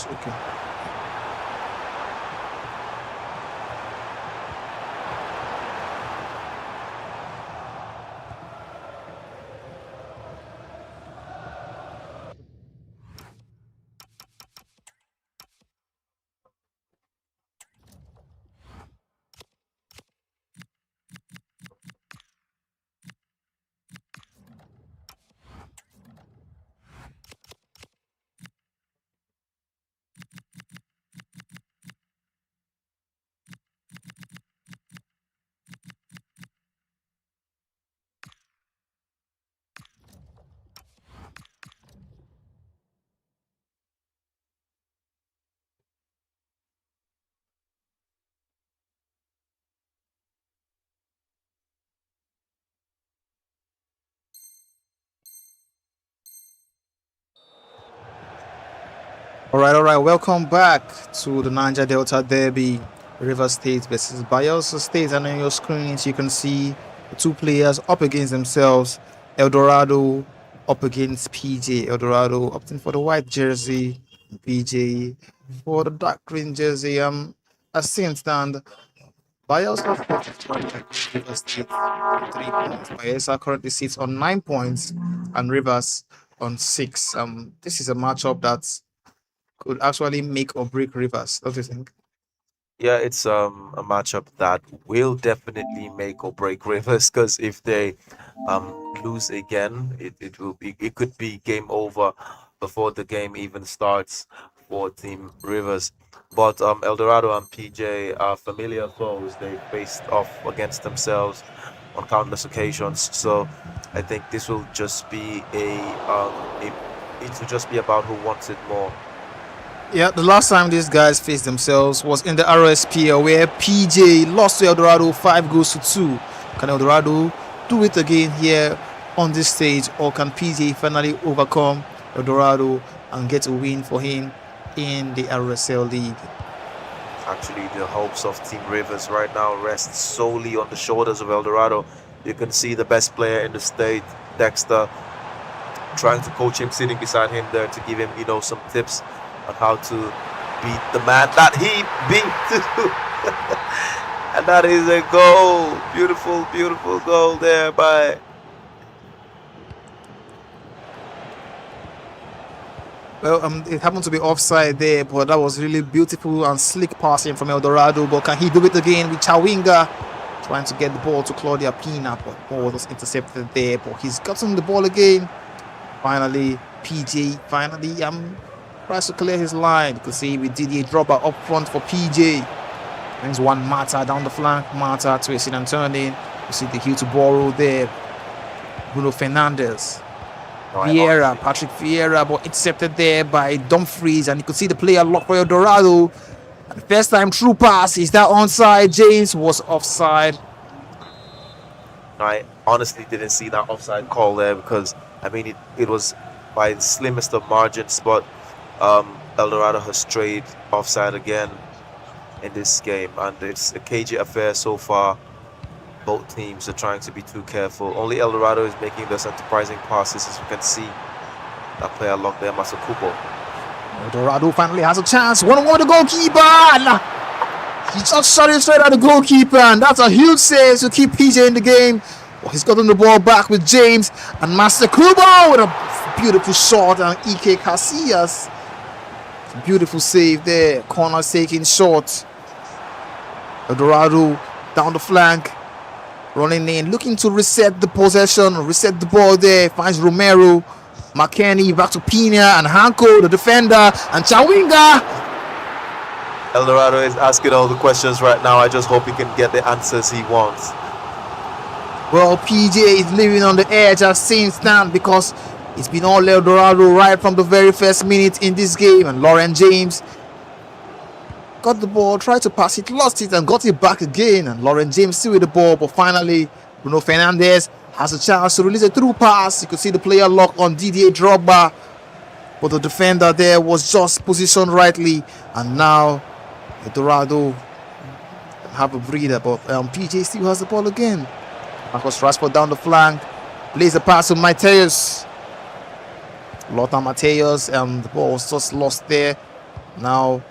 Esports. Okay. All right. Welcome back to the Niger Delta Derby, River State versus Bayelsa State. And on your screens, you can see the two players up against themselves. Eldorado up against PJ. Eldorado opting for the white jersey, PJ for the dark green jersey. As things stand, Bayelsa River State 3 points. Bayelsa currently sits on 9 points, and Rivers on 6. This is a matchup that's could actually make or break Rivers, don't you think? Yeah, it's a matchup that will definitely make or break Rivers because if they lose again, it could be game over before the game even starts for Team Rivers. But Eldorado and PJ are familiar foes. They faced off against themselves on countless occasions. So I think this will just be it will just be about who wants it more. Yeah, the last time these guys faced themselves was in the RSPL where PJ lost to Eldorado 5 goals to 2. Can Eldorado do it again here on this stage, or can PJ finally overcome Eldorado and get a win for him in the RSL League? Actually, the hopes of Team Rivers right now rest solely on the shoulders of Eldorado. You can see the best player in the state, Dexter, trying to coach him, sitting beside him there to give him, some tips on how to beat the man that he beat. And that is a goal. Beautiful, beautiful goal there by... Well, it happened to be offside there, but that was really beautiful and slick passing from Eldorado. But can he do it again with Chawinga trying to get the ball to Claudia Pina? But ball was intercepted there. But he's gotten the ball again. Finally, PJ tries to clear his line. You can see we did a dropper up front for PJ. Brings one Mata down the flank. Mata twisting and turning. You see the heel to borrow there. Bruno Fernandes. Vieira, Patrick Vieira, but intercepted there by Dumfries, and you could see the player locked for Eldorado. And the first time through pass, is that onside? James was offside. I honestly didn't see that offside call there because, it was by the slimmest of margins, but Eldorado has strayed offside again in this game, and it's a cagey affair so far. Both teams are trying to be too careful. Only Eldorado is making those enterprising passes, as you can see. That player locked there, Masakubo. Eldorado finally has a chance. 1-on-1 the goalkeeper. He just shot it straight at the goalkeeper, and that's a huge save to keep PJ in the game. Well, he's gotten the ball back with James and Masakubo with a beautiful shot, and Ike Casillas. Beautiful save there. Corner taking short. Eldorado down the flank. Running in, looking to reset the possession, reset the ball there. Finds Romero, McKenny back to Pina and Hanko, the defender, and Chawinga. Eldorado is asking all the questions right now. I just hope he can get the answers he wants. Well, PJ is living on the edge as things stand because it's been all Eldorado right from the very first minute in this game. And Lauren James got the ball, tried to pass it, lost it, and got it back again. And Lauren James still with the ball, but finally Bruno Fernandes has a chance to release a through pass. You could see the player lock on Didier Drogba, but the defender there was just positioned rightly. And now Eldorado have a breather, but PJ still has the ball again. Marcus Rashford down the flank, plays the pass to Mateus. Lothar Mateus, the ball was just lost there Now,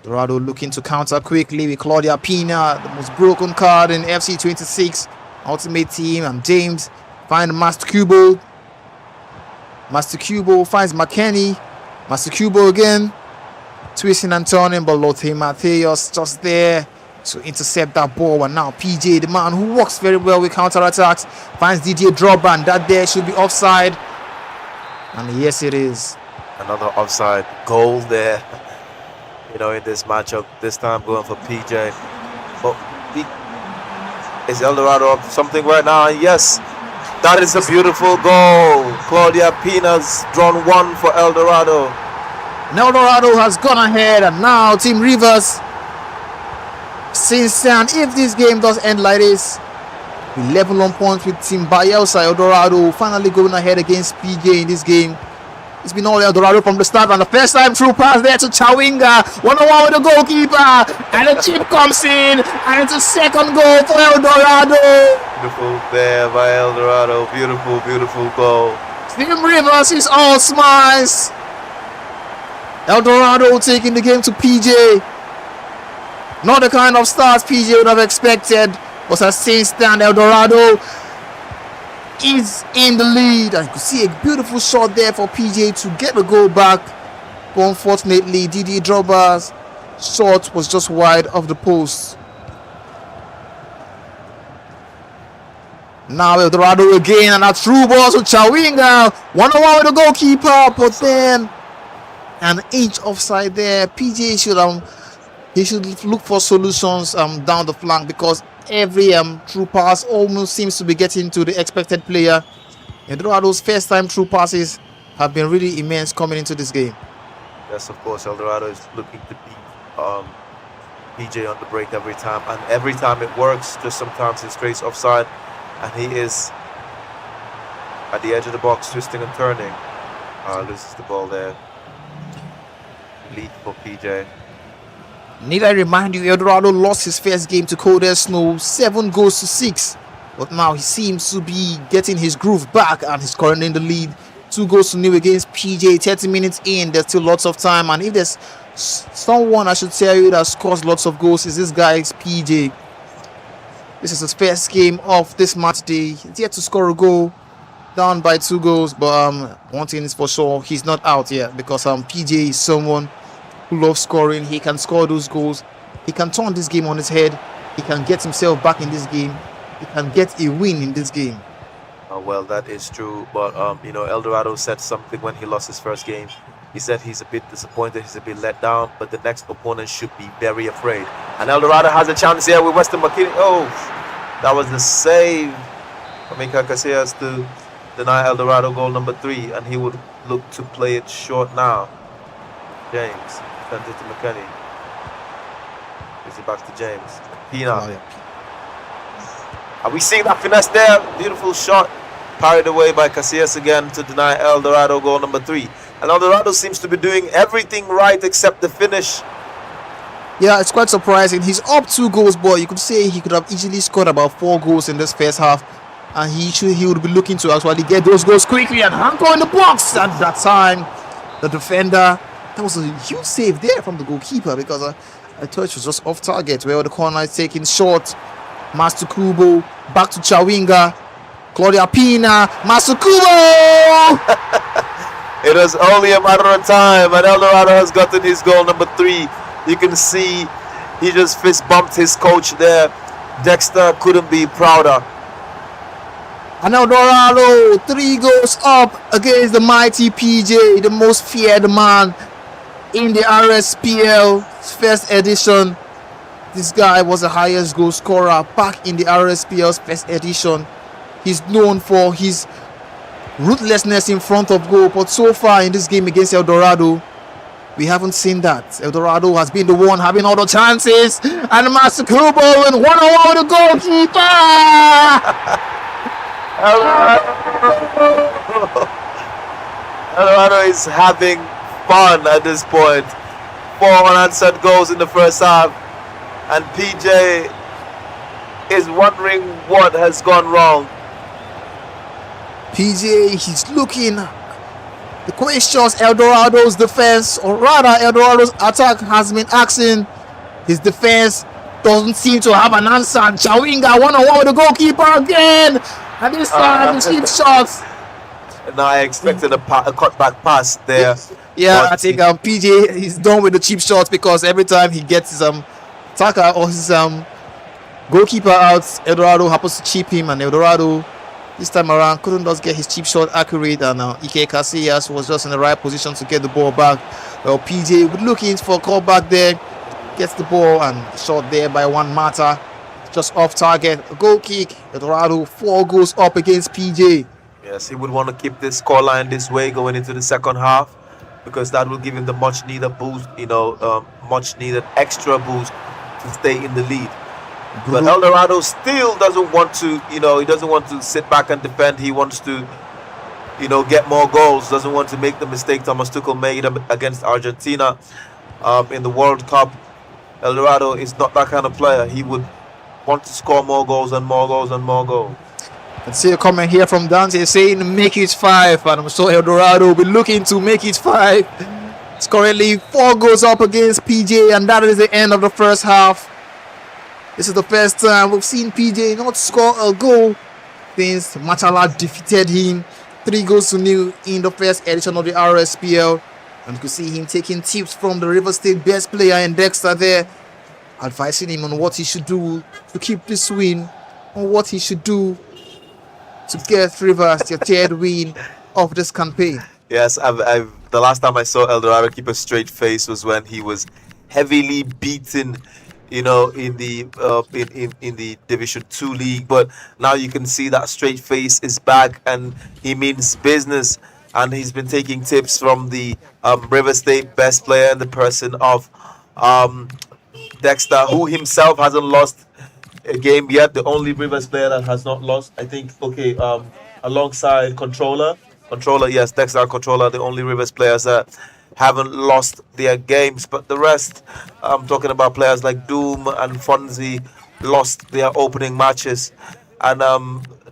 Dorado looking to counter quickly with Claudia Pina, the most broken card in FC 26 Ultimate Team. And James finds Master Cubo. Master Cubo finds McKenny. Master Cubo again. Twisting and turning, but Lotte Mateos just there to intercept that ball. And now PJ, the man who works very well with counter-attacks, finds Didier Drogba, and that there should be offside. And yes, it is. Another offside goal there. You know, in this matchup, this time going for PJ. But is El Dorado up something right now? Yes, that is a beautiful goal. Claudia Pina's drawn one for El Dorado. El Dorado has gone ahead, and now Team Rivers, since then, if this game does end like this, we level on points with Team Bayelsa. El Dorado finally going ahead against PJ in this game. It's been all El Dorado from the start, and the first time through pass there to Chawinga. 1-on-1 with the goalkeeper, and the chip comes in, and it's a second goal for El Dorado. Beautiful there by El Dorado. Beautiful, beautiful goal. Team Rivers is all smiles. El Dorado taking the game to PJ. Not the kind of start PJ would have expected, but as things stand, El Dorado is in the lead. And you could see a beautiful shot there for PJ to get the goal back. But unfortunately, Didier Drogba's shot was just wide of the post. Now El Dorado again, and a through ball to Chawinga. 1-on-1 with the goalkeeper, but then an inch offside there. PJ should look for solutions down the flank, because every through pass almost seems to be getting to the expected player. El Dorado's first time through passes have been really immense coming into this game. Yes, of course, El Dorado is looking to beat PJ on the break every time, and every time it works. Just sometimes it's straight offside, and he is at the edge of the box, twisting and turning. Loses the ball there. Lead for PJ. Need I remind you, El Dorado lost his first game to Coder Snow 7-6, but now he seems to be getting his groove back, and he's currently in the lead 2-0 against PJ. 30 minutes in, there's still lots of time, and if there's someone I should tell you that scores lots of goals, is this guy's PJ. This is his first game of this match day. He's yet to score a goal, down by 2 goals, but one thing is for sure, he's not out yet, because PJ is someone who loves scoring. He can score those goals. He can turn this game on his head. He can get himself back in this game. He can get a win in this game. Well, that is true, but you know, El Dorado said something when he lost his first game. He said he's a bit disappointed, he's a bit let down, but the next opponent should be very afraid. And El Dorado has a chance here with Weston McKinney. Oh, that was the save for Mika Casillas to deny El Dorado goal number 3, and he would look to play it short now. James sends it to McKenny. Gives it back to James. Pina. Oh, yeah. Are we seeing that finesse there? Beautiful shot. Parried away by Casillas again to deny El Dorado goal number 3. And El Dorado seems to be doing everything right except the finish. Yeah, it's quite surprising. He's up 2 goals, but you could say he could have easily scored about 4 goals in this first half. And he would be looking to actually get those goals quickly and Hanko in the box. At that time, the defender, that was a huge save there from the goalkeeper, because I thought it was just off target, where the corner is taken short. Master Kubo back to Chawinga. Claudia Pina. Master Kubo! It was only a matter of time, and El Dorado has gotten his goal number 3. You can see he just fist bumped his coach there. Dexter couldn't be prouder. And El Dorado 3 goals up against the mighty PJ, the most feared man in the RSPL first edition. This guy was the highest goal scorer back in the RSPL's first edition. He's known for his ruthlessness in front of goal, but so far in this game against El Dorado, we haven't seen that. El Dorado has been the one having all the chances, and Master Kubo in 1-on-1 with the goalkeeper. El Dorado is having fun at this point. 4 unanswered goals in the first half, and PJ is wondering what has gone wrong. PJ, he's looking The questions El Dorado's defense, or rather El Dorado's attack, has been asking. His defense doesn't seem to have an answer. And Chawinga one-on-one with the goalkeeper again. And this time, the cheap shots. Now I expected a cut-back pass there. Yeah, I think PJ is done with the cheap shots because every time he gets his attacker or his goalkeeper out, El Dorado happens to chip him, and El Dorado this time around couldn't just get his cheap shot accurate, and Ike Casillas was just in the right position to get the ball back. Well, PJ looking for a call back there, gets the ball and shot there by Juan Mata, just off target. A goal kick. El Dorado 4 goals up against PJ. Yes, he would want to keep this scoreline this way going into the second half, because that will give him the much needed boost, much needed extra boost to stay in the lead. But El Dorado still doesn't want to, he doesn't want to sit back and defend. He wants to, get more goals. Doesn't want to make the mistake Thomas Tuchel made against Argentina in the World Cup. El Dorado is not that kind of player. He would want to score more goals and more goals and more goals. Let's see a comment here from Dante saying make it 5, and I'm sure El Dorado will be looking to make it 5. It's currently 4 goals up against PJ, and that is the end of the first half. This is the first time we've seen PJ not score a goal since Machala defeated him 3-0 in the first edition of the RSPL. And you could see him taking tips from the River State best player in Dexter there, advising him on what he should do to keep this win, on what he should do to get Rivers their 3rd win of this campaign. Yes, the last time I saw El Dorado keep a straight face was when he was heavily beaten, in the Division 2 league. But now you can see that straight face is back, and he means business. And he's been taking tips from the River State best player in the person of Dexter, who himself hasn't lost a game yet. The only Rivers player that has not lost, I think, alongside Controller, yes, Dexter Controller, the only Rivers players that haven't lost their games. But the rest, I'm talking about players like Doom and Fonzie, lost their opening matches. And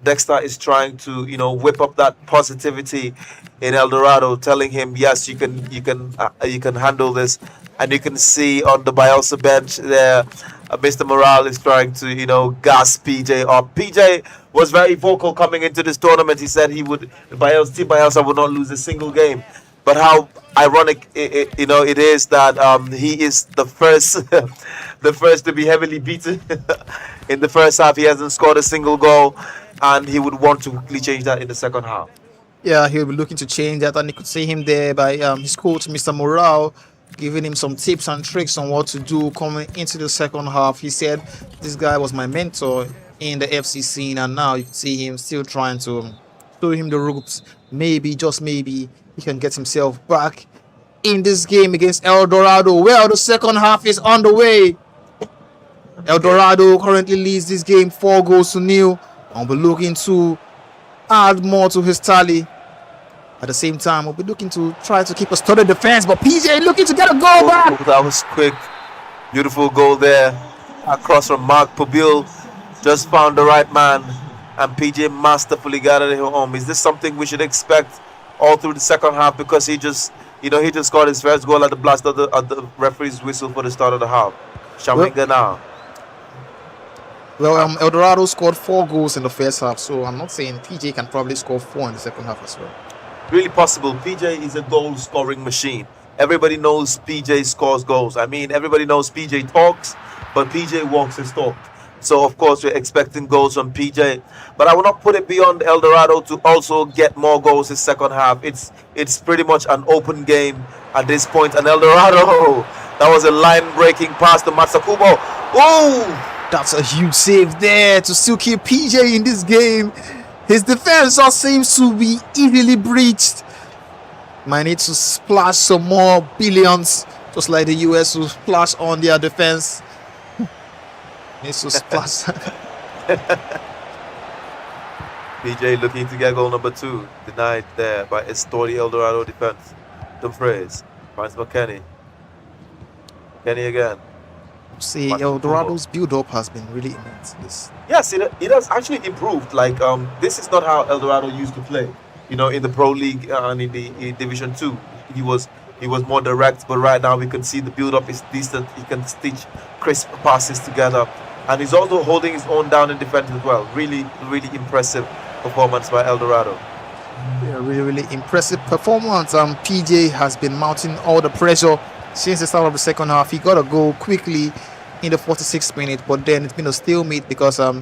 Dexter is trying to, whip up that positivity in El Dorado, telling him, yes, you can handle this. And you can see on the Bayelsa bench there, Mr. Morale is trying to, gas PJ up. PJ was very vocal coming into this tournament. He said Team Bayelsa would not lose a single game. But how ironic, it is that he is the first, the first to be heavily beaten in the first half. He hasn't scored a single goal, and he would want to quickly change that in the second half. Yeah, he'll be looking to change that, and you could see him there by his coach, Mr. Morale, giving him some tips and tricks on what to do coming into the second half. He said this guy was my mentor in the FC scene, and now you can see him still trying to show him the ropes. Maybe, just maybe, he can get himself back in this game against El Dorado. Well, the second half is on the way. El Dorado currently leads this game 4-0, and we'll be looking to add more to his tally. At the same time, we'll be looking to try to keep a sturdy defense, but PJ looking to get a goal back. That was quick. Beautiful goal there. Across from Mark Pobil. Just found the right man, and PJ masterfully got it home. Is this something we should expect all through the second half? Because he just scored his first goal at the blast of the referee's whistle for the start of the half. Chawinga now. Well, El Dorado scored 4 goals in the first half, so I'm not saying PJ can probably score 4 in the second half as well. Really possible. PJ is a goal-scoring machine. Everybody knows PJ scores goals. I mean, everybody knows PJ talks, but PJ walks his talk. So, of course, we're expecting goals from PJ. But I will not put it beyond El Dorado to also get more goals this second half. It's pretty much an open game at this point. And El Dorado, that was a line-breaking pass to Matsukubo. Ooh! That's a huge save there to still keep PJ in this game. His defense just seems to be easily breached. Might need to splash some more billions, just like the US will splash on their defense. Needs to splash. PJ looking to get goal number 2. Denied there by a sturdy El Dorado defense. Dumfries finds McKenny. McKenny again. See, El Dorado's build-up has been really immense. Yes, it has actually improved. Like, this is not how El Dorado used to play. in the Pro League and in Division 2. He was he was more direct, but right now we can see the build up is decent. He can stitch crisp passes together, and he's also holding his own down in defense as well. Really, really impressive performance by Eldorado. Yeah, really, really impressive performance. PJ has been mounting all the pressure since the start of the second half. He got a goal quickly in the 46th minute, but then it's been a stalemate because I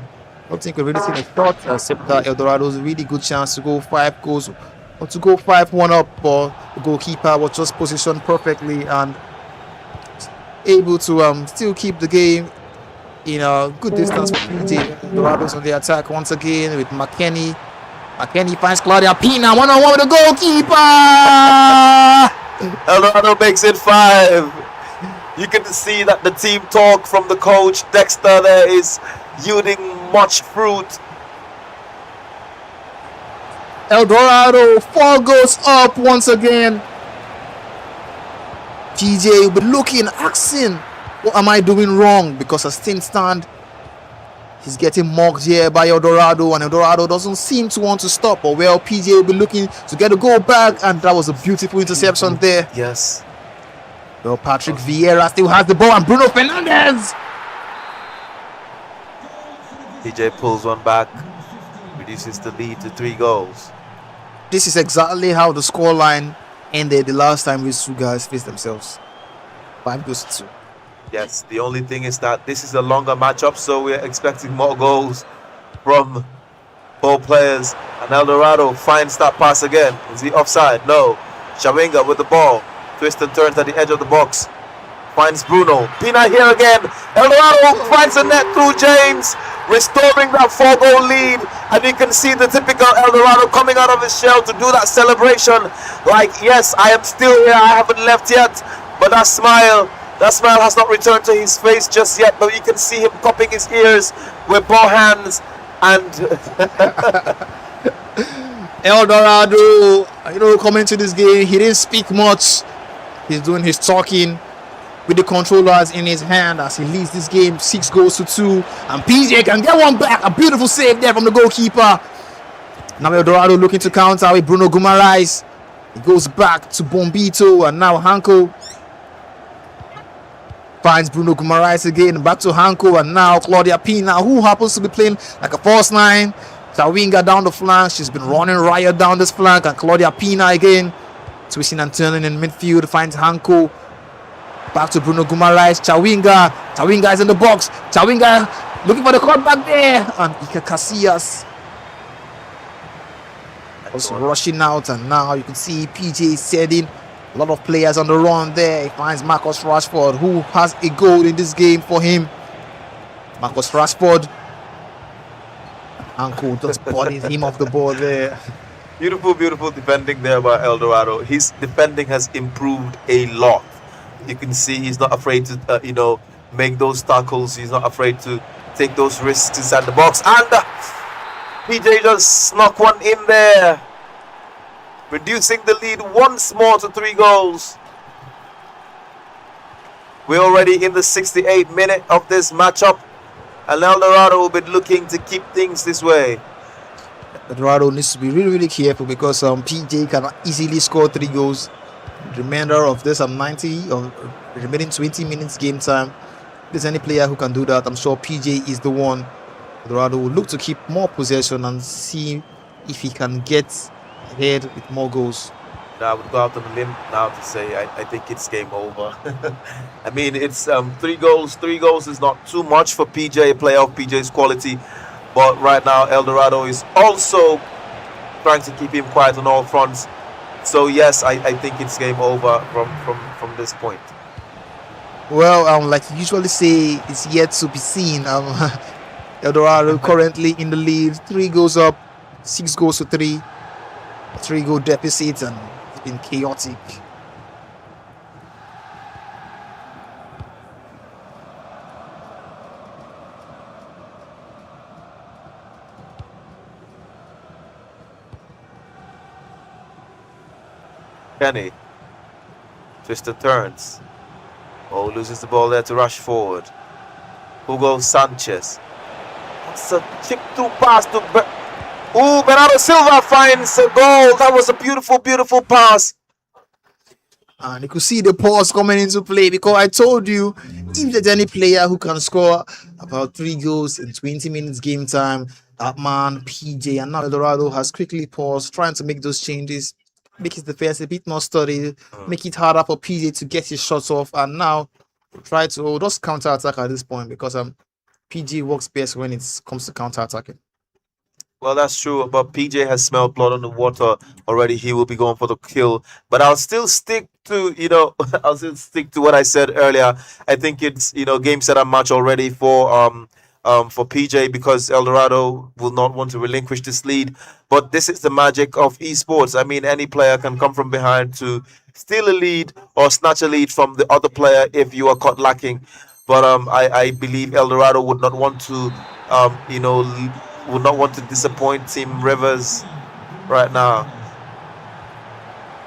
don't think we've really seen a shot except that Eldorado's really good chance to go 5 goals or to go 5-1 up, but the goalkeeper was just positioned perfectly and able to still keep the game in a good distance for PJ. Eldorado's on the attack once again with McKenny. McKenny finds Claudia Pina, one-on-one with the goalkeeper! Eldorado makes it 5. You can see that the team talk from the coach Dexter there is yielding much fruit. Eldorado 4 goes up once again. PJ will be looking, asking, what am I doing wrong? Because as things stand, he's getting mocked here by Eldorado, and Eldorado doesn't seem to want to stop. But well, PJ will be looking to get a goal back, and that was a beautiful interception there. Yes. Well, Patrick Vieira still has the ball, and Bruno Fernandes. PJ pulls one back, reduces the lead to 3 goals. This is exactly how the scoreline ended the last time these two guys faced themselves. 5-2. Yes, the only thing is that this is a longer matchup, so we're expecting more goals from both players. And Eldorado finds that pass again. Is he offside? No. Chawinga with the ball. Twists and turns at the edge of the box. Finds Bruno. Pina here again. Eldorado finds a net through James, restoring that 4-goal lead. And you can see the typical Eldorado coming out of his shell to do that celebration. Like, yes, I am still here. I haven't left yet. But that smile has not returned to his face just yet. But you can see him cupping his ears with both hands. And Eldorado, coming to this game, he didn't speak much. He's doing his talking with the controllers in his hand as he leads this game 6-2, and PJ can get one back. A beautiful save there from the goalkeeper. Now Eldorado looking to counter with Bruno Guimaraes. He goes back to Bombito, and now Hanko finds Bruno Guimaraes again. Back to Hanko, and now Claudia Pina, who happens to be playing like a false 9. Chawinga down the flank. She's been running riot down this flank, and Claudia Pina again twisting and turning in midfield, finds Hanko. Back to Bruno Guimaraes. Chawinga is in the box. Chawinga looking for the cut back there, and Ika Casillas was rushing out, and now you can see PJ setting a lot of players on the run there. He finds Marcus Rashford, who has a goal in this game for him. Marcus Rashford. Hanko just bodies him off the ball there. beautiful, beautiful defending there by Eldorado. His defending has improved a lot. You can see he's not afraid to, make those tackles. He's not afraid to take those risks inside the box. And PJ just snuck one in there, reducing the lead once more to 3 goals. We're already in the 68th minute of this matchup, and Eldorado will be looking to keep things this way. Eldorado needs to be really, really careful because PJ can easily score 3 goals. The remainder of this 90 or remaining 20 minutes game time. If there's any player who can do that, I'm sure PJ is the one. Eldorado will look to keep more possession and see if he can get ahead with more goals. I would go out on a limb now to say I think it's game over. I mean, it's 3 goals. 3 goals is not too much for PJ, a player of PJ's quality. But right now, Eldorado is also trying to keep him quiet on all fronts. So yes, I think it's game over from this point. Well, like you usually say, it's yet to be seen. Eldorado currently in the lead, 3 goals up, 6-3, 3-goal deficit, and it's been chaotic. Kenny. Twister turns. Oh, loses the ball there to Rashford. Hugo Sanchez. That's a chip through pass to Ooh, Bernardo Silva finds a goal. That was a beautiful, beautiful pass. And you could see the pause coming into play, because I told you, if there's any player who can score about 3 goals in 20 minutes game time, that man, PJ, and now Eldorado has quickly paused, trying to make those changes, make his defense a bit more sturdy, make it harder for PJ to get his shots off, and now try to just counter attack at this point, because PJ works best when it comes to counter attacking. Well, that's true, but PJ has smelled blood on the water already. He will be going for the kill. But I'll still stick to, I'll still stick to what I said earlier. I think it's, game set up match already for PJ, because Eldorado will not want to relinquish this lead. But this is the magic of esports. I mean, any player can come from behind to steal a lead or snatch a lead from the other player if you are caught lacking. But I believe Eldorado would not want to, would not want to disappoint Team Rivers right now.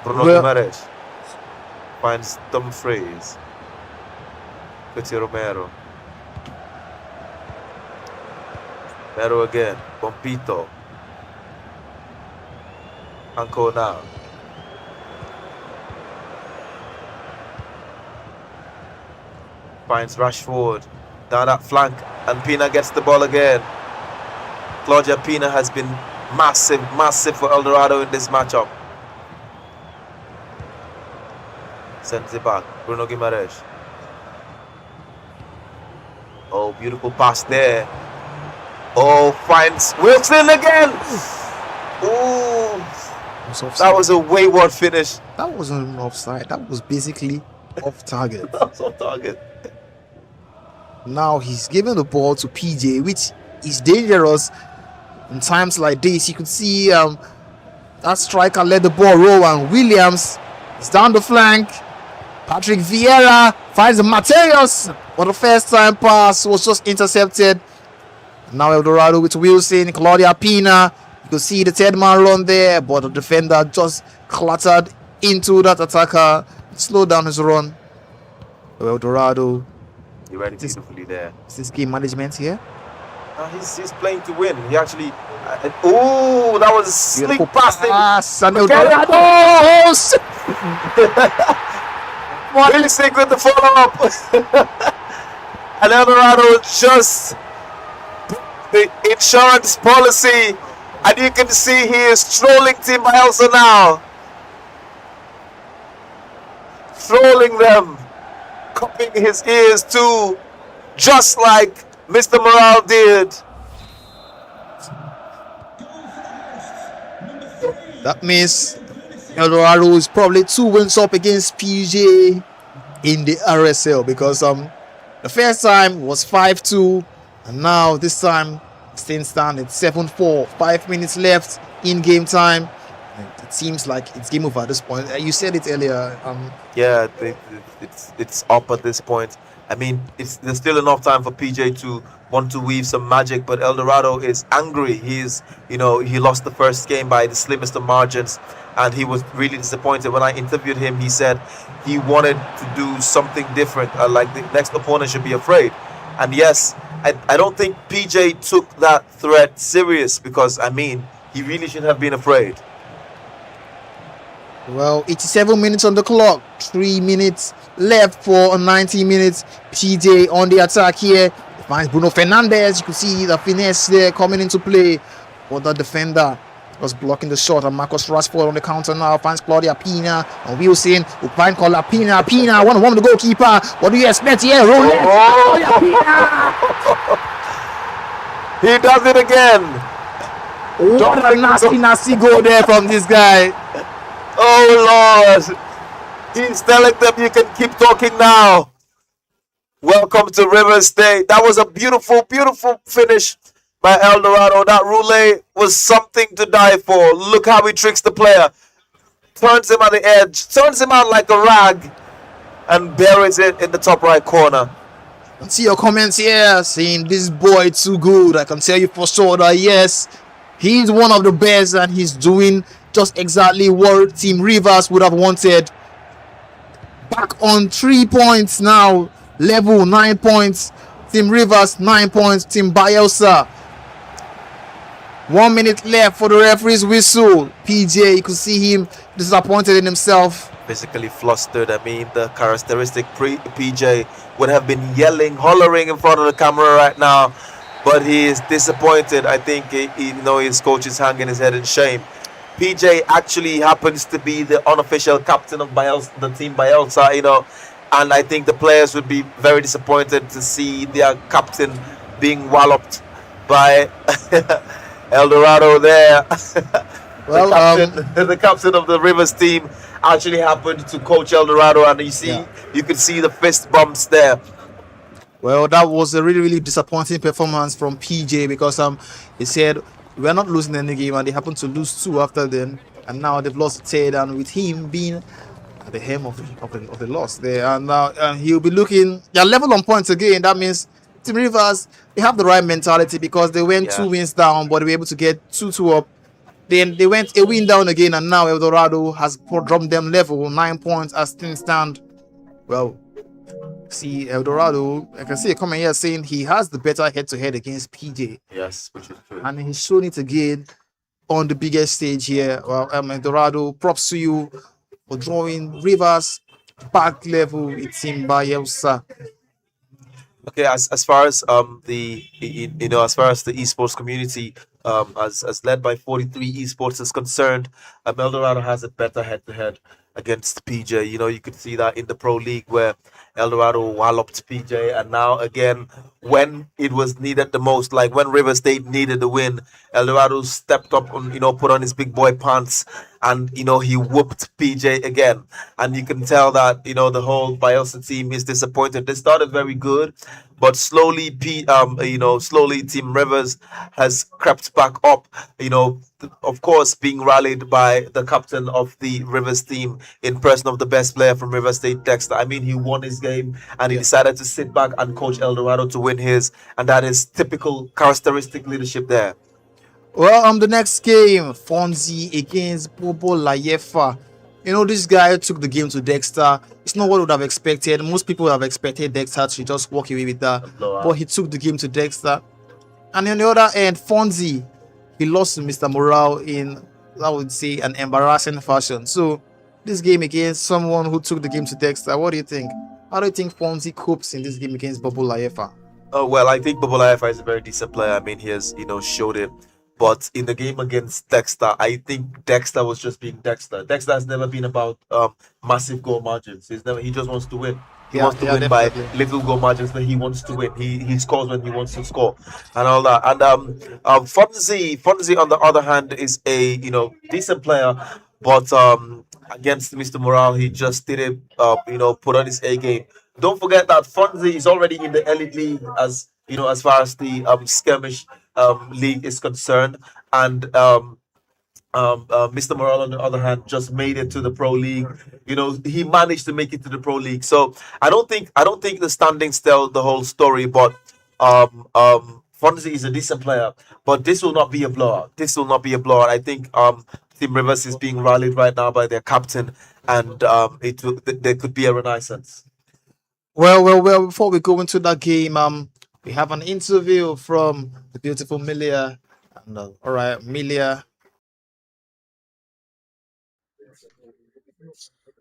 Bruno Guimaraes finds Dumfries. Petit Romero. Romero again. Bompito. Anko now. Finds Rashford down that flank, and Pina gets the ball again. Claudia Pina has been massive for Eldorado in this matchup. Sends it back. Bruno Guimaraes. Oh, beautiful pass there. Oh, finds Wilson again. Ooh, that was a wayward finish. That wasn't an offside. That was basically off target. That's off target. Now he's giving the ball to PJ, which is dangerous in times like this. You could see that striker let the ball roll, and Williams is down the flank. Patrick Vieira finds Mateus, but the first time pass was just intercepted. Now Eldorado with Wilson, Claudia Pina. You could see the third man run there, but the defender just clattered into that attacker, slowed down his run. Eldorado. He ran beautifully there. Is this game management here? He's playing to win. He actually. Oh, that was a slick passing. And Eldorado. Really sick with the follow-up. And Eldorado just the insurance policy, and you can see he is trolling Team Bayelsa now. Trolling them, cupping his ears too, just like Mr. Morale did. That means Eldorado is probably 2 wins up against PJ in the RSL, because the first time was 5-2, and now this time staying stand at 7-4. 5 minutes left in game time. It seems like it's game over at this point. You said it earlier. Yeah, it's up at this point. I mean, there's still enough time for PJ to want to weave some magic, but Eldorado is angry. He lost the first game by the slimmest of margins, and he was really disappointed. When I interviewed him, he said he wanted to do something different. Like the next opponent should be afraid. And yes, I don't think PJ took that threat serious, because I mean, he really should have been afraid. Well, 87 minutes on the clock, 3 minutes left for 90 minutes. PJ on the attack here. Finds Bruno Fernandes. You can see the finesse there coming into play. But the defender was blocking the shot, and Marcus Rashford on the counter now finds Claudia Pina and Wilson. Who find Claudia Pina. Pina, one the goalkeeper. What do you expect here? Claudia Pina. He does it again. What a nasty goal there from this guy. Oh Lord, he's telling them you can keep talking now. Welcome to River State. That was a beautiful finish by Eldorado. That roulette was something to die for. Look how he tricks the player. Turns him at the edge, turns him out like a rag, and buries it in the top right corner. I see your comments here saying this boy too good. I can tell you for sure that yes, he's one of the best, and he's doing just exactly what Team Rivers would have wanted. Back on 3 points now. Level 9 points. Team Rivers 9 points. Team Bayelsa 1 minute left for the referee's whistle. PJ, you could see him disappointed in himself. Physically flustered. I mean, the characteristic PJ would have been yelling, hollering in front of the camera right now, but he is disappointed. I think his coach is hanging his head in shame. PJ actually happens to be the unofficial captain of Bayelsa, the team Bayelsa, and I think the players would be very disappointed to see their captain being walloped by El Dorado there. Well, the captain of the Rivers team actually happened to coach El Dorado, and you could see the fist bumps there. Well, that was a really, really disappointing performance from PJ because he said we're not losing any game, and they happened to lose two after then, and now they've lost the third, and with him being at the hem of the loss there, and now he'll be looking. They're level on points again. That means Team Rivers, they have the right mentality because they went 2 wins down, but they were able to get 2-2 up. Then they went a win down again, and now El Dorado has dropped them level 9 points as things stand. Well, see, El Dorado, I can see a comment here saying he has the better head-to-head against PJ. Yes, which is true. And he's shown it again on the biggest stage here. Well, El Dorado, props to you for drawing Rivers back level with Team Bayelsa. Okay, as far as as far as the esports community, as led by 43 esports is concerned, El Dorado has a better head-to-head against PJ. You could see that in the pro league where El Dorado walloped PJ, and now again when it was needed the most, like when River State needed the win, El Dorado stepped up and put on his big boy pants, and he whooped PJ again. And you can tell that the whole Bayelsa team is disappointed. They started very good, but slowly slowly Team Rivers has crept back up, of course being rallied by the captain of the Rivers team in person of the best player from River State, Dexter. I mean, he won his game, and he decided to sit back and coach El Dorado to win his, and that is typical characteristic leadership there. Well, the next game, Fonzie against Bobo Layefa. This guy took the game to Dexter. It's not what I would have expected. Most people would have expected Dexter to just walk away with that, but he took the game to Dexter. And on the other end, Fonzie, he lost to Mr. Morale in, I would say, an embarrassing fashion. So this game against someone who took the game to Dexter, what do you think? How do you think Fonzie copes in this game against Bobo Layefa? Oh, well, I think Bobo Layefa is a very decent player. I mean, he has, showed it. But in the game against Dexter, I think Dexter was just being Dexter. Dexter has never been about massive goal margins. He just wants to win. He wants to win definitely by little goal margins, but he wants to win. He scores when he wants to score, and all that. And Fonzie on the other hand is a decent player, but against Mr. Morale, he just didn't put on his A game. Don't forget that Fonzie is already in the elite league, as far as the skirmish league is concerned, and Mr. Morale, on the other hand, just made it to the pro league. He managed to make it to the pro league. So I don't think the standings tell the whole story. But Fonzie is a decent player, but this will not be a blowout. This will not be a blowout. I think Team Rivers is being rallied right now by their captain, and there could be a renaissance. Well. Before we go into that game, we have an interview from the beautiful Milia. And, all right, Milia.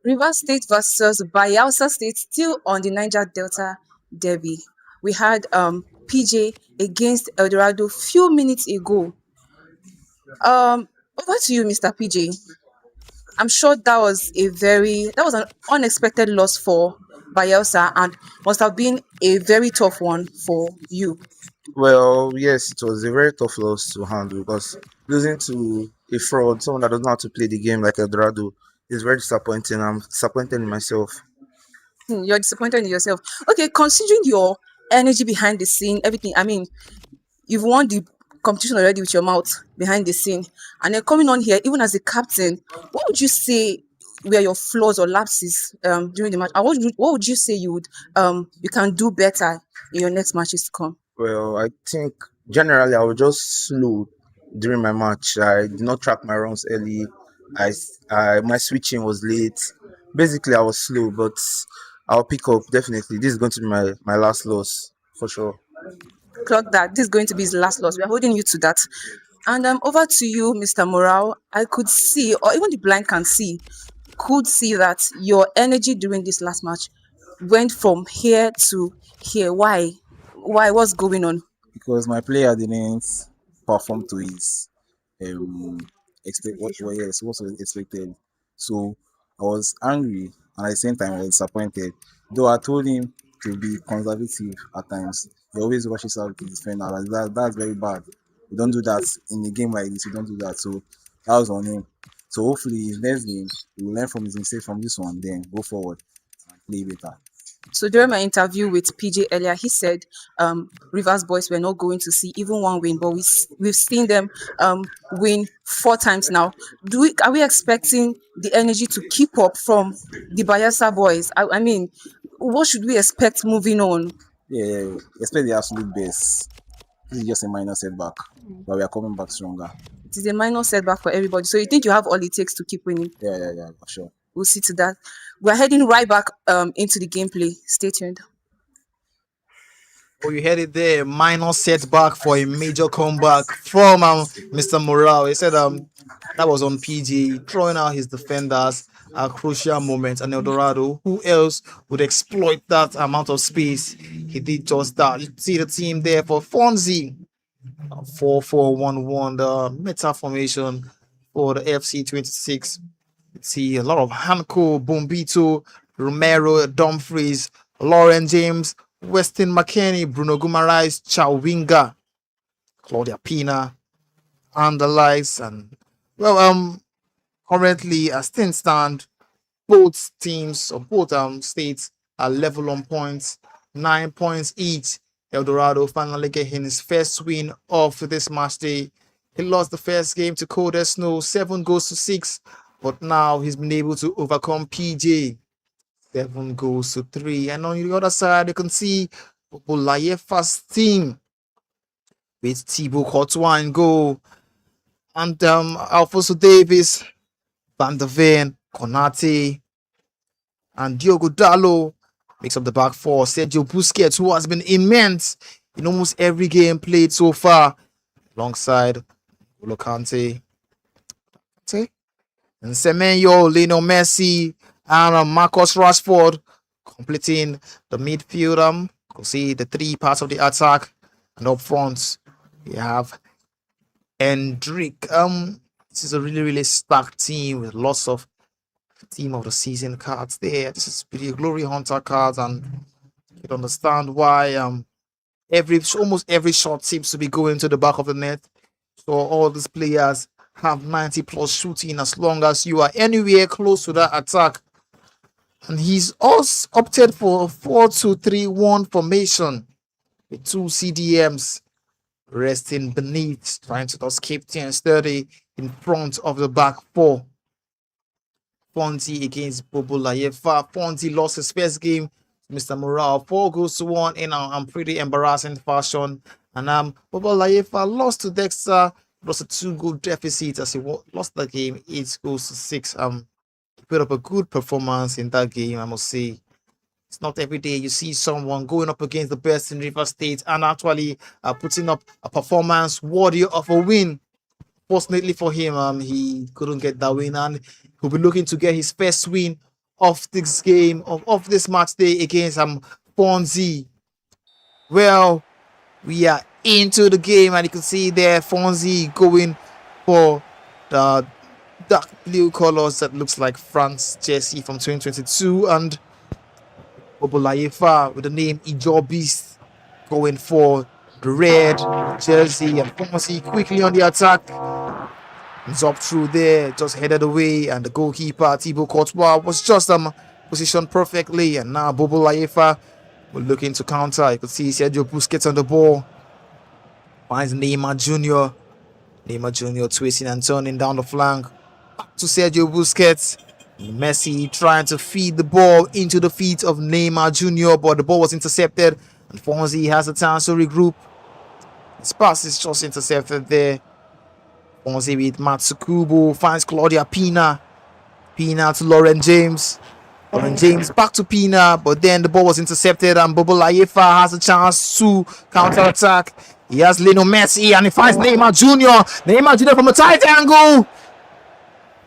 Rivers State versus Bayelsa State still on the Niger Delta Derby. We had PJ against El Dorado few minutes ago. Over to you, Mr. PJ. I'm sure that was an unexpected loss for Bayelsa and must have been a very tough one for you. Well, yes, it was a very tough loss to handle because losing to a fraud, someone that doesn't know how to play the game like Eldorado, is very disappointing. I'm disappointed in myself. You're disappointed in yourself. Okay, considering your energy behind the scene, everything, I mean, you've won the competition already with your mouth behind the scene, and then coming on here, even as a captain, what would you say were your flaws or lapses during the match? And what would you say you can do better in your next matches to come? Well, I think generally I was just slow during my match. I did not track my runs early. My switching was late. Basically, I was slow, but I'll pick up definitely. This is going to be my last loss for sure. Clock that. This is going to be his last loss. We are holding you to that. And over to you, Mr. Morale. I could see, or even the blind could see that your energy during this last match went from here to here. Why? Why? What's going on? because my player didn't perform to his yes, what was expected. So I was angry and at the same time I was disappointed. Though I told him to be conservative at times. He always rushes out to defend and that's very bad. You don't do that in a game like this, you don't do that. So that was on him. So hopefully his next game he will learn from his mistake from this one, then go forward and play better. So during my interview with PJ earlier, he said Rivers boys were not going to see even one win, but we've seen them win 4 times now. Are we expecting the energy to keep up from the Bayelsa boys? I mean, what should we expect moving on? Yeah, expect the absolute best. This is just a minor setback, but we are coming back stronger. It is a minor setback for everybody. So you think you have all it takes to keep winning? Yeah, for sure. We'll see to that. We're heading right back into the gameplay. Stay tuned. Oh, you heard it there. Minor setback for a major comeback from Mr. Morale. He said that was on PG, throwing out his defenders at crucial moments. And Eldorado, who else would exploit that amount of space? He did just that. You see the team there for Fonzie. 4-4-1-1, the meta formation for the FC 26. See a lot of Hanko, Bombito, Romero, Dumfries, Lauren James, Weston McKennie, Bruno Guimaraes, Chawinga, Claudia Pina, and the likes. And well, currently as things stand, both teams or both states are level on points, 9 points each. Eldorado finally getting his first win of this match day. He lost the first game to Cold Snow, 7-6, but now he's been able to overcome PJ, 7-3. And on the other side, you can see Bolayefa's team with Thibaut Courtois in goal, and Alfonso Davis, Van der Ven, Konate, and Diogo Dallo makes up the back four. Sergio Busquets, who has been immense in almost every game played so far, alongside N'Golo Kante, and Semenyo, Lionel Messi, and Marcus Rashford completing the midfield. You can see the three parts of the attack, and up front we have Hendrik. This is a really stacked team with lots of team of the season cards there. This is pretty glory hunter cards, and you can understand why almost every shot seems to be going to the back of the net. So all these players have 90 plus shooting as long as you are anywhere close to that attack. And he's also opted for a 4-2-3-1 formation with 2 CDMs resting beneath, trying to just keep things sturdy in front of the back four. Fonzie against Bobo Layefa. Fonzie lost his first game to Mr. Morale, 4-1 in a pretty embarrassing fashion. And Bobo Layefa lost to Dexter. It was a 2-goal deficit as he lost the game 8-6. He put up a good performance in that game, I must say. It's not every day you see someone going up against the best in River State and actually putting up a performance worthy of a win. Fortunately for him, he couldn't get that win, and he'll be looking to get his first win of this game, of this match day against Fonzie. Well, we are into the game, and you can see there Fonzie going for the dark blue colors that looks like France jersey from 2022, and Obolayefa with the name Ijo Beast going for the red jersey, and Fonzie quickly on the attack. It's up through there, just headed away, and the goalkeeper Thibaut Courtois was just positioned perfectly. And now Bobo Layefa will looking to counter. You can see Sergio Busquets on the ball, finds Neymar Jr. Neymar Jr. twisting and turning down the flank. Back to Sergio Busquets. Messi trying to feed the ball into the feet of Neymar Jr., but the ball was intercepted, and Fonzie has a chance to regroup. His pass is just intercepted there. Fonzie with Matsukubo finds Claudia Pina. Pina to Lauren James. Lauren James back to Pina, but then the ball was intercepted, and Bobo Layefa has a chance to counter attack. He has Lionel Messi and he finds Neymar Jr. Neymar Jr. from a tight angle.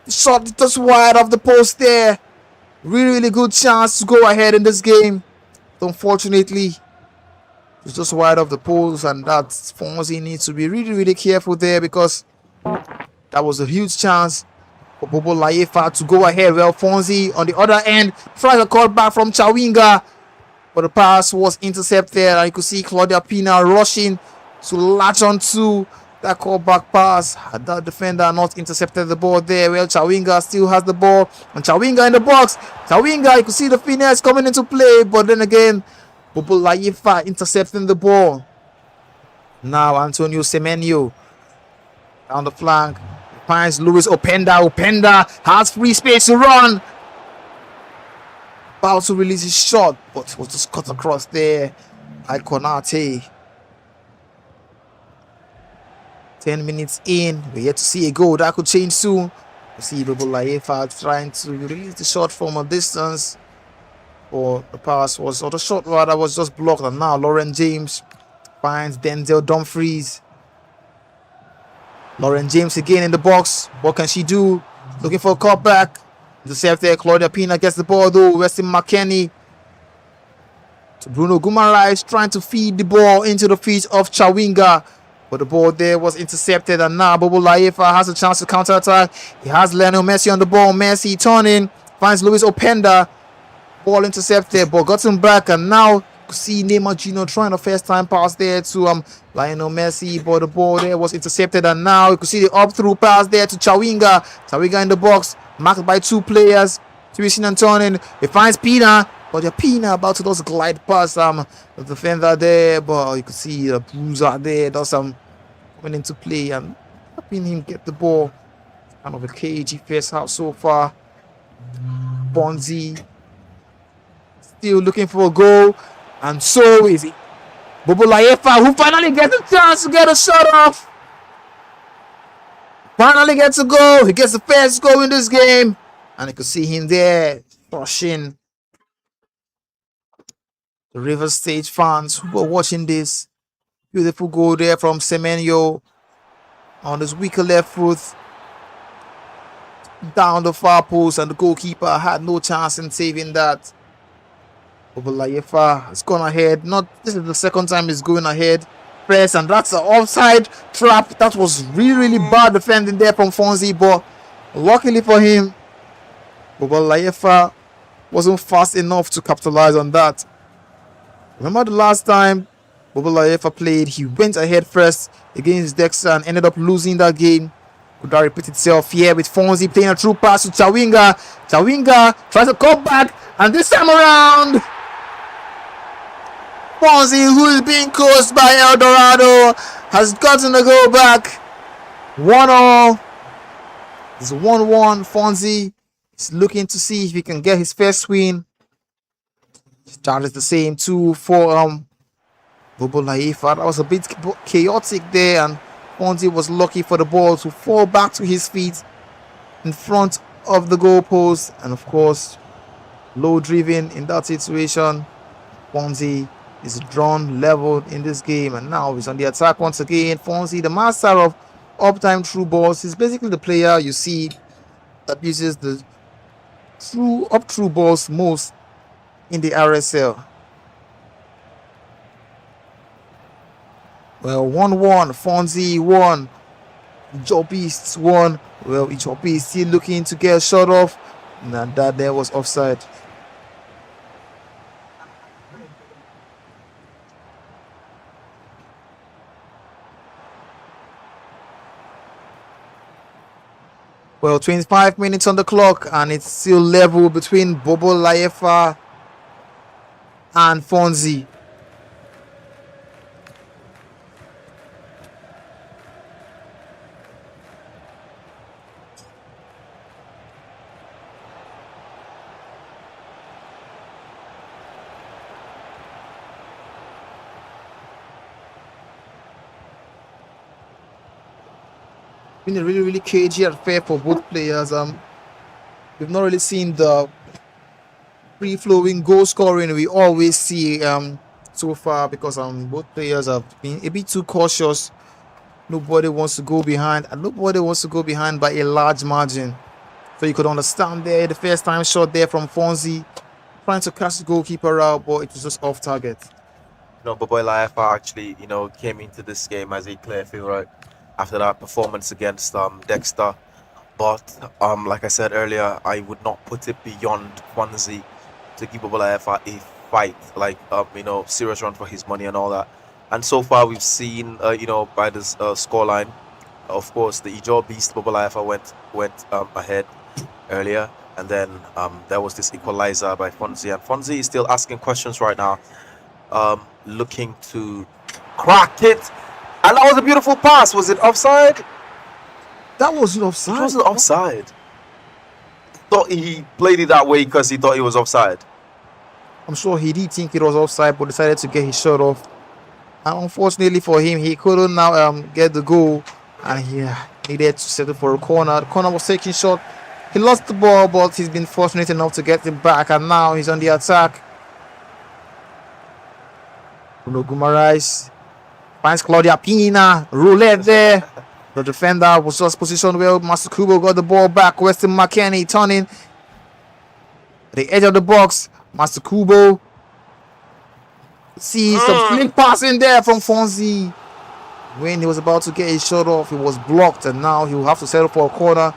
Shot just wide of the post there. Really good chance to go ahead in this game. Unfortunately, it's just wide of the post, and that Fonzie needs to be really careful there, because that was a huge chance for Bobo Layefa to go ahead. Well, Fonzie on the other end tries a call back from Chawinga, but the pass was intercepted, and you could see Claudia Pina rushing to latch on to that callback pass. Had that defender not intercepted the ball there, well, Chawinga still has the ball, and Chawinga in the box. Chawinga, you could see the finesse coming into play, but then again, Bobo Layefa intercepting the ball. Now Antonio Semenyo down the flank finds Luis Openda. Openda has free space to run. About to release his shot, but was just cut across there by Konate. 10 minutes in, we're yet to see a goal. That could change soon. We see Bobo Layefa trying to release the shot from a distance, or the pass was, or the shot rather, was just blocked. And now Lauren James finds Denzel Dumfries. Lauren James again in the box. What can she do? Looking for a cutback. The save there. Claudia Pina gets the ball though. Weston McKennie to Bruno Guimaraes, trying to feed the ball into the feet of Chawinga, but the ball there was intercepted. And now Bobo Layefa has a chance to counter attack. He has Lionel Messi on the ball. Messi turning, finds Luis Openda. Ball intercepted, but got him back, and now see Neymar Jr. trying a first time pass there to Lionel Messi, but the ball there was intercepted. And now you can see the up through pass there to Chawinga. Chawinga in the box, marked by two players, twisting and turning. He finds Pina, but the Pina about to just glide past the defender there, but you can see the bruiser there does coming into play and helping him get the ball. Kind of a cagey first half so far. Bonzi still looking for a goal, and so is it. Bobo Layefa, who finally gets a chance to get a shot off. Finally gets a goal. He gets the first goal in this game, and you can see him there pushing the River Stage fans who are watching this. Beautiful goal there from Semenyo on his weaker left foot, down the far post, and the goalkeeper had no chance in saving that. Bobo Layefa has gone ahead. This is the second time he's going ahead. Press, and that's an offside trap. That was really bad defending there from Fonzie, but luckily for him, Bobo Layefa wasn't fast enough to capitalize on that. Remember the last time Bobo Layefa played, he went ahead first against Dexter and ended up losing that game. Could that repeat itself here with Fonzie playing a true pass to Chawinga? Chawinga tries to come back, and this time around, Fonzie, who is being coached by El Dorado, has gotten a goal back. 1-0. It's 1-1. Fonzie is looking to see if he can get his first win. Start is the same too for Bobo Layefa. That was a bit chaotic there, and Fonzie was lucky for the ball to fall back to his feet in front of the goalpost, and of course, low driven in that situation. Fonzie is drawn, leveled in this game, and now he's on the attack once again. Fonzie, the master of up-time through balls, he's basically the player you see that uses the through balls most in the RSL. Well, 1-1, Fonzie 1, Ijobi 1. Well, Ijobi is still looking to get a shot off, and that there was offside. Well, 25 minutes on the clock, and it's still level between Bobo Layefa and Fonzie. Been a really cagey affair for both players. We've not really seen the free-flowing goal scoring we always see so far because both players have been a bit too cautious. Nobody wants to go behind, and nobody wants to go behind by a large margin. So you could understand there the first time shot there from Fonzie trying to catch the goalkeeper out, but it was just off target. Boboy Laifa actually, came into this game as a clear favorite after that performance against Dexter. But like I said earlier, I would not put it beyond Kwanzi to give Boboy Laifa a fight, like serious run for his money and all that. And so far, we've seen, by this scoreline, of course, the Ijaw Beast Boboy Laifa went ahead earlier, and then there was this equalizer by Fonzie, and Fonzie is still asking questions right now, looking to crack it, and that was a beautiful pass. Was it offside? That wasn't It offside. wasn't offside. Thought he played it that way because he thought it was offside. I'm sure he did think it was offside, but decided to get his shot off. And unfortunately for him, he couldn't now get the goal, and he needed to settle for a corner. The corner was taking shot. He lost the ball, but he's been fortunate enough to get it back, and now he's on the attack. Bruno Guimaraes finds Claudia Pina. Roulette there. The defender was just positioned well. Master Kubo got the ball back. Weston McKennie turning at the edge of the box. Master Kubo. See some slick passing there from Fonzie. When he was about to get his shot off, he was blocked, and now he will have to settle for a corner.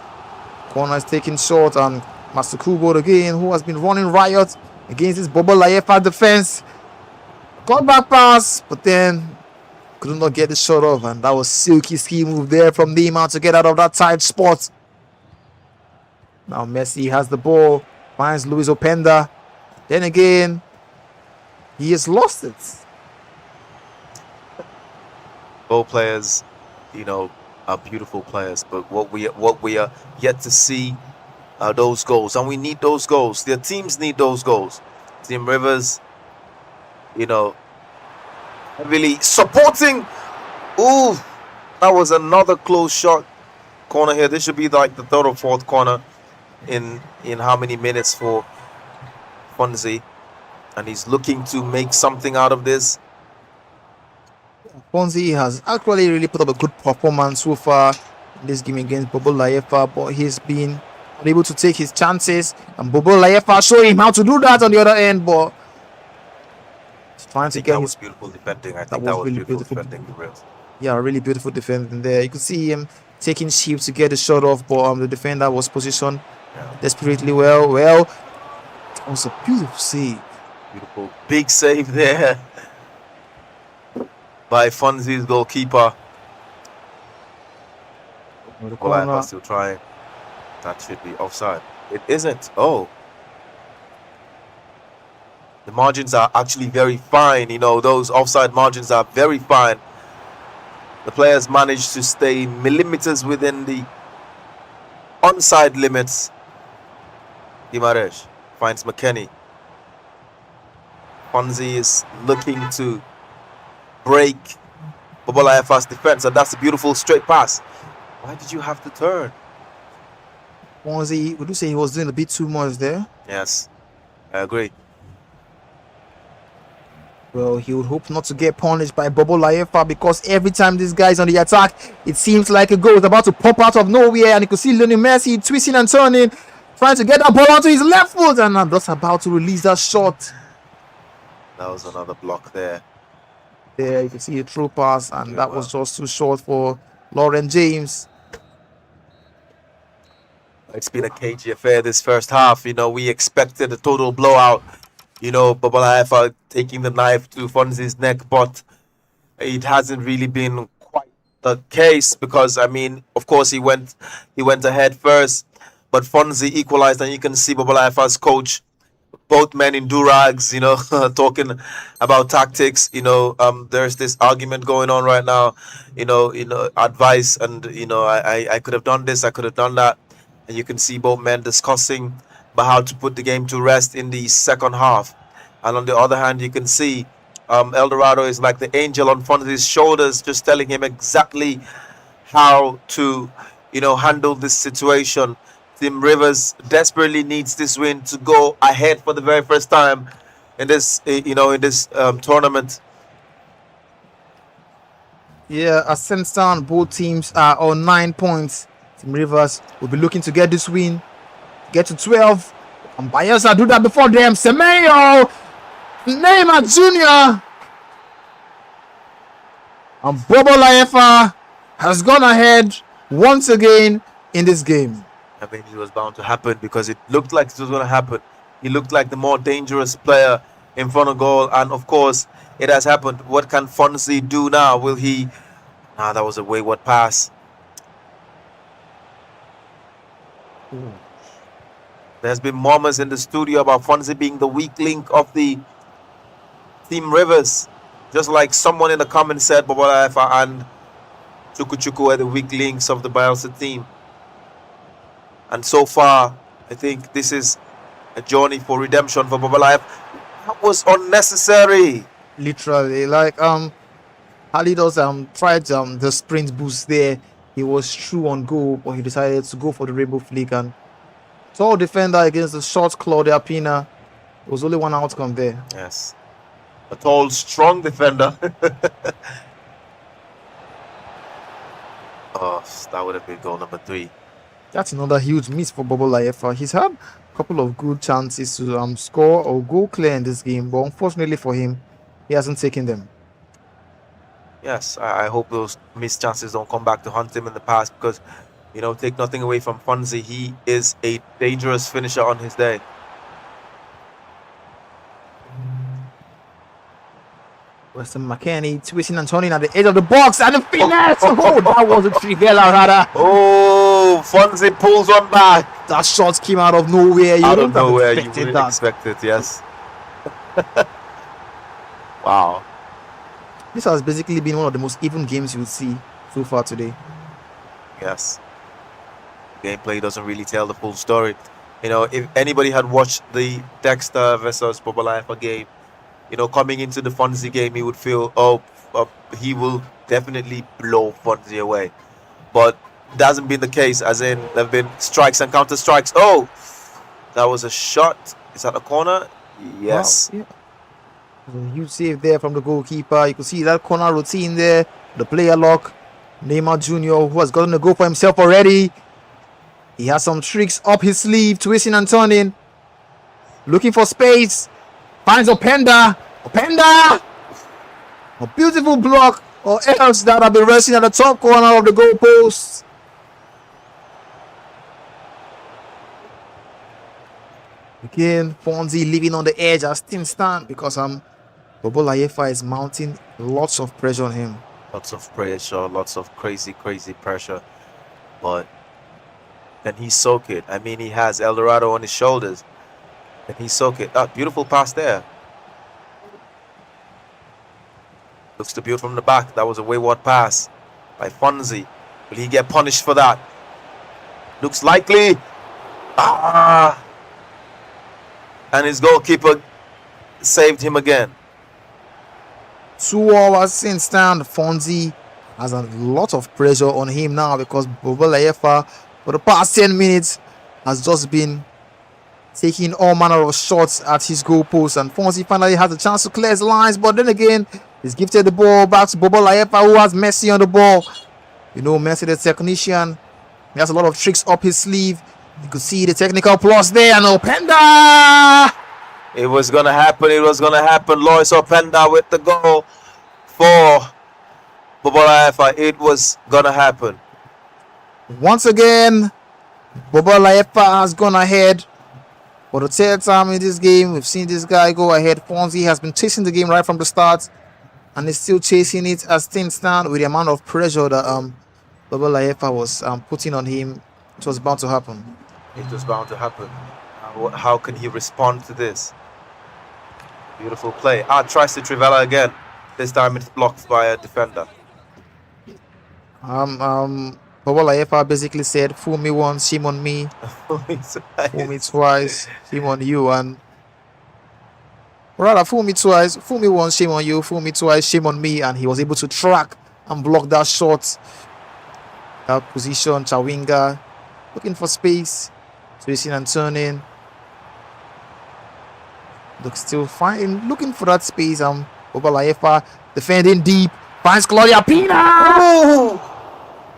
Corner is taken short, and Master Kubo again, who has been running riot against this Bobo Layefa defense, got back pass, but then could not get the shot off, and that was silky ski move there from Neymar to get out of that tight spot. Now Messi has the ball, finds Luis Openda. Then again, he has lost it. Both players, are beautiful players, but what we are yet to see are those goals, and we need those goals. Their teams need those goals. Team Rivers, really supporting. Ooh, that was another close shot corner here. This should be like the third or fourth corner in how many minutes for Fonzie, and he's looking to make something out of this. Fonzie has actually really put up a good performance so far in this game against Bobo Layefa, but he's been unable to take his chances, and Bobo Layefa showing him how to do that on the other end, but he's trying to get That his... was beautiful defending. I think that was really beautiful defending for real. Yeah, really beautiful defending there. You could see him taking shape to get the shot off, but the defender was positioned desperately well. Well, that was a beautiful save. Beautiful big save there by Fonzie's goalkeeper. The Well, I'm corner. still trying. That should be offside. It isn't. Oh. The margins are actually very fine. Those offside margins are very fine. The players managed to stay millimeters within the onside limits. Guimaraes finds McKennie. Fonzie is looking to break Bobo Layefa's defense, and that's a beautiful straight pass. Why did you have to turn? Fonzie, would you say he was doing a bit too much there? Yes, I agree. Well, he would hope not to get punished by Bobo Layefa, because every time this guy is on the attack, it seems like a goal is about to pop out of nowhere, and you could see Lionel Messi twisting and turning, trying to get that ball onto his left foot, and I'm just about to release that shot. That was another block there. There, you can see a through pass, and that was just too short for Lauren James. It's been a cagey affair this first half. We expected a total blowout. Bobo Layefa taking the knife to Fonzie's neck, but it hasn't really been quite the case because, of course, he went ahead first, but Fonzie equalized, and you can see Bobo Layefa's coach, both men in durags, talking about tactics. There's this argument going on right now, advice, and I could have done this, I could have done that, and you can see both men discussing about how to put the game to rest in the second half. And on the other hand, you can see El Dorado is like the angel on front of his shoulders, just telling him exactly how to handle this situation. Team Rivers desperately needs this win to go ahead for the very first time in this tournament. Yeah, at Centstown, both teams are on 9 points. Team Rivers will be looking to get this win, get to 12. And Bayelsa do that before them. Semenyo, Neymar Jr. And Bobo Laefa has gone ahead once again in this game. I mean, it was bound to happen because it looked like it was going to happen. He looked like the more dangerous player in front of goal, and of course, it has happened. What can Fonzie do now? Will he? Ah, that was a wayward pass. There's been murmurs in the studio about Fonzie being the weak link of the Team Rivers. Just like someone in the comments said, Bobolaefa and Chuku are the weak links of the Bayelsa team. And so far, I think this is a journey for redemption for Bobolaefa. That was unnecessary. Literally, like Halidos tried the sprint boost there. He was true on goal, but he decided to go for the rainbow flick, and tall defender against the short Claudia Pina. There was only one outcome there. Yes. A tall, strong defender. Oh, that would have been goal number 3. That's another huge miss for Bobo Laefa. He's had a couple of good chances to score or go clear in this game, but unfortunately for him, he hasn't taken them. Yes, I hope those missed chances don't come back to haunt him in the past because, take nothing away from Fonzie. He is a dangerous finisher on his day. Weston McKennie twisting and turning at the edge of the box and the finesse. Oh, that was a trivial rada. Oh, Fonzie pulls one back. That shot came out of nowhere. Out of nowhere, you wouldn't expect it, yes. Wow. This has basically been one of the most even games you will see so far today. Yes. Gameplay doesn't really tell the full story. If anybody had watched the Dexter versus Bobolaefa game, coming into the Fonzie game, he would feel, he will definitely blow Fonzie away. But it hasn't been the case, as in there have been strikes and counter strikes. Oh, that was a shot. Is that a corner? Yes. Wow, yeah. A huge save there from the goalkeeper. You can see that corner routine there. The player lock. Neymar Jr., who has gotten a goal for himself already. He has some tricks up his sleeve, twisting and turning. Looking for space. Finds Openda. Openda! A beautiful block, or else that have been resting at the top corner of the goalpost. Again, Fonzie living on the edge as things stand because Bobo Laefa is mounting lots of pressure on him. Lots of pressure, lots of crazy pressure. But can he soak it? I mean, he has El Dorado on his shoulders. Can he soak it? That beautiful pass there. Looks to build from the back. That was a wayward pass by Fonzie. Will he get punished for that? Looks likely. And his goalkeeper saved him again. 2 hours since down, Fonzie has a lot of pressure on him now because Bobo Laefa for the past 10 minutes has just been taking all manner of shots at his goalpost, and Fonzie finally has a chance to clear his lines, but then again he's gifted the ball back to Bobo Laefa, who has Messi on the ball. Messi the technician, he has a lot of tricks up his sleeve. You could see the technical plus there, and Openda! It was gonna happen. Lois Openda with the goal for Bobolaefa. It was gonna happen. Once again, Bobolaefa has gone ahead. For the 3rd time in this game, we've seen this guy go ahead. Fonzie has been chasing the game right from the start, and is still chasing it as things stand with the amount of pressure that Bobolaefa was putting on him. It was bound to happen. It was bound to happen. How can he respond to this? Beautiful play. Tries to Trivela again. This time it's blocked by a defender. Bobo Laefa basically said, "Fool me once, shame on me. Fool me twice, shame on you." And rather, fool me twice, fool me once, shame on you. Fool me twice, shame on me. And he was able to track and block that shot. That position, Chawinga looking for space, twisting and turning. Looks still fine, looking for that space. Obalayefa defending deep, finds Claudia Pina. Oh!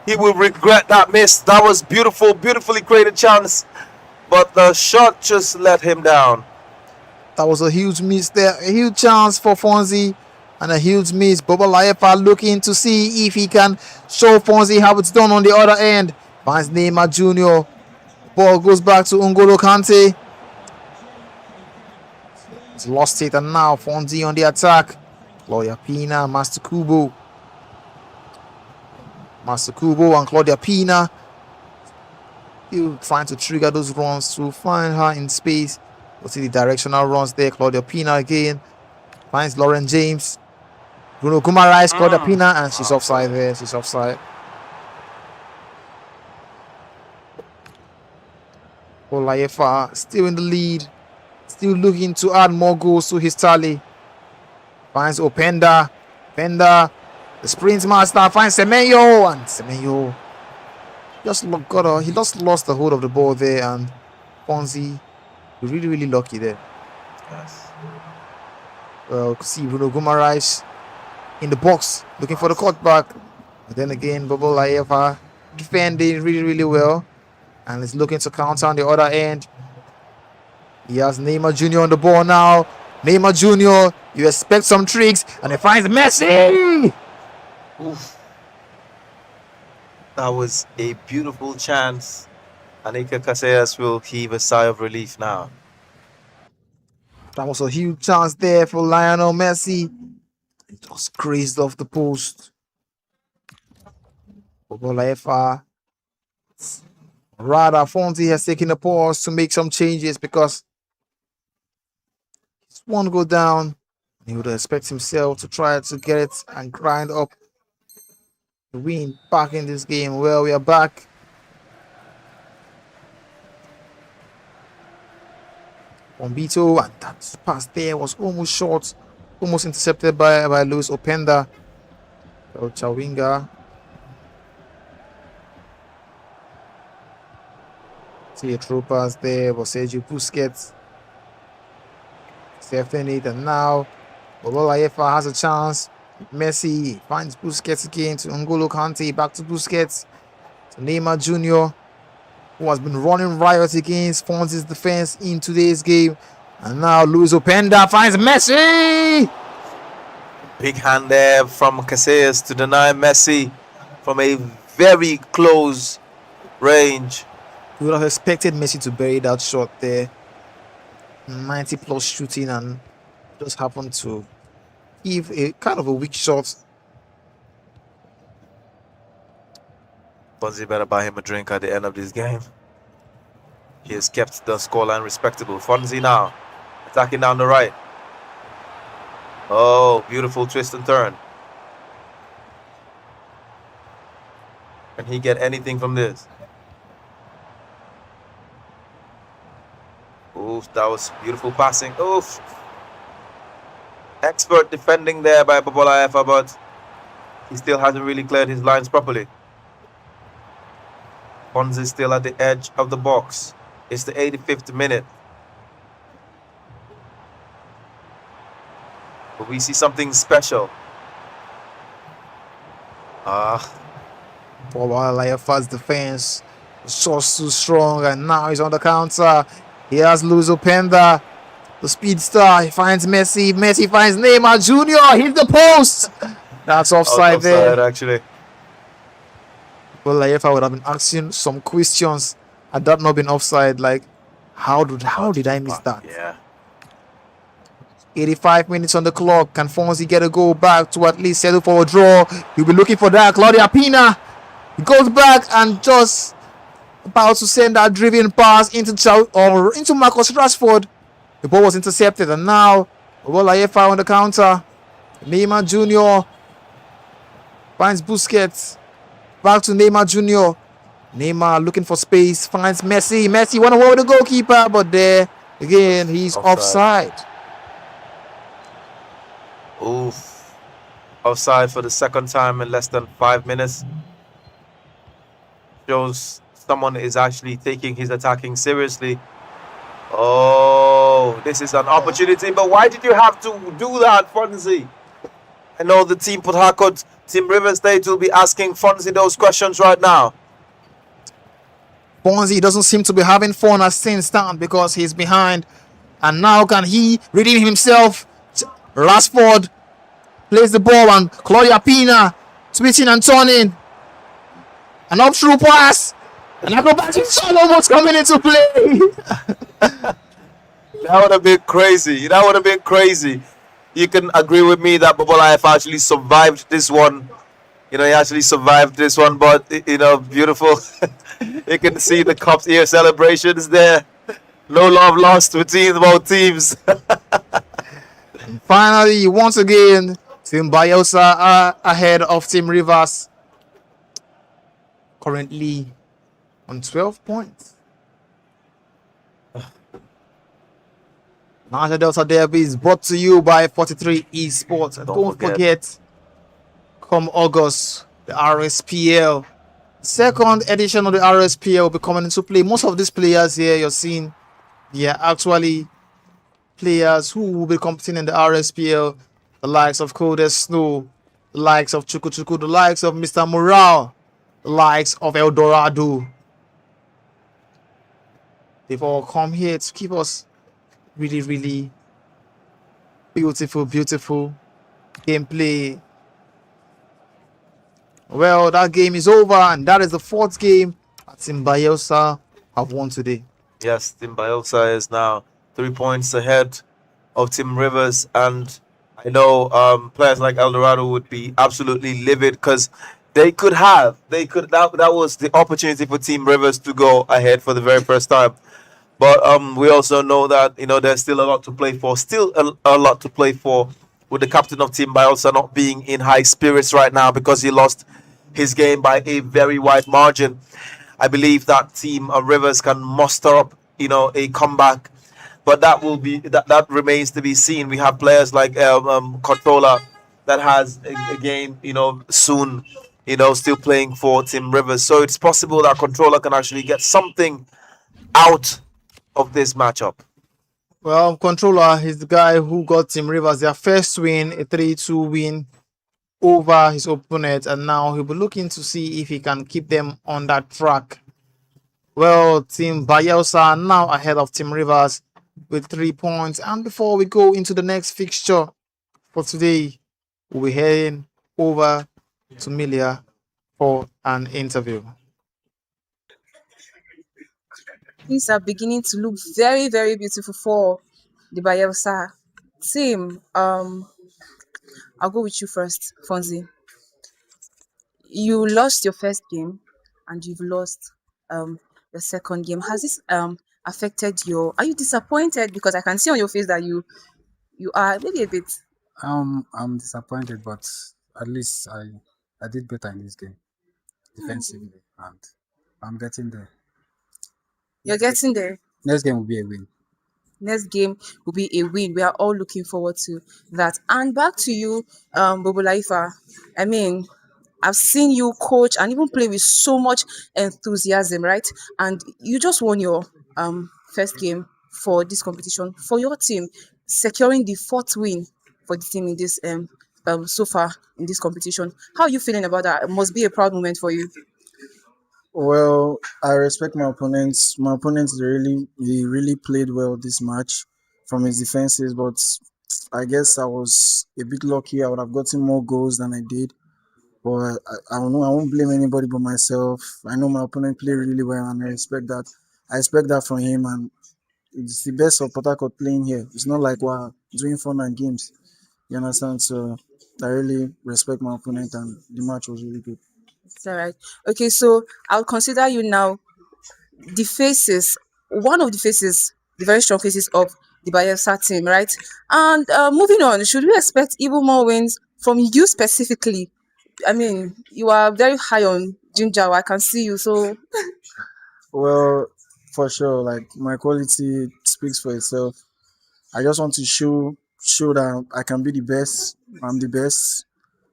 He will regret that miss. That was beautiful, beautifully created chance, but the shot just let him down. That was a huge miss there, a huge chance for Fonzie, and a huge miss. Obalayefa looking to see if he can show Fonzie how it's done on the other end. Finds Neymar Jr. Ball goes back to N'Golo Kante. He's lost it, and now Fonzie on the attack. Claudia Pina, Master Kubo and Claudia Pina still trying to trigger those runs to find her in space. We'll see the directional runs there. Claudia Pina again finds Lauren James. Bruno Guimaraes, Claudia Pina, and she's offside there. She's offside. Olayefa still in the lead, still looking to add more goals to his tally. Finds Openda. Openda, the sprint master, finds Semenyo, and Semenyo he just lost the hold of the ball there, and Fonzie really lucky there. Yes. Well, see Bruno Guimaraes in the box looking for the cutback, but then again Obalayefa defending really well, and is looking to counter on the other end. He has Neymar Jr. on the ball now. Neymar Jr., you expect some tricks, and he finds Messi! Oof. That was a beautiful chance. Anika Casillas will heave a sigh of relief now. That was a huge chance there for Lionel Messi. It just grazed off the post. Obalayefa, rather, Fonzie has taken a pause to make some changes because it's one go down. He would expect himself to try to get it and grind up the win back in this game. Well, we are back. Bombito, and that pass there was almost short, almost intercepted by Luis Openda. So Chawinga. See a throw pass there, but Sergio Busquets safety it, and now Obalayefa has a chance. Messi finds Busquets again to N'Golo Kante, back to Busquets to Neymar Jr., who has been running riot against Fonzie's defense in today's game. And now Luis Openda finds Messi! Big hand there from Casillas to deny Messi from a very close range. You would have expected Messi to bury that shot there. 90 plus shooting, and just happened to give a kind of a weak shot. Fonzie better buy him a drink at the end of this game. He has kept the scoreline respectable. Fonzie now attacking down the right. Oh, beautiful twist and turn. Can he get anything from this? Oof, that was beautiful passing. Oof. Expert defending there by Obalayefa, but he still hasn't really cleared his lines properly. Fonzie still at the edge of the box. It's the 85th minute. But we see something special. Obalayefa's defense was just too strong, and now he's on the counter. He has Luis Openda, the speed star. He finds Messi. Messi finds Neymar Jr. Hit the post. That's offside there. Actually. Obalayefa would have been asking some questions had that not been offside. Like, how did I miss that? Yeah. 85 minutes on the clock. Can Fonzie get a goal back to at least settle for a draw? He'll be looking for that. Claudia Pina. He goes back and just about to send that driven pass into Marcus Rashford. The ball was intercepted, and now Obalayefa on the counter. Neymar Jr. finds Busquets. Back to Neymar Jr. Neymar looking for space, finds Messi. Messi went away with the goalkeeper, but there again he's offside. Oof. Offside for the second time in less than 5 minutes. Shows someone is actually taking his attacking seriously. Oh, Oh, this is an opportunity, but why did you have to do that, Fonzie? I know the team Port Harcourt, Team River State will be asking Fonzie those questions right now. Fonzie doesn't seem to be having fun as things stand because he's behind. And now can he redeem himself? Rashford plays the ball and Claudia Pina switching and turning. An up through pass. An acrobatic shot almost coming into play. That would have been crazy. That would have been crazy. You can agree with me that Bobolife actually survived this one. He actually survived this one, but beautiful. You can see the Cup's ear celebrations there. No love lost between both teams. Finally, once again, Team Bayelsa are ahead of Team Rivers. Currently on 12 points. Niger Delta Derby is brought to you by 43 Esports. And don't forget, come August, the RSPL. Second edition of the RSPL will be coming into play. Most of these players here you're seeing, they are actually players who will be competing in the RSPL. The likes of Codes Snow, the likes of Chuku, the likes of Mr. Morale, the likes of El Dorado. They've all come here to keep us really, really beautiful gameplay. Well, that game is over, and that is the fourth game that Team Bayelsa have won today. Yes, Team Bayelsa is now 3 points ahead of Team Rivers, and I know players like El Dorado would be absolutely livid because that was the opportunity for Team Rivers to go ahead for the very first time. But we also know that there's still a lot to play for. A lot to play for, with the captain of Team Bayelsa not being in high spirits right now because he lost his game by a very wide margin. I believe that Team Rivers can muster up a comeback, but that remains to be seen. We have players like Controller that has a game soon, still playing for Team Rivers. So it's possible that Controller can actually get something out of this matchup. Well, Controller is the guy who got Team Rivers their first win, a 3-2 win over his opponent, and now he'll be looking to see if he can keep them on that track. Well, Team Bayelsa are now ahead of Team Rivers with 3 points. And before we go into the next fixture for today, we'll be heading over to Milia for an interview. Things are beginning to look very, very beautiful for the Bayelsa team. I'll go with you first, Fonzie. You lost your first game and you've lost your second game. Has this affected your? Are you disappointed? Because I can see on your face that you are maybe a bit. I'm disappointed, but at least I did better in this game defensively, and I'm getting there. You're getting there. Next game will be a win. Next game will be a win. We are all looking forward to that. And back to you, Bobo Laifa. I mean, I've seen you coach and even play with so much enthusiasm, right? And you just won your first game for this competition for your team, securing the fourth win for the team in this so far in this competition. How are you feeling about that? It must be a proud moment for you. Well, I respect my opponents. My opponents, he really played well this match from his defenses, but I guess I was a bit lucky. I would have gotten more goals than I did. But I don't know. I won't blame anybody but myself. I know my opponent played really well, and I respect that. I expect that from him, and it's the best of Port Harcourt playing here. It's not like we're doing fun and games. You understand? So I really respect my opponent, and the match was really good. It's all right. Okay, so I'll consider you now the faces, one of the faces, the very strong faces of the Bayelsa team, right? And moving on, should we expect even more wins from you specifically? I mean, you are very high on Ginger. I can see you. So, Well, for sure, like my quality speaks for itself. I just want to show that I can be the best. I'm the best.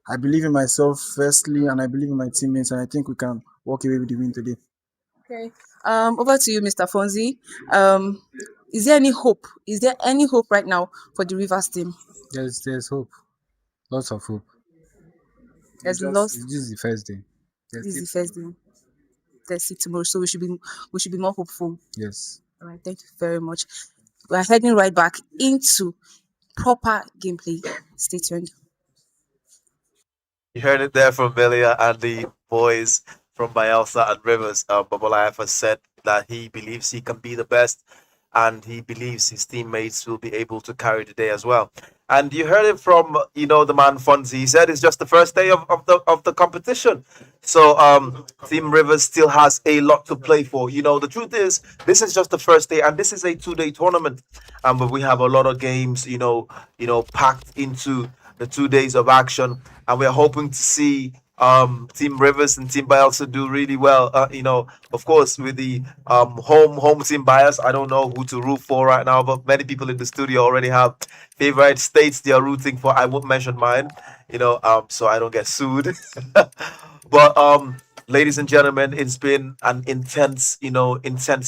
I believe in myself firstly, and I believe in my teammates, and I think we can walk away with the win today. okay. Over to you, Mr. Fonzie. Um, Is there any hope? Is there any hope right now for the Rivers team? There's hope. Lots of hope. There's lost. It's just the first day. There's This is still the first day. Let's see tomorrow, so we should be more hopeful. yes. All right, thank you very much. We're heading right back into proper gameplay. Stay tuned. You heard it there from Melia and the boys from Bayelsa and Rivers. Babalaev has said that he believes he can be the best and he believes his teammates will be able to carry the day as well. And you heard it from, the man Fonzie. He said it's just the first day of the competition. So Team Rivers still has a lot to play for. The truth is this is just the first day and this is a 2-day tournament. But we have a lot of games, packed into the 2 days of action, and we're hoping to see Team Rivers and Team Bayelsa do really well. Of course, with the home team bias, I don't know who to root for right now, but many people in the studio already have favorite states they are rooting for. I won't mention mine, so I don't get sued. But ladies and gentlemen, it's been an intense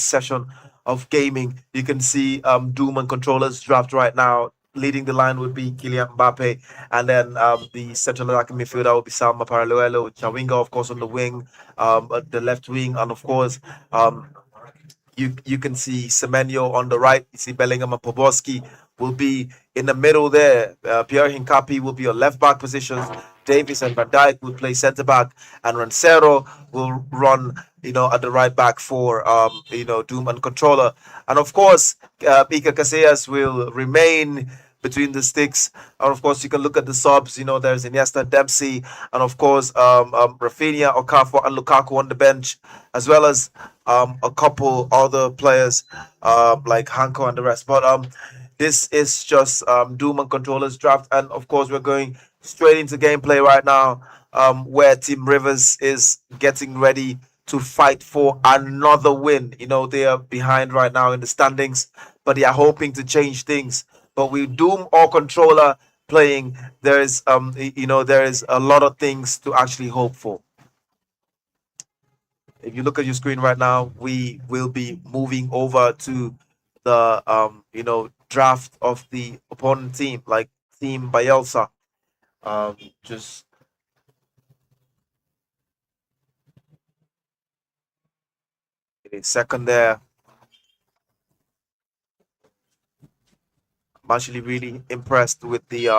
session of gaming. You can see Doom and controllers draft right now. Leading the line would be Kylian Mbappe, and then the central attacking midfielder would be Salma Paralluelo, Chawinga, of course, on the wing, at the left wing, and of course, you can see Semenyo on the right. You see Bellingham and Poborski will be in the middle there. Pierre Hincapi will be on left back positions. Davis and Van Dijk will play centre back, and Rancero will run, at the right back for Doom and controller. And of course, Iker Casillas will remain between the sticks. And of course, you can look at the subs. There's Iniesta, Dempsey, and of course, Rafinha, Okafor, and Lukaku on the bench, as well as a couple other players like Hanko and the rest. But this is just Doom and controllers draft, and of course, we're going straight into gameplay right now, where Team Rivers is getting ready to fight for another win. They are behind right now in the standings, but they are hoping to change things. But with Doom or controller playing, there is a lot of things to actually hope for. If you look at your screen right now, we will be moving over to the draft of the opponent team, like Team Bayelsa. Just a second there. I'm actually really impressed with the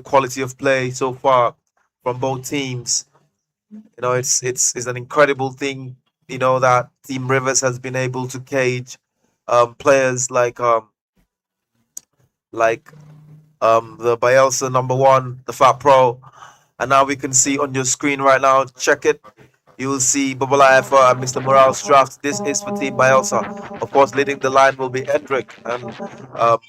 quality of play so far from both teams. It's an incredible thing, that Team Rivers has been able to cage players like the Bayelsa number one, the Fat Pro. And now we can see on your screen right now, check it. You will see Babala Efa and Mr. Morales draft. This is for Team Bayelsa. Of course, leading the line will be Hendrik and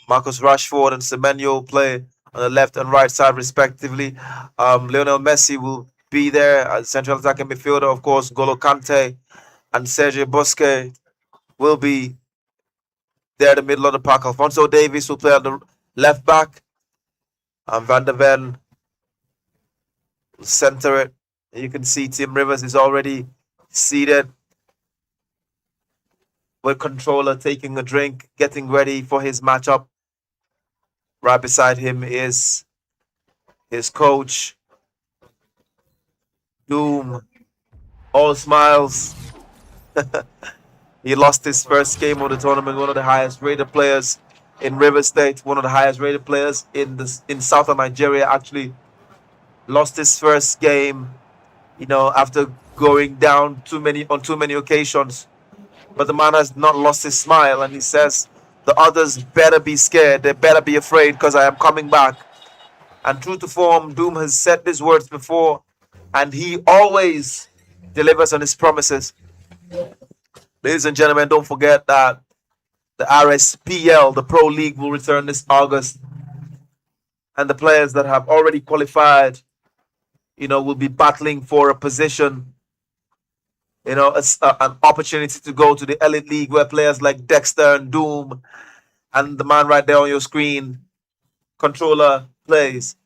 Marcus Rashford and Semenyo play on the left and right side, respectively. Lionel Messi will be there as central attacking midfielder. Of course, Golo Kante and Sergio Busquets will be there in the middle of the park. Alfonso Davies will play on the left back. And Van der Ven will center it. You can see Team Rivers is already seated with controller taking a drink, getting ready for his matchup. Right beside him is his coach, Doom. All smiles. He lost his first game of the tournament, one of the highest rated players in River State, one of the highest rated players in southern Nigeria, actually. Lost his first game, after going down on too many occasions. But the man has not lost his smile, and he says, the others better be scared. They better be afraid because I am coming back. And true to form, Doom has said these words before, and he always delivers on his promises. Ladies and gentlemen, don't forget that the RSPL, the Pro League, will return this August. And the players that have already qualified, will be battling for a position, an opportunity to go to the Elite League where players like Dexter and Doom and the man right there on your screen, controller, plays.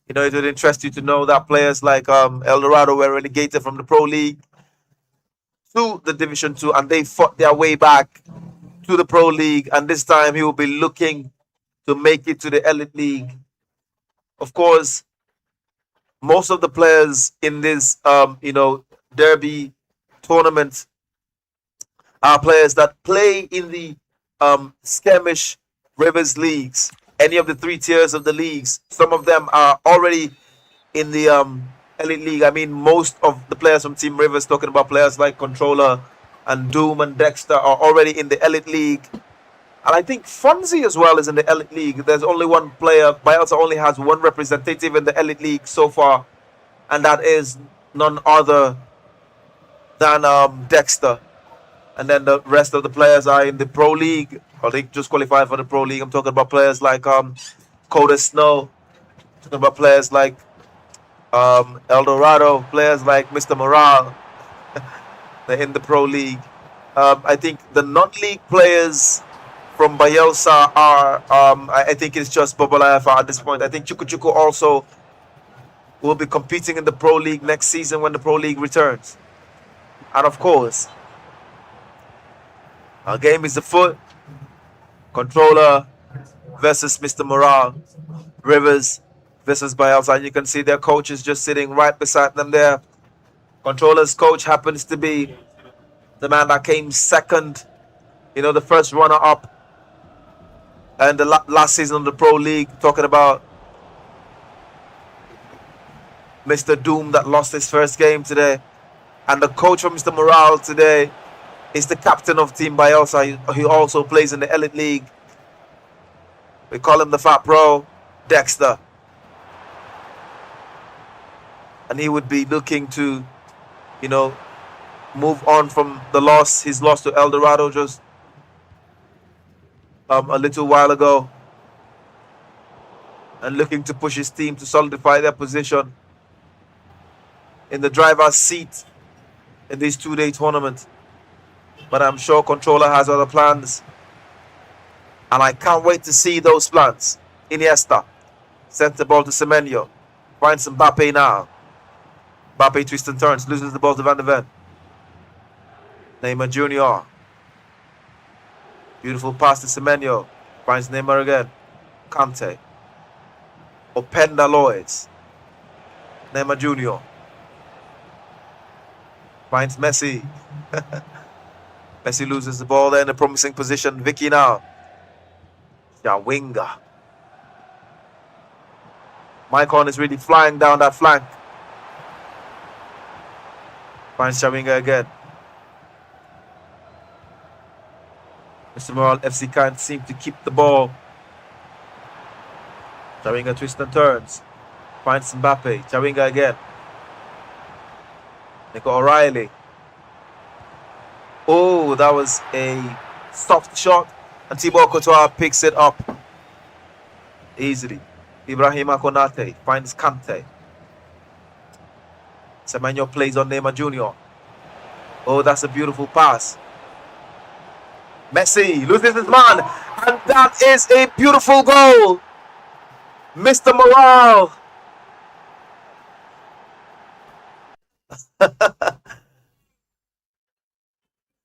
You know, it would interest you to know that players like El Dorado were relegated from the Pro League to the Division 2, and they fought their way back to the Pro League, and this time he will be looking to make it to the Elite League. Of course, most of the players in this derby tournament are players that play in the skirmish Rivers leagues, any of the 3 tiers of the leagues. Some of them are already in the Elite League. I mean, most of the players from Team Rivers, talking about players like Controller and Doom and Dexter, are already in the Elite League. And I think Fonzie as well is in the Elite League. There's only one player. Bayelsa only has one representative in the Elite League so far, and that is none other than Dexter. And then the rest of the players are in the Pro League, or they just qualified for the Pro League. I'm talking about players like Coda Snow, talking about players like El Dorado, players like Mr. Morale. They're in the Pro League. I think the non-league players from Bayelsa are, I think it's just Bobolafa at this point. I think Chuku Chuku also will be competing in the Pro League next season when the Pro League returns. And of course, our game is afoot. Controller versus Mr. Morale. Rivers versus Bayelsa. And you can see their coach is just sitting right beside them there. Controller's coach happens to be the man that came second, the first runner-up and the last season of the Pro League. Talking about Mr. Doom that lost his first game today. And the coach for Mr. Morale today is the captain of Team Bayelsa, who also plays in the Elite League. We call him the Fat Pro, Dexter. And he would be looking to, move on from the loss. His loss to El Dorado just a little while ago. And looking to push his team to solidify their position in the driver's seat in this 2-day tournament. But I'm sure Controller has other plans. And I can't wait to see those plans. Iniesta sent the ball to Semenyo. Finds Mbappe now. Mbappe twists and turns. Loses the ball to Van de Ven. Neymar Jr. Beautiful pass to Semenyo. Finds Neymar again. Kante. Openda Lloyds. Neymar Jr. Finds Messi. Messi loses the ball there in a promising position. Vicky now. Chawinga. Maicon is really flying down that flank. Finds Chawinga again. Mr. Morale FC can't seem to keep the ball. Chawinga twists and turns. Finds Mbappe. Chawinga again. Nico O'Reilly. Oh, that was a soft shot. And Thibaut Courtois picks it up easily. Ibrahima Konate finds Kante. Semenyo plays on Neymar Jr. Oh, that's a beautiful pass. Messi loses his man. And that is a beautiful goal. Mr. Morale.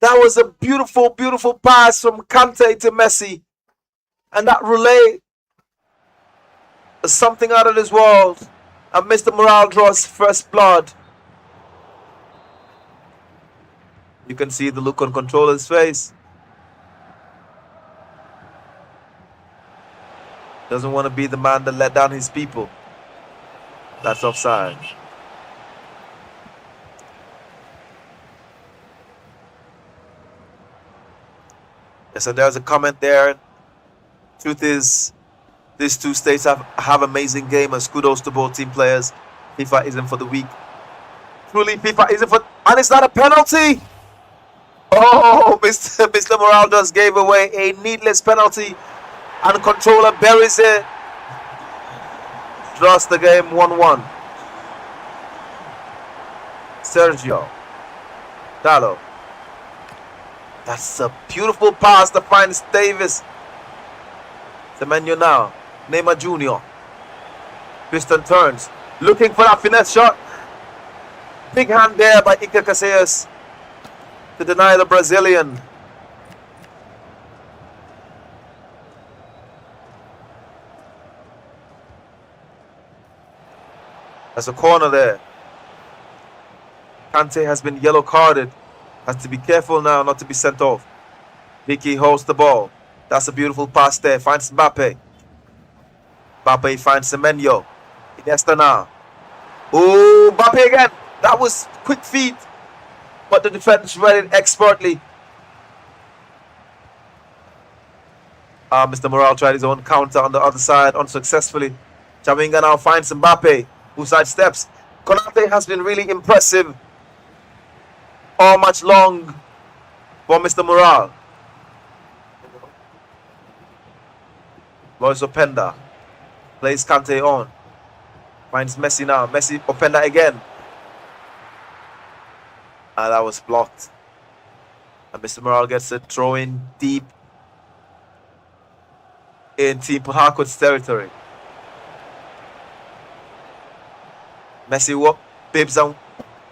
That was a beautiful, beautiful pass from Kante to Messi. And that relay is something out of this world. And Mr. Morale draws first blood. You can see the look on Controller's face. Doesn't want to be the man that let down his people. That's offside. So there's a comment there. Truth is, these two states have amazing game, and kudos to both team players. FIFA isn't for the weak. Truly, FIFA isn't for... And it's not a penalty! Oh, Mr. Morale just gave away a needless penalty. And Controller buries it. Draws the game 1-1. Sergio. Dallo. That's a beautiful pass to find Davis. Semenyo now. Neymar Jr. Piston turns. Looking for that finesse shot. Big hand there by Iker Casillas to deny the Brazilian. There's a corner there. Kante has been yellow carded. Has to be careful now not to be sent off. Vicky holds the ball. That's a beautiful pass there. Finds Mbappe. Mbappe finds Semenyo. Iniesta now. Oh, Mbappe again. That was quick feet. But the defense read it expertly. Mr. Morale tried his own counter on the other side unsuccessfully. Chavinga now finds Mbappe, who sidesteps. Konate has been really impressive all match long for Mr. Morale. Lois Openda plays Kante on. Finds Messi now. Messi, Openda again. And that was blocked. And Mr. Morale gets a throw in deep in Team Harcourt's territory. Messi, what? Bibs and...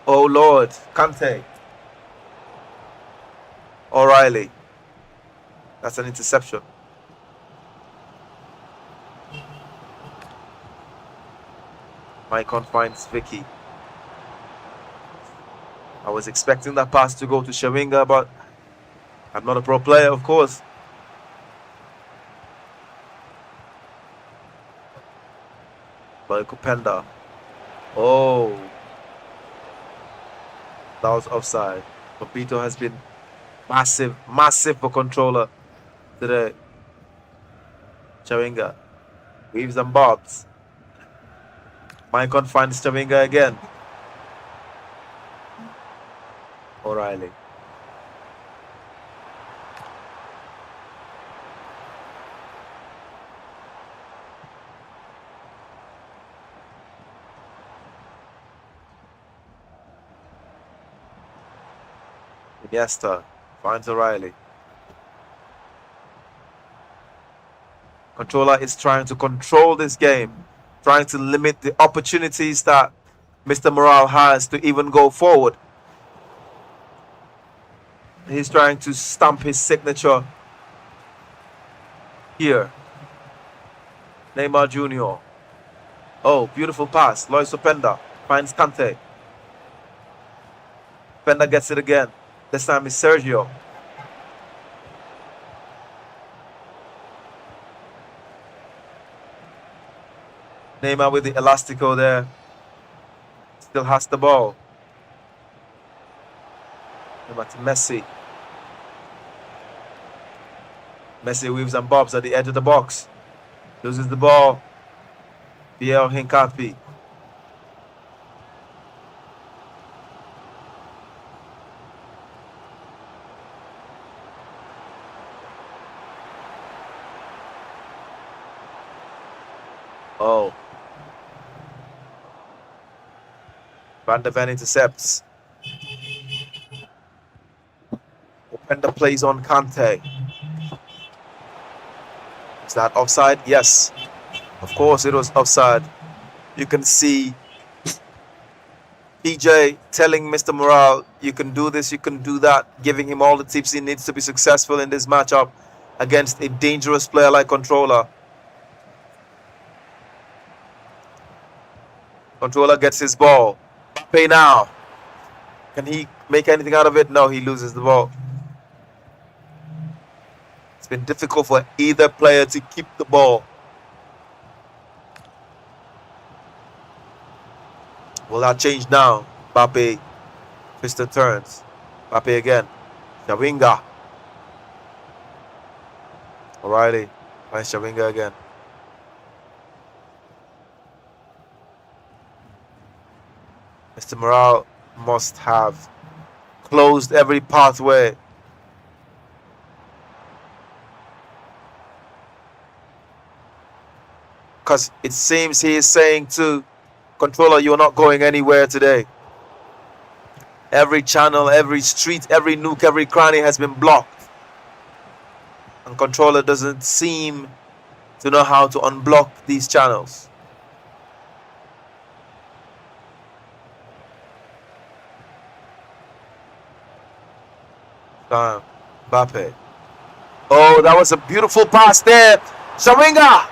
Oh, Lord. Kante. O'Reilly. That's an interception. Maicon finds Vicky. I was expecting that pass to go to Chavinga, but I'm not a pro player, of course. By Kupenda. Oh. That was offside. Papito has been massive for controller today. Chavinga. Weaves and bobs. Maicon finds Chavinga again. O'Reilly. Iniesta finds O'Reilly. Controller is trying to control this game, trying to limit the opportunities that Mr. Morale has to even go forward. He's trying to stamp his signature here. Neymar Jr. Oh, beautiful pass. Lois Openda finds Kante. Openda gets it again. This time it's Sergio. Neymar with the elastico there. Still has the ball. Neymar to Messi. Messi weaves and bobs at the edge of the box. Loses the ball. Pierre Hincapi. Oh. Van der Ven intercepts. Openda plays on Kante. Is that offside? Yes. Of course it was offside. You can see PJ telling Mr. Morale, you can do this, you can do that, giving him all the tips he needs to be successful in this matchup against a dangerous player like Controller. Controller gets his ball. Mbappe now. Can he make anything out of it? No, he loses the ball. It's been difficult for either player to keep the ball. Will that change now? Mbappe. Piston turns. Mbappe again. Chavinga. O'Reilly. Finds Chavinga again. Mr. Morale must have closed every pathway. Because it seems he is saying to Controller, you're not going anywhere today. Every channel, every street, every nook, every cranny has been blocked. And Controller doesn't seem to know how to unblock these channels. Time. Mbappe. Oh, that was a beautiful pass there. Shawinga.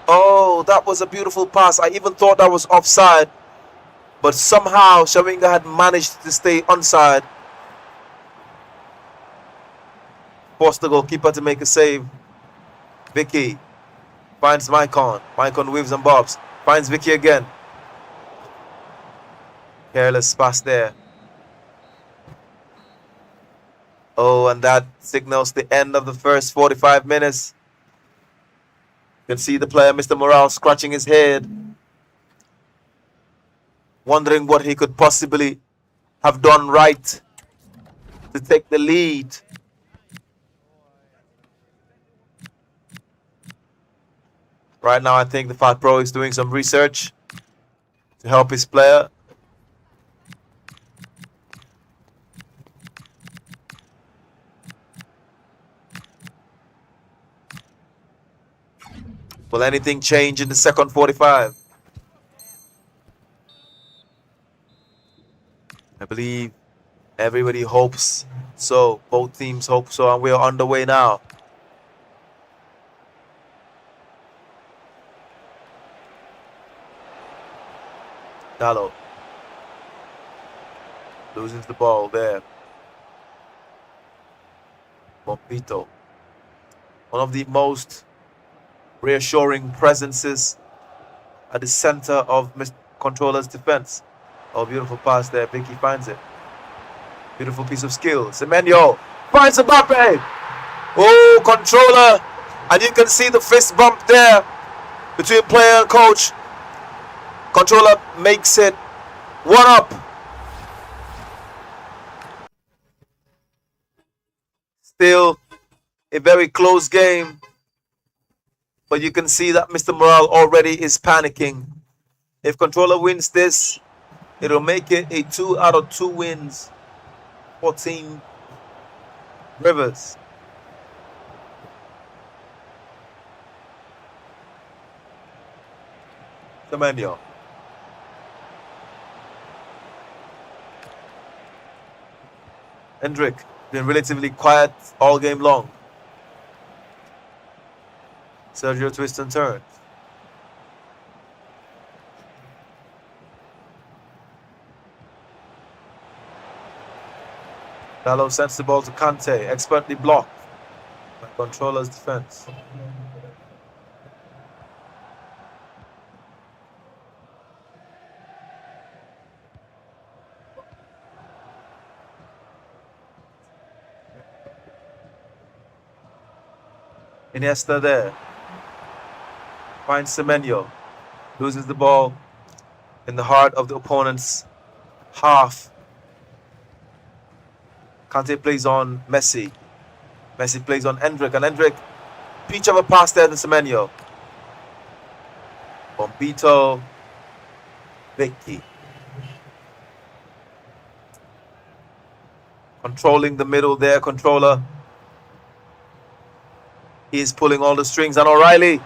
Oh, that was a beautiful pass. I even thought that was offside. But somehow Shawinga had managed to stay onside. Forced the goalkeeper to make a save. Vicky finds Maicon. Maicon weaves and bobs. Finds Vicky again. Careless pass there. Oh, and that signals the end of the first 45 minutes. You can see the player, Mr. Morale, scratching his head, wondering what he could possibly have done right to take the lead. Right now, I think the Fat Pro is doing some research to help his player. Will anything change in the second 45? I believe everybody hopes so. Both teams hope so, and we're underway now. Dallo loses the ball there. Bombito, one of the most reassuring presences at the center of Mr. Controller's defense. Oh, beautiful pass there. Vicky finds it. Beautiful piece of skill. Semenyo finds Mbappe. Oh, Controller. And you can see the fist bump there between player and coach. Controller makes it 1-up. Still a very close game. But you can see that Mr. Morale already is panicking. If Controller wins this, it'll make it a 2 out of 2 wins for Team Rivers. Semenyo. Hendrick been relatively quiet all game long. Sergio twists and turns. Dallo sends the ball to Kante, expertly blocked by Controller's defense. Iniesta there. Finds Semenyo. Loses the ball in the heart of the opponent's half. Kante plays on Messi. Messi plays on Hendrick. And Hendrick, peach of a pass there to Semenyo. Bombito. Vicky. Controlling the middle there, Controller. He's pulling all the strings. And O'Reilly.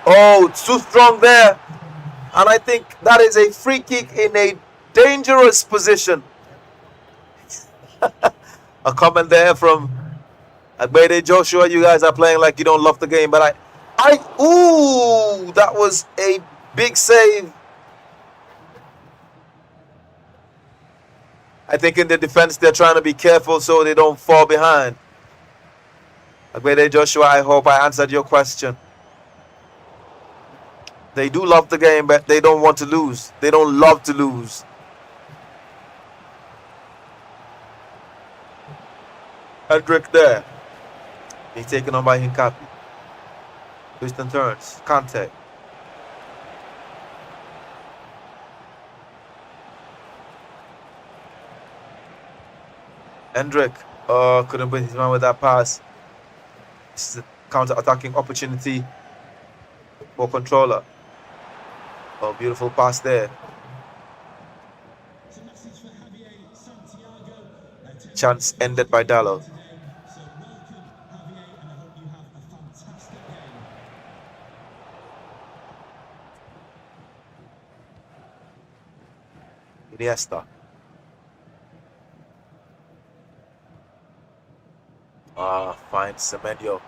Oh, it's too strong there. And I think that is a free kick in a dangerous position. A comment there from Agbede Joshua. You guys are playing like you don't love the game. But ooh, that was a big save. I think in the defense, they're trying to be careful so they don't fall behind. Agbede Joshua, I hope I answered your question. They do love the game, but they don't want to lose. They don't love to lose. Hendrick there. He's taken on by Hincapi. Twists and turns. Kante. Hendrick. Oh, couldn't put his man with that pass. This is a counter-attacking opportunity for Controller. Oh, beautiful pass there. Chance ended by Dallo. Iniesta. finds Semenyo.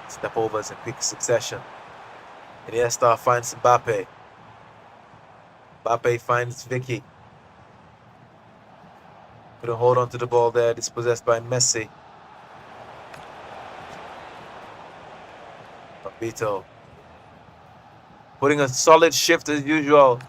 Step overs in quick succession. Iniesta finds Mbappe. Mbappe finds Vicky. Couldn't hold on to the ball there. Dispossessed by Messi. Papito. Putting a solid shift as usual.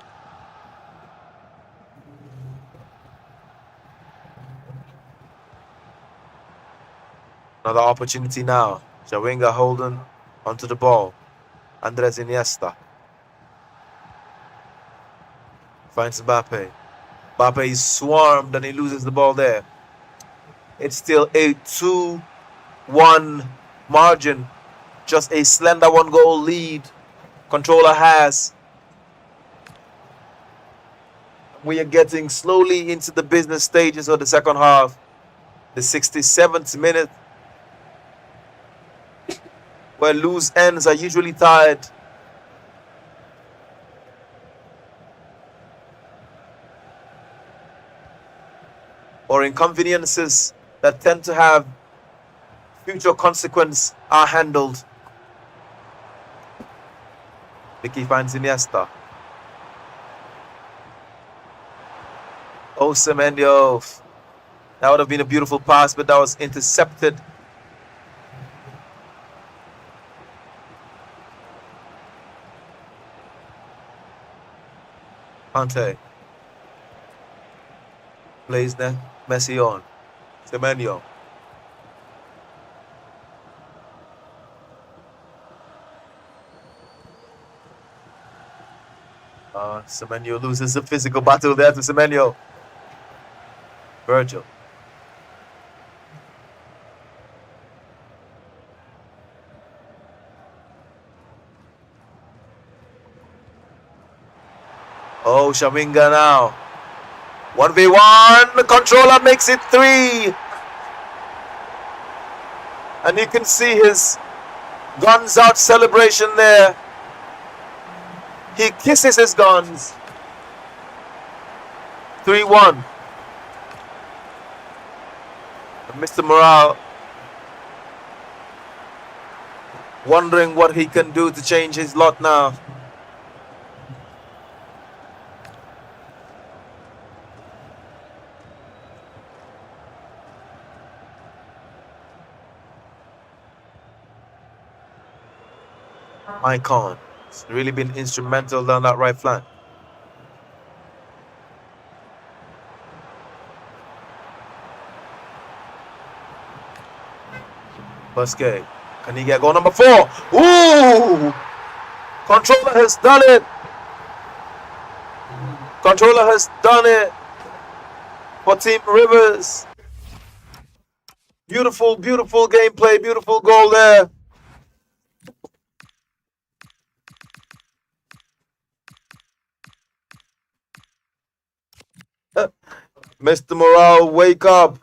Another opportunity now. Chawinga holding onto the ball. Andres Iniesta. Finds Mbappe. Mbappe is swarmed and he loses the ball there. It's still a 2-1 margin. Just a slender 1-goal lead. Controller has. We are getting slowly into the business stages of the second half. The 67th minute, where loose ends are usually tied. Or inconveniences that tend to have future consequence are handled. Vicky finds Iniesta. Oh, Semenyo. That would have been a beautiful pass, but that was intercepted. Ante. Plays Messi on. Semenyo. Semenyo loses a physical battle there to Semenyo. Virgil. Oh, Chawinga now. 1v1. The controller makes it 3. And you can see his guns out celebration there. He kisses his guns. 3-1. Mr. Morale wondering what he can do to change his lot now. Icon. It's really been instrumental down that right flank. Busquets. Can he get goal number 4? Ooh! Controller has done it. Controller has done it for Team Rivers. Beautiful, beautiful gameplay. Beautiful goal there. Mr. Morale, wake up.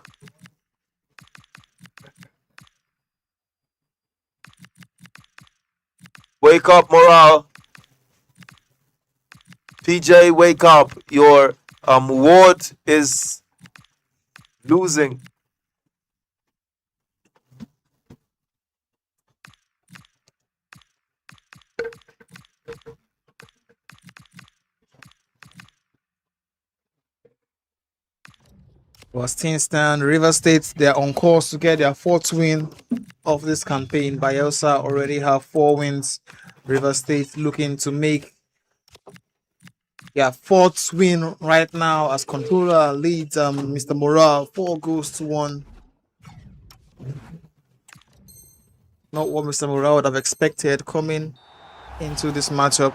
Wake up, Morale. PJ, wake up. Your ward is losing. Was Kingston, River State, they're on course to get their 4th win of this campaign. Bayelsa already have 4 wins. River State looking to make their 4th win right now as controller leads Mr. Morale 4-1. Not what Mr. Morale would have expected coming into this matchup.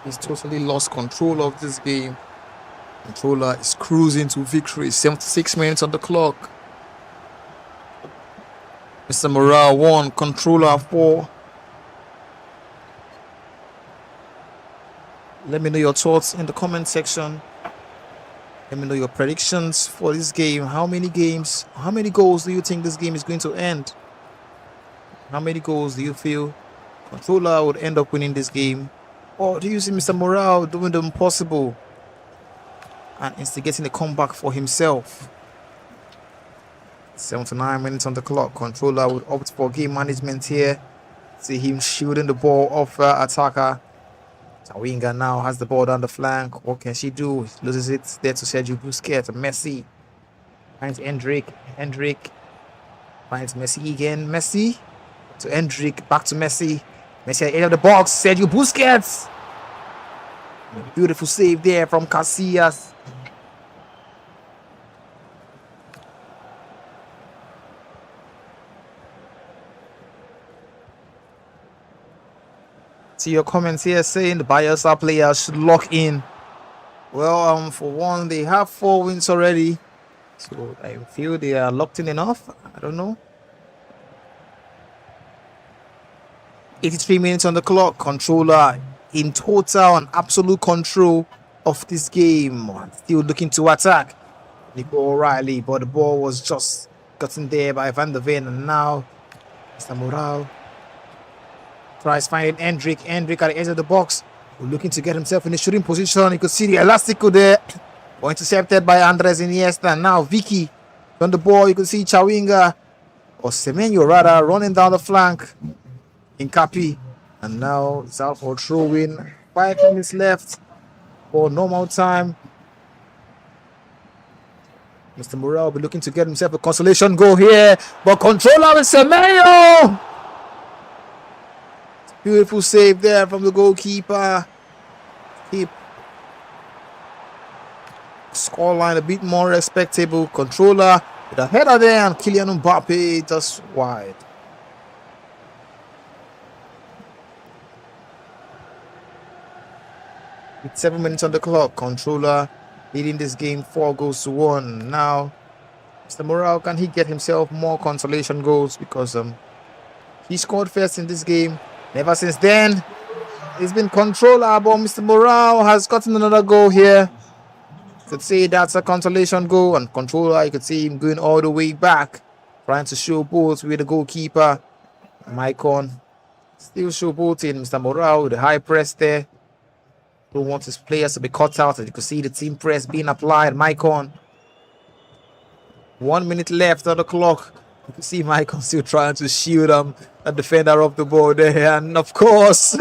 He's totally lost control of this game. Controller is cruising to victory. 76 minutes on the clock. Mr. Morale 1, Controller 4. Let me know your thoughts in the comment section. Let me know your predictions for this game. How many goals do you think this game is going to end? How many goals do you feel Controller would end up winning this game? Or do you see Mr. Morale doing the impossible? and instigating a comeback for himself. 79 minutes on the clock. Controller would opt for game management here. See him shooting the ball off attacker. Chawinga now has the ball down the flank. What can she do? Loses it there to Sergio Busquets. Messi finds Hendrick. Hendrick finds Messi again. Messi to Hendrick. Back to Messi. Messi at the edge of the box. Sergio Busquets. Beautiful save there from Casillas. See your comments here saying the Bayelsa players should lock in. Well, for one, they have 4 wins already, so I feel they are locked in enough. I don't know. 83 minutes on the clock. Controller in total and absolute control of this game. Still looking to attack Nico O'Reilly, but the ball was just gotten there by Van der Ven, and now Mr. Morale tries finding Hendrick. Hendrick at the edge of the box, looking to get himself in a shooting position. You could see the elastico there, intercepted by Andres Iniesta. Now Vicky on the ball. You could see Chawinga or Semenyo rather running down the flank in Capi, and now it's out for throw-in. 5 minutes left for normal time. Mr. Morel will be looking to get himself a consolation goal here, but controller with Semenyo. Beautiful save there from the goalkeeper. Keep scoreline a bit more respectable. Controller with a header there, and Kylian Mbappe just wide. With 7 minutes on the clock, Controller leading this game 4-1. Now, Mr. Morale, can he get himself more consolation goals? Because he scored first in this game. Ever since then, it's been Controller, but Mr. Morale has gotten another goal here. You could say that's a consolation goal, and Controller, you could see him going all the way back, trying to showboat with the goalkeeper. Maicon still showboating Mr. Morale with the high press there. Don't want his players to be cut out, and you could see the team press being applied. Maicon. 1 minute left on the clock. You can see Maicon still trying to shield a defender off the ball there, and of course,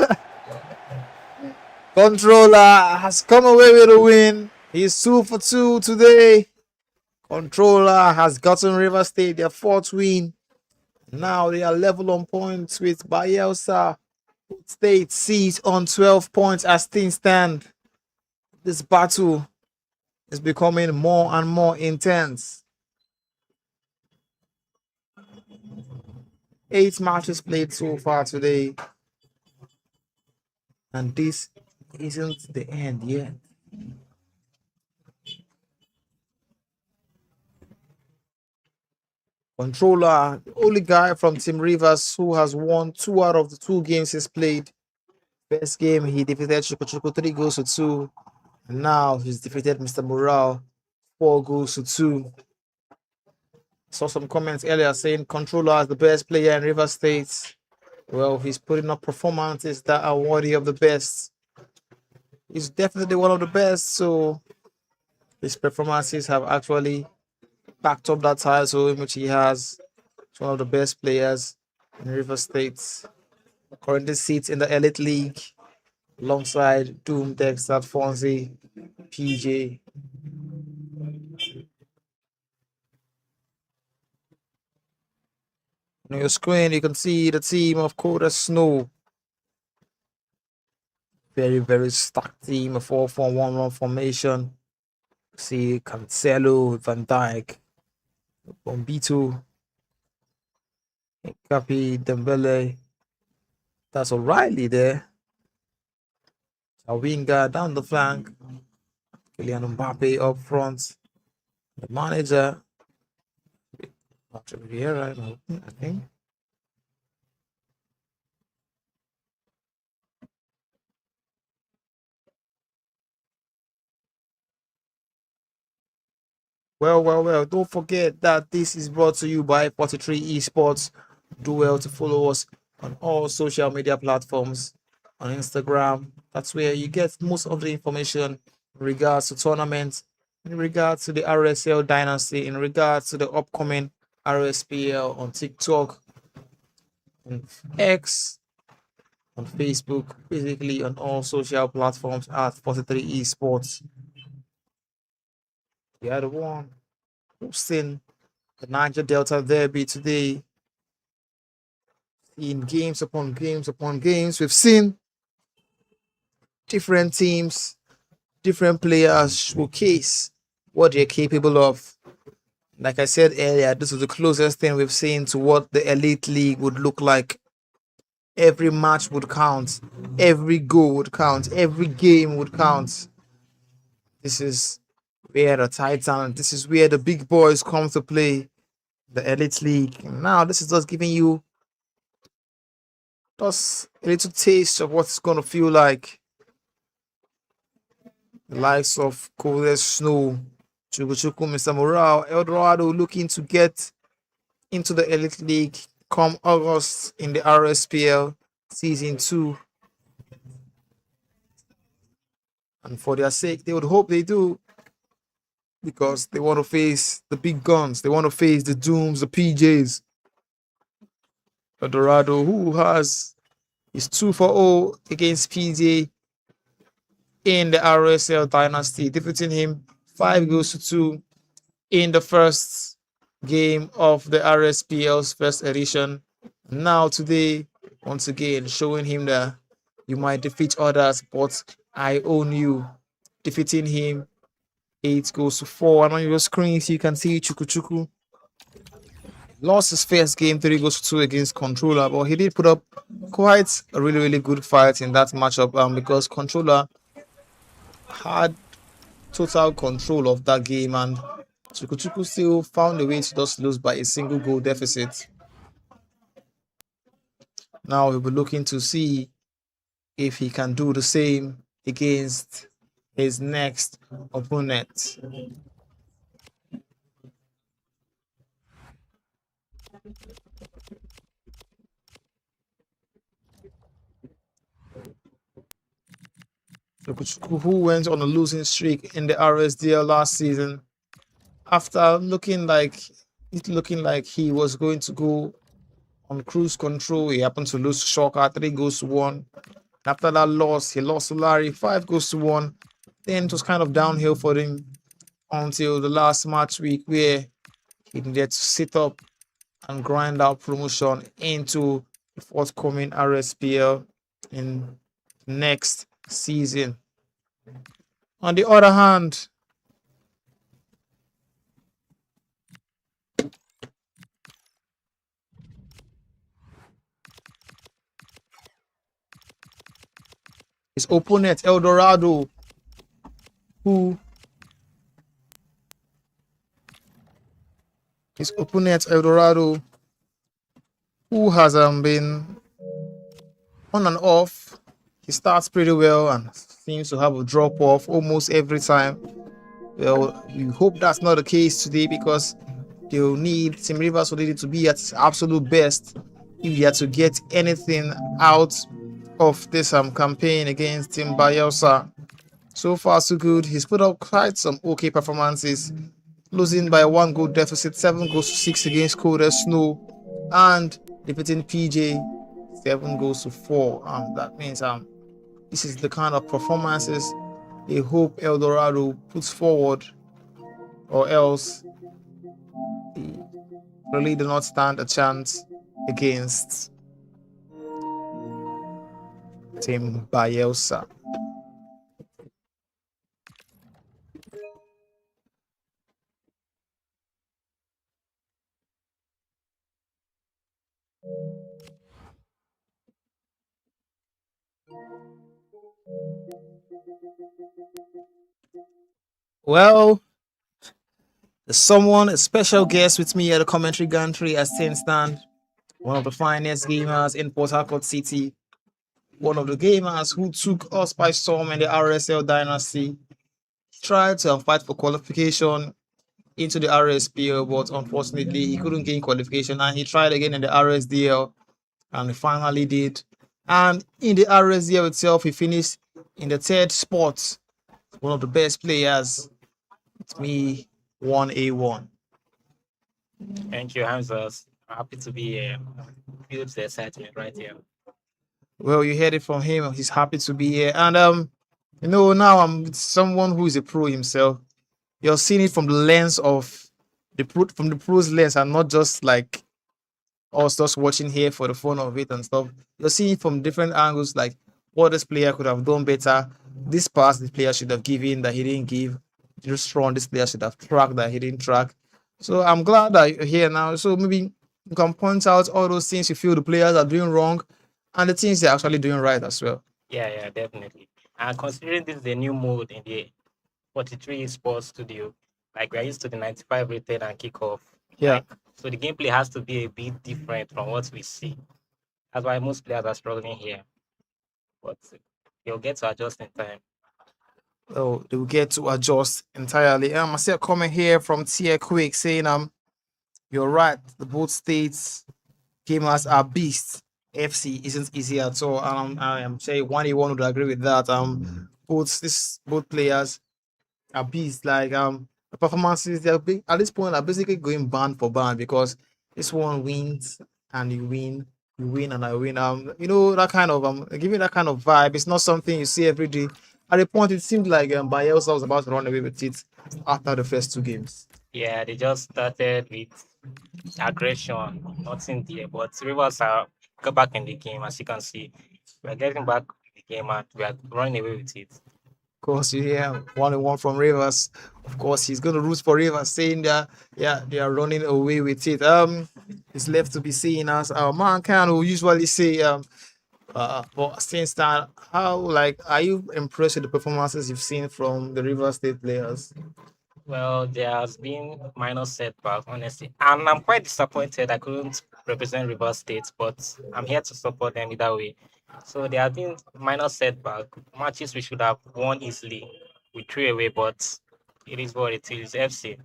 Controller has come away with a win. He's 2 for 2 today. Controller has gotten River State their 4th win. Now they are level on points with Bayelsa State seat on 12 points as things stand. This battle is becoming more and more intense. 8 matches played so far today, and this isn't the end yet. Controller, the only guy from Team Rivers who has won 2 out of the 2 games he's played. First game, he defeated Chukwuchukwu 3-2. And now he's defeated Mr. Morale 4-2. Saw some comments earlier saying Controller is the best player in River State. Well, he's putting up performances that are worthy of the best. He's definitely one of the best, so his performances have actually backed up that title in which he has. He's one of the best players in River State. Currently sits in the Elite League alongside Doom, Dexter, Fonzie, PJ. On your screen, you can see the team of Coda Snow. Very, very stacked team, a 4-4-1-1 formation. See Cancelo, Van Dijk, Bombito, Capi, Dembele. That's O'Reilly there. Chawinga down the flank. Kylian Mbappe up front. The manager. Not here, right? I think. Well. Don't forget that this is brought to you by 43 Esports. Do well to follow us on all social media platforms. On Instagram, that's where you get most of the information in regards to tournaments in regards to the RSL dynasty, in regards to the upcoming RSPL on TikTok, on X, on Facebook, basically on all social platforms at 43 Esports. We are the one hosting the Niger Delta Derby today. In games upon games upon games, we've seen different teams, different players showcase what they're capable of. Like I said earlier, this is the closest thing we've seen to what the Elite League would look like. Every match would count, every goal would count, every game would count. This is where the Titan, this is where the big boys come to play, the Elite League. Now, this is just giving you just a little taste of what it's going to feel like. The likes of Coldest Snow, Chukuchuku, Mr. Morale, Eldorado looking to get into the Elite League come August in the RSPL Season 2. And for their sake, they would hope they do, because they want to face the big guns. They want to face the Dooms, the PJs. Eldorado, who has his 2-0 against PJ in the RSL Dynasty, defeating him 5-2 in the first game of the RSPL's first edition. Now today, once again, showing him that you might defeat others, but I own you. Defeating him 8-4. And on your screens, you can see Chukuchuku lost his first game 3-2 against Controller, but he did put up quite a really good fight in that matchup, because Controller had total control of that game, and Chukuchuku still found a way to just lose by a single goal deficit. Now we'll be looking to see if he can do the same against his next opponent. Chukuchuku, who went on a losing streak in the RSDL last season, after looking like he was going to go on cruise control, he happened to lose to Shocker 3-1. After that loss, he lost to Larry 5-1. Then it was kind of downhill for him until the last match week, where he needed to sit up and grind out promotion into the forthcoming RSPL in next season. On the other hand, his opponent Eldorado, who has been on and off. He starts pretty well and seems to have a drop off almost every time. Well, we hope that's not the case today, because they'll need Team Rivers will need it to be at its absolute best if they are to get anything out of this campaign against Team Bayelsa. So far, so good. He's put up quite some okay performances, losing by 1 goal deficit, 7-6 against Coldest Snow, and defeating PJ 7-4. That means this is the kind of performances they hope Eldorado puts forward, or else they really do not stand a chance against Team Bayelsa. Well, there's someone, a special guest with me at the commentary gantry as things stand. One of the finest gamers in Port Harcourt City. One of the gamers who took us by storm in the RSL dynasty. Tried to fight for qualification into the RSPL, but unfortunately he couldn't gain qualification, and he tried again in the RSDL, and he finally did. And in the RSDL itself, he finished in the 3rd spot. One of the best players It's me, 1A1. Thank you, Hamza. Happy to be here. Feel the excitement right here. Well, you heard it from him. He's happy to be here. And now I'm with someone who is a pro himself. You're seeing it from the lens of from the pro's lens, and not just like us just watching here for the fun of it and stuff. You're seeing it from different angles, like what this player could have done better. This pass this player should have given that he didn't give. This run this player should have tracked that he didn't track. So I'm glad that you're here now. So maybe you can point out all those things you feel the players are doing wrong and the things they're actually doing right as well. Yeah, definitely. And considering this is a new mode in the 43 Sports Studio, like we're used to the 95 rated and kickoff. Yeah. Like, so the gameplay has to be a bit different from what we see. That's why most players are struggling here. But they'll get to adjust in time. Oh, they will get to adjust entirely. I see a comment here from Tia Quick saying, you're right. The both states gamers are beasts. FC isn't easy at all. I am saying 1A1 would agree with that. Both players are beasts. Like the performances at this point are basically going band for band because this one wins and you win and I win. That kind of giving that kind of vibe. It's not something you see every day. At the point, it seemed like Bayelsa was about to run away with it after the first two games. Yeah, they just started with aggression, nothing there. But Rivers are got back in the game, as you can see. We're getting back in the game and we are running away with it. Of course, you hear 1-1 from Rivers. Of course, he's going to root for Rivers, saying that they are running away with it. It's left to be seen as our man can who usually say but since that, are you impressed with the performances you've seen from the Rivers State players? Well, there has been minor setback, honestly, and I'm quite disappointed I couldn't represent Rivers State, but I'm here to support them either way. So there have been minor setback matches we should have won easily. We threw away, but it is what it is. FC,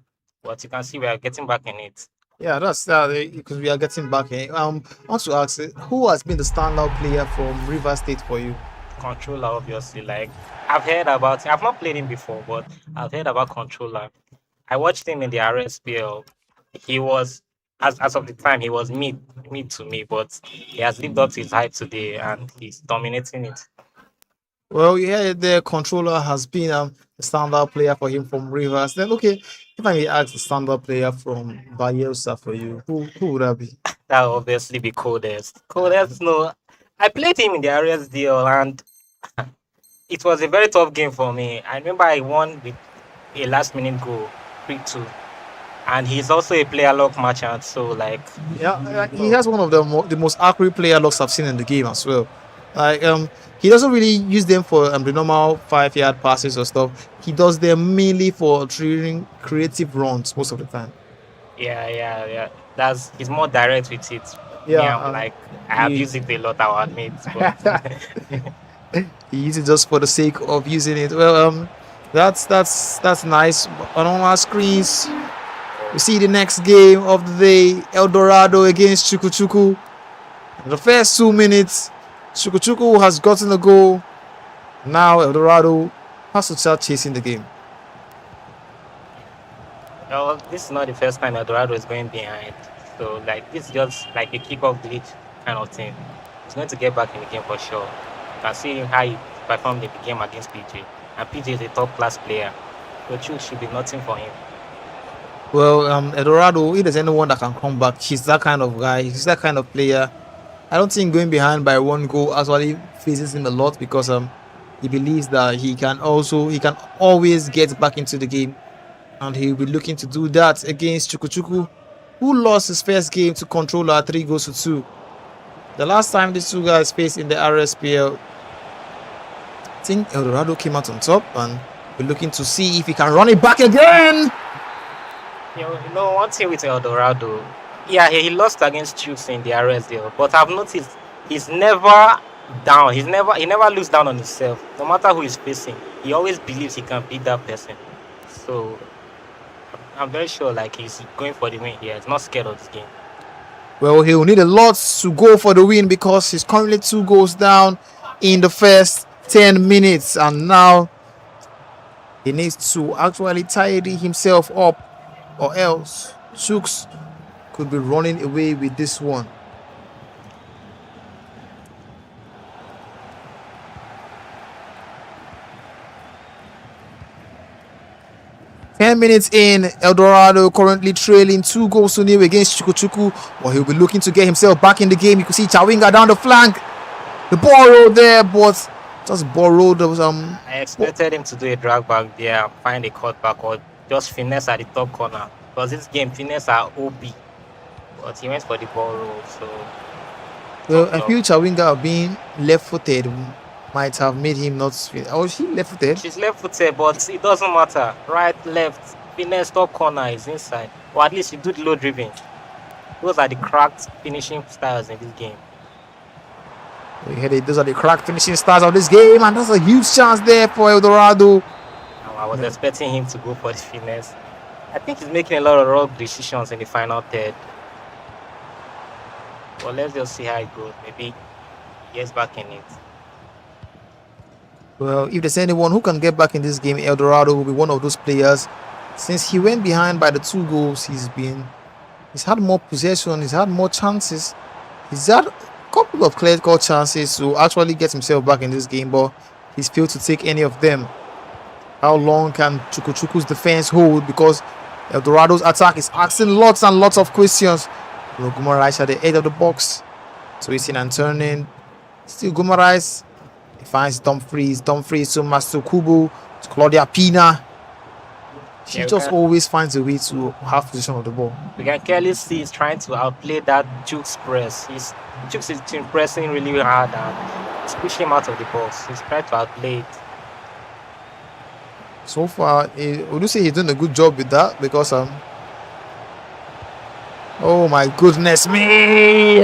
but you can see we are getting back in it. Yeah, that's because we are getting back in. I want to ask, who has been the standout player from Rivers State for you? Controller, obviously. Like I've heard about I've not played him before, but I've heard about Controller. I watched him in the RSPL. He was as of the time he was mid to me, but he has lived up to his hype today and he's dominating it. Well, yeah, the controller has been a standout player for him from Rivers. Then, okay, if I may ask the standout player from Bayelsa for you, who would that be? That will obviously be Coldest. Coldest, no. I played him in the RSDL and it was a very tough game for me. I remember I won with a last minute goal, 3-2. And he's also a player lock merchant, so like Yeah, he has one of the most accurate player locks I've seen in the game as well. Like he doesn't really use them for the normal 5-yard passes or stuff. He does them mainly for triggering creative runs most of the time. yeah. That's he's more direct with it. Yeah, Like I have he- used it a lot, I'll admit. But He uses it just for the sake of using it. Well, that's nice. On our screens, we see the next game of the day: El Dorado against Chukuchuku. In the first 2 minutes, Chukuchuku has gotten a goal. Now El Dorado has to start chasing the game. well, this is not the first time Eldorado is going behind. So like this is just like a kick-off glitch kind of thing. He's going to get back in the game for sure. You can see how he performed in the game against PJ. And PJ is a top class player. So Chu should be nothing for him. Well, El Dorado, if there's anyone that can come back, he's that kind of guy. He's that kind of player. I don't think going behind by one goal actually phases him a lot because he believes that he can always get back into the game, and he'll be looking to do that against Chukuchuku, who lost his first game to Controller 3-2. The last time these two guys faced in the RSPL, I think El Dorado came out on top, and we're looking to see if he can run it back again. You know one thing with Eldorado, yeah, he lost against Chiefs in the RSDL, but I've noticed he's never down. He never looks down on himself. No matter who he's facing, he always believes he can beat that person. So I'm very sure like he's going for the win here. He's not scared of this game. Well, he'll need a lot to go for the win because he's currently 2 goals down in the first 10 minutes, and now He needs to actually tidy himself up, or else Chooks could be running away with this one. Ten minutes in, Eldorado currently trailing 2 goals to nil against Chukwuchukwu, but he'll be looking to get himself back in the game. You can see Chawinga down the flank. The ball rolled there, but just borrowed I expected him to do a drag back there, find a cutback, or just finesse at the top corner. Because this game, finesse are OB. But he went for the ball roll, so. Well, I feel Chawinga being left-footed might have made him not. Oh, is he left-footed? She's left-footed, but it doesn't matter. Right, left, finesse, top corner is inside. Or at least you do the low driven. Those are the cracked finishing styles in this game. Those are the cracked finishing styles of this game, and that's a huge chance there for Eldorado. I was expecting him to go for the finesse. I think he's making a lot of wrong decisions in the final third. But let's just see how it goes. Maybe he gets back in it. Well, if there's anyone who can get back in this game, Eldorado will be one of those players. Since he went behind by the 2 goals, he's had more possession, he's had more chances. He's had a couple of clear-cut chances to actually get himself back in this game, but he's failed to take any of them. How long can Chukwuchukwu's defense hold? Because Eldorado's attack is asking lots and lots of questions. Gumarais at the edge of the box, twisting and turning. Still Gumarais. He finds Dumfries to Master Kubo, to Claudia Pina. She just always finds a way to have possession of the ball. We can clearly see he's trying to outplay that Jukes press. Jukes is pressing really hard and he's pushing him out of the box. He's trying to outplay it. So far, would you say he's doing a good job with that? Because oh my goodness me!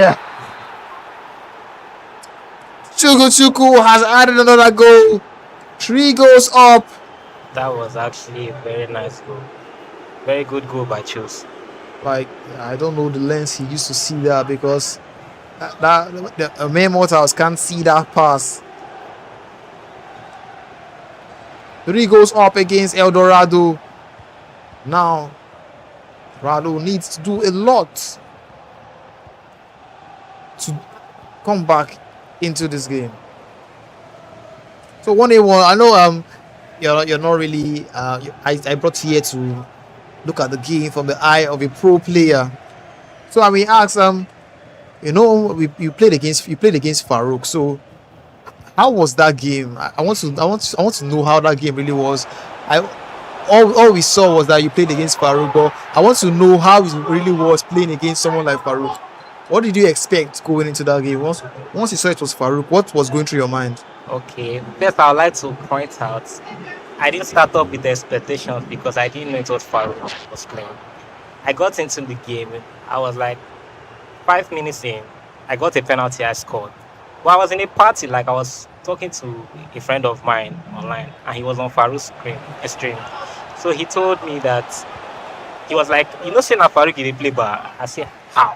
Chukwuchukwu has added another goal. 3 goals up. That was actually a very nice goal. Very good goal by Chus. Like, I don't know the lens he used to see that, because the main mortals can't see that pass. 3 goals up against Eldorado. Now, Eldorado needs to do a lot to come back into this game. So 1-1. I know you're not really. I brought you here to look at the game from the eye of a pro player. So I mean, ask you played against Farouk. So how was that game? I want to know how that game really was. All we saw was that you played against Farouk, but I want to know how it really was playing against someone like Farouk. What did you expect going into that game? Once you saw it was Farouk, what was going through your mind? Okay, first I would like to point out, I didn't start off with the expectations because I didn't know it was Farouk who was playing. I got into the game, I was like 5 minutes in, I got a penalty, I scored. Well, I was in a party, like I was talking to a friend of mine online, and he was on Farouk's stream. So he told me that he was like, say na Farouk in the play, but I said, how?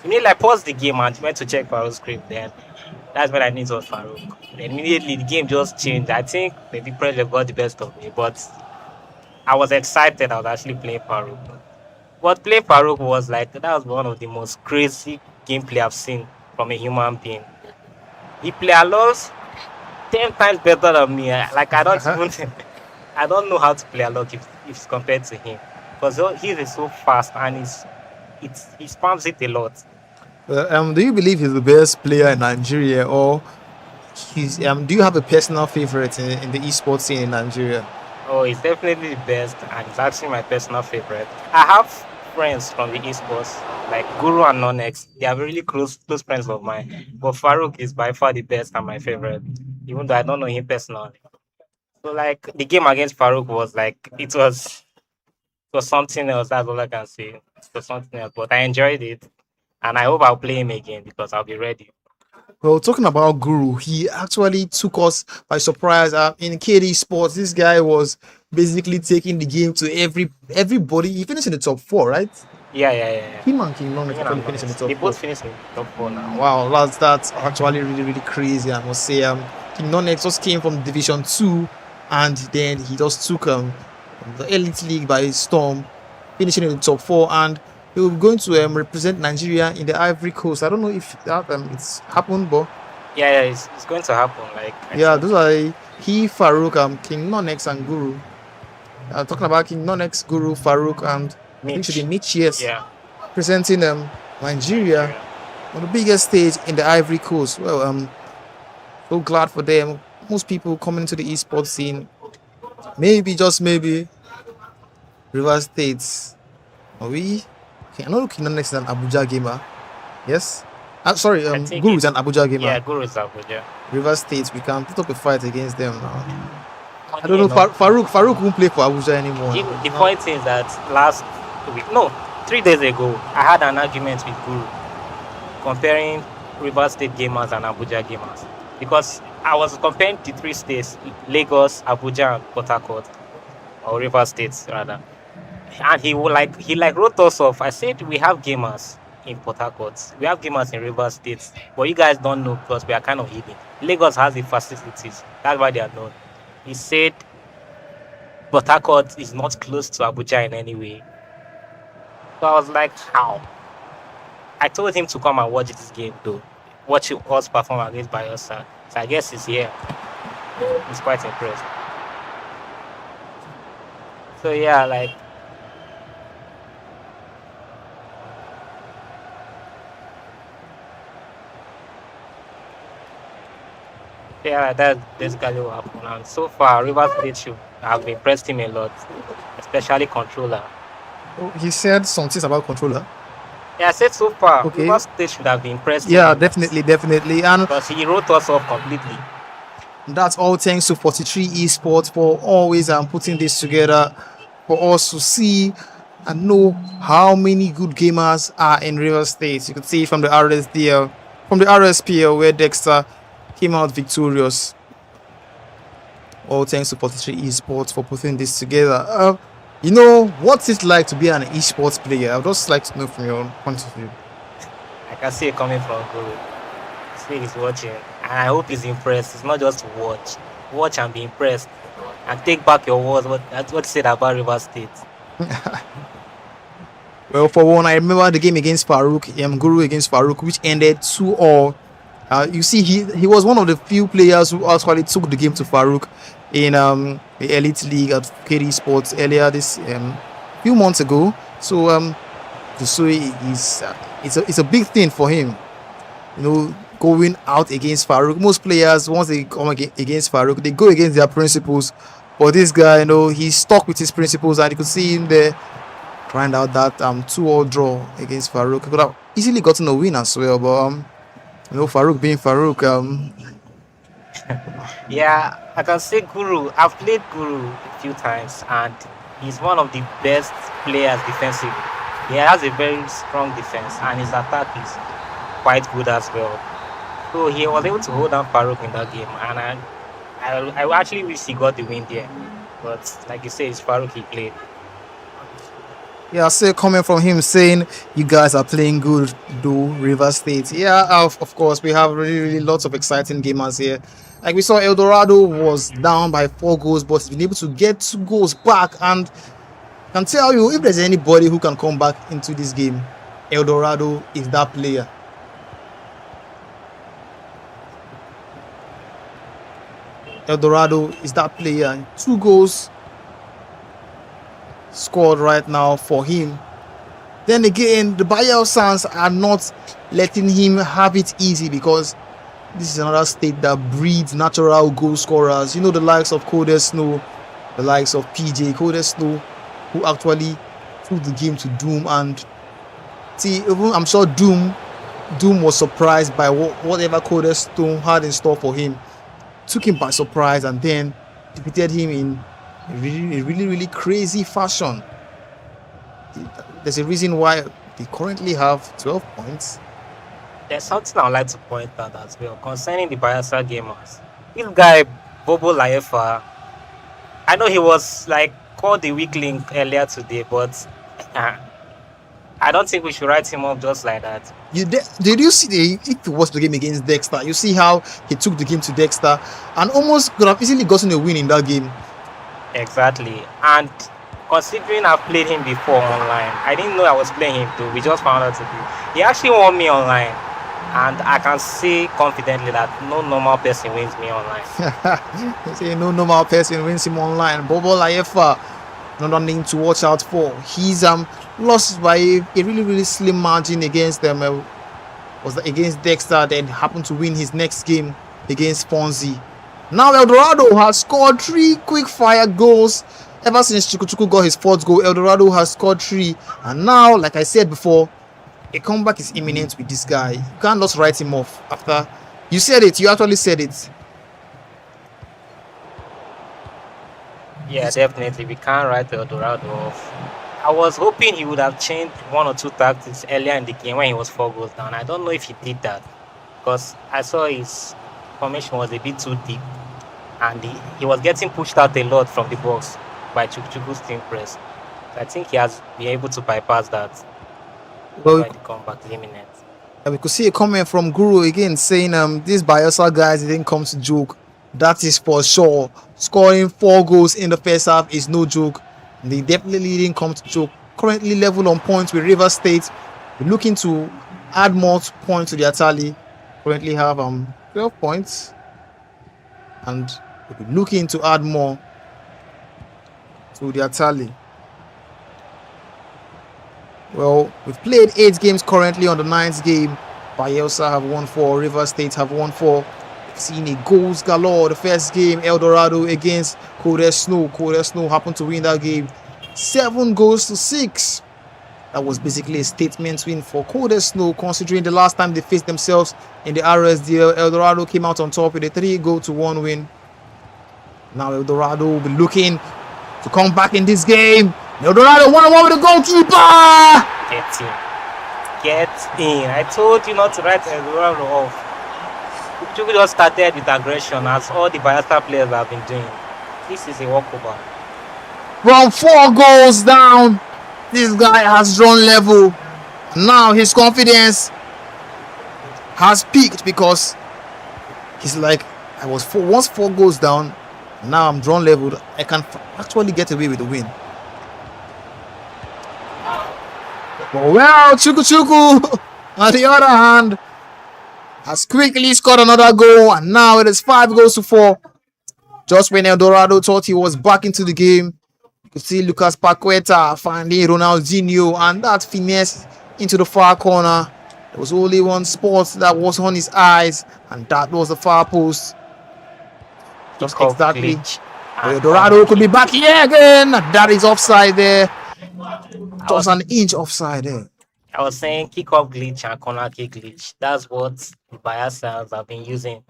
You need like pause the game and went to check Farouk's script. Then that's when I knew it was Farouk. Then immediately the game just changed. I think maybe pressure got the best of me, but I was excited. I was actually playing Farouk. But playing Farouk was like, that was one of the most crazy gameplay I've seen from a human being. He played a lot 10 times better than me. Like I don't know how to play a lot if it's compared to him, because he's so fast and he spams it a lot. Do you believe he's the best player in Nigeria, or do you have a personal favorite in the esports scene in Nigeria? Oh, he's definitely the best, and it's actually my personal favorite. I have friends from the esports like Guru and Nonex. They are really close friends of mine. But Farouk is by far the best and my favorite, even though I don't know him personally. So like the game against Farouk was like it was something else. That's all I can say. It was something else, but I enjoyed it. And I hope I'll play him again because I'll be ready. Well, talking about Guru, he actually took us by surprise. In KD Sports, this guy was basically taking the game to everybody. He finished in the top 4, right? Yeah. Him and King Long finished in the top 4. They both finished in the top 4 now. Wow, that's actually really, really crazy, I must say. King Nonex just came from Division 2 and then he just took the Elite League by storm, finishing in the top four, and he will be going to represent Nigeria in the Ivory Coast. I don't know if that it's happened, but Yeah, it's going to happen. Like I yeah, think those are he, Farouk, King Nonex, and Guru. Talking about King Nonex, Guru, Farouk, and I think should be Mitch. Mitch, yes, Yeah, presenting Nigeria Nigeria. on the biggest stage in the Ivory Coast. Well, so glad for them. Most people coming into the esports scene, maybe just maybe River States. Are we? Okay, I know King Nonex is an Abuja gamer. Yes. Sorry, I think Guru is an it's Abuja yeah, gamer. Guru is Abuja. River States, we can put up a fight against them now. I don't Funny know. enough, Farouk won't play for Abuja anymore. the point is that last week, no, 3 days ago, I had an argument with Guru comparing River State gamers and Abuja gamers because I was comparing the three states: Lagos, Abuja, and Port Harcourt, or River States rather. And he wrote us off. I said we have gamers in Port Harcourt, we have gamers in River States, but you guys don't know because we are kind of hidden. Lagos has the facilities. That's why they are known. He said Port Harcourt is not close to Abuja in any way. So I was like, how? I told him to come and watch this game though. Watch us perform against Bayelsa. So I guess he's here. He's quite impressed. So yeah, like yeah, that's basically what happened. And so far, Rivers State should have impressed him a lot, especially controller. Oh, he said some things about controller. Yeah, I said so far, Okay. Rivers State should have impressed him Yeah, a lot, definitely. And because he wrote us off completely. that's all thanks to 43 Esports for always putting this together for us to see and know how many good gamers are in River State. You can see from the RSDL, from the RSPL where Dexter came out victorious. All thanks to 43 Esports for putting this together. You know, what's it like to be an esports player? I'd just like to know from your point of view. I can see it coming from Guru. See he's watching, and I hope he's impressed. It's not just to watch and be impressed, and take back your words. That's what you said about River State. Well, for one, I remember the game against Farouk, Guru against Farouk, which ended 2-all. You see, he was one of the few players who actually took the game to Farouk in the Elite League at KD Sports earlier this few months ago. So it's a big thing for him, you know, going out against Farouk. Most players, once they come against Farouk, they go against their principles. But this guy, you know, he's stuck with his principles, and you could see him there trying out that 2-all draw against Farouk. He could have easily gotten a win as well, but you know, Farouk being Farouk, Yeah, I can say Guru. I've played Guru a few times, and he's one of the best players defensively. He has a very strong defense, and his attack is quite good as well. So he was able to hold down Farouk in that game, and I actually wish he got the win there. But like you say, it's Farouk he played. yeah, I see a comment from him saying you guys are playing good, do River State. Yeah, of course, we have really lots of exciting gamers here. Like we saw, El Dorado was down by 4 goals, but he's been able to get 2 goals back. And I can tell you, if there's anybody who can come back into this game, El Dorado is that player. El Dorado is that player. 2 goals scored right now for him. Then again, the Bayelsans are not letting him have it easy, because this is another state that breeds natural goal scorers. You know, the likes of Code Snow, the likes of PJ Code Snow, who actually took the game to Doom. And see, even I'm sure Doom was surprised by whatever Code Snow had in store for him. Took him by surprise and then defeated him in a really crazy fashion. There's a reason why they currently have 12 points. There's something I would like to point out as well concerning the Bayelsa gamers. This guy, Bobo Laefa, I know he was like called the weak link earlier today, but I don't think we should write him off just like that. Did you see if you watch the game against Dexter, you see how he took the game to Dexter and almost could have easily gotten a win in that game. Exactly. And considering I've played him before online, I didn't know I was playing him too. We just found out today. He actually won me online. And I can say confidently that no normal person wins me online. They say no normal person wins him online. Bobo Layefa, another name to watch out for. He's lost by a really slim margin against them. Was against Dexter, then happened to win his next game against Ponzi. Now El Dorado has scored 3 quick fire goals. Ever since Chukwuchukwu got his 4th goal, El Dorado has scored 3. And now, like I said before, a comeback is imminent with this guy. You can't just write him off after you said it. You actually said it. Yeah, definitely. We can't write El Dorado off. I was hoping he would have changed 1 or 2 tactics earlier in the game when he was 4 goals down. I don't know if he did that because I saw his formation was a bit too deep and he was getting pushed out a lot from the box by Chukwuchukwu's team press. So I think he has been able to bypass that. Well, Why the comeback is imminent. we could see a comment from Guru again saying these Bayelsa guys didn't come to joke. That is for sure. Scoring 4 goals in the first half is no joke. They definitely didn't come to joke. Currently level on points with River State. We're looking to add more points to their tally. Currently have 12 points. And we'll be looking to add more to their tally. Well, we've played 8 games currently. On the 9th game, Bayelsa have won 4, River State have won 4. We've seen a goals galore. The first game, El Dorado against Code Snow. Code Snow happened to win that game 7 goals to 6. That was basically a statement win for Code Snow, considering the last time they faced themselves in the RSDL. El Dorado came out on top with a 3-1 win. Now El Dorado will be looking to come back in this game. El Dorado 1-1 with the goalkeeper. Get in. Get in. I told you not to write El Dorado off. Chukwuchukwu just started with aggression as all the Bayelsa players have been doing. This is a walkover. From 4 goals down, this guy has drawn level. Now his confidence has peaked because he's like, I was once 4 goals down. Now I'm drawn level. I can actually get away with the win. But well, Chukwuchukwu, on the other hand, has quickly scored another goal, and now it is 5 goals to 4. Just when El Dorado thought he was back into the game, you could see Lucas Paqueta finding Ronaldinho, and that finesse into the far corner. There was only one spot that was on his eyes, and that was the far post. Just exactly. El Dorado could be back here again. That is offside there. Just an inch offside there. I was saying kick-off glitch and corner kick glitch. That's what the Bayelsa have been using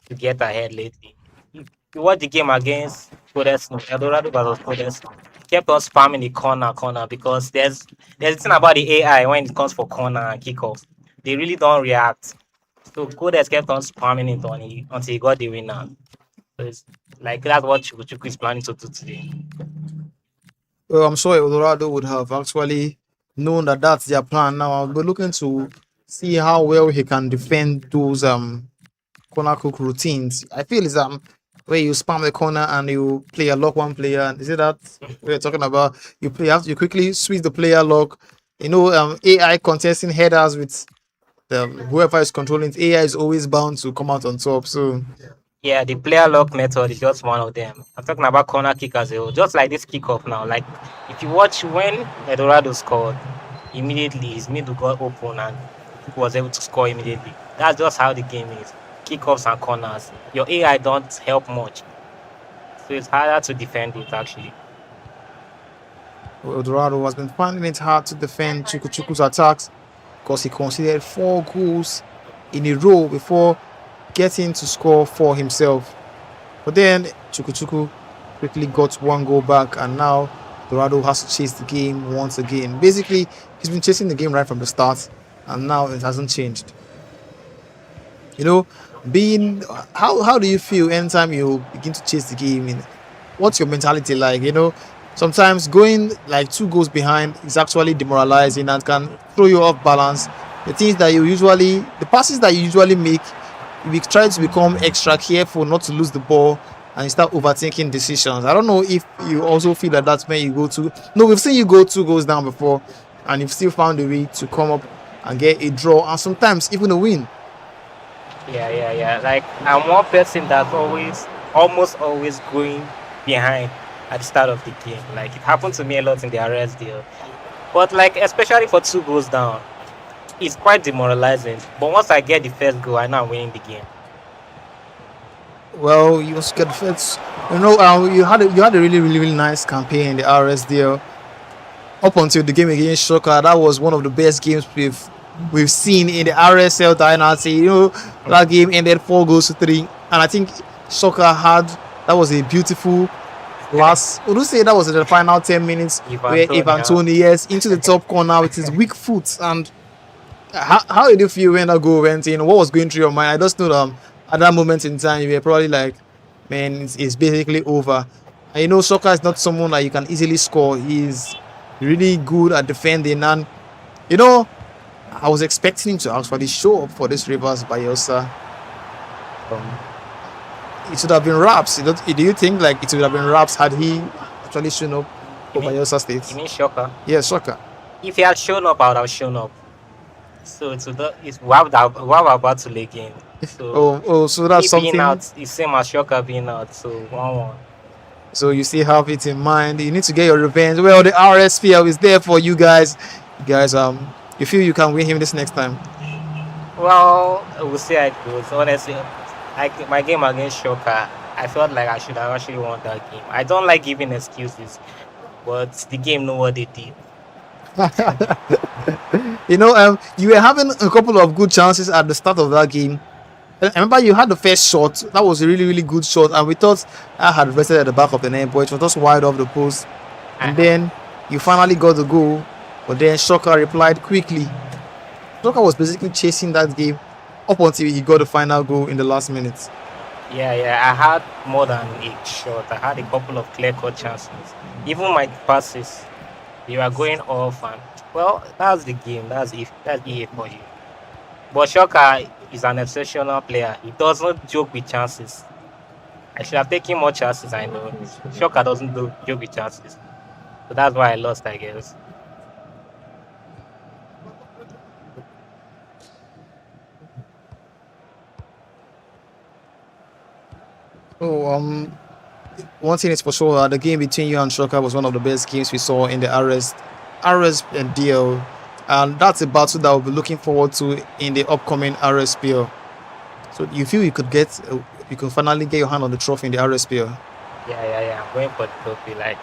to get ahead lately. You watch the game against Codesno, El Dorado versus Codesno. Kept on spamming the corner because there's a thing about the AI when it comes for corner and kickoffs. They really don't react. So Codes kept on spamming it until he got the winner. So it's like that's what Chukwuchukwu is planning to do today. Well, I'm sure El Dorado would have actually known that that's their plan. Now I'll be looking to see how well he can defend those corner cook routines. I feel it's where you spam the corner and you play a lock one player. Is it that we're talking about? You you quickly switch the player lock. You know, AI contesting headers with whoever is controlling it, AI is always bound to come out on top. So yeah, the player lock method is just one of them. I'm talking about corner kick as well. Just like this kickoff now. Like if you watch when Eldorado scored, immediately his middle got open and he was able to score immediately. That's just how the game is. Kickoffs and corners. Your AI don't help much. So it's harder to defend it actually. Eldorado has been finding it hard to defend Chukwuchukwu's attacks because he conceded 4 goals in a row before getting to score for himself. But then Chukwuchukwu quickly got 1 goal back, and now Dorado has to chase the game once again. Basically, he's been chasing the game right from the start, and now it hasn't changed. You know, how do you feel anytime you begin to chase the game? What's your mentality like? You know, sometimes going like 2 goals behind is actually demoralizing and can throw you off balance. The passes that you usually make, we try to become extra careful not to lose the ball and you start overthinking decisions. I don't know if you also feel that that's when you go to. No, we've seen you go 2 goals down before, and you've still found a way to come up and get a draw and sometimes even a win. Yeah. Like I'm one person that's almost always going behind at the start of the game. Like it happened to me a lot in the RS deal. But like especially for 2 goals down, it's quite demoralizing. But once I get the first goal, I know I'm winning the game. Well, you also get the first. You had a really nice campaign in the RS deal up until the game against Shoka. That was one of the best games we've seen in the RSL dynasty. That game ended 4 goals to 3, and I think Shoka had that was a beautiful last. Would you say that was in the final 10 minutes where Ivan Tony, yes, into the top corner with his weak foot? And how did you feel when that goal went in? What was going through your mind? I just know that at that moment in time you were probably like, man, it's basically over. And Shoka is not someone that you can easily score. He's really good at defending, and I was expecting him to actually show up for this Rivers Bayelsa. It should have been Raps. Do you think like it would have been Raps had he actually shown up for Bayelsa State? You mean Shoka? Yes, Shoka. If he had shown up, I would have shown up. So we're about to leg in. So so that's he something. being out is same as Shoka being out. So 1-1. So you still have it in mind. You need to get your revenge. Well, the RSPL is there for you guys. You feel you can win him this next time? Well, we'll see how it goes. Honestly, like my game against Shoka, I felt like I should have actually won that game. I don't like giving excuses, but the game know what they did. You were having a couple of good chances at the start of that game. I remember you had the first shot. That was a really good shot, and we thought I had rested at the back of the net, but it was just wide off the post. And then you finally got the goal, but then Shoka replied quickly. Shoka was basically chasing that game up until he got the final goal in the last minute. Yeah. I had more than a shot. I had a couple of clear-cut chances. Even my passes, they were going off, and well, that's the game. That's EA for you. But Shoka is an exceptional player. He does not joke with chances. I should have taken more chances, I know. Shoka doesn't joke with chances. So that's why I lost, I guess. Oh, one thing is for sure, the game between you and Shoka was one of the best games we saw in the RS and DL, and that's a battle that we'll be looking forward to in the upcoming RSPL. So you feel you could finally get your hand on the trophy in the RSPL? Yeah. I'm going for the trophy. Like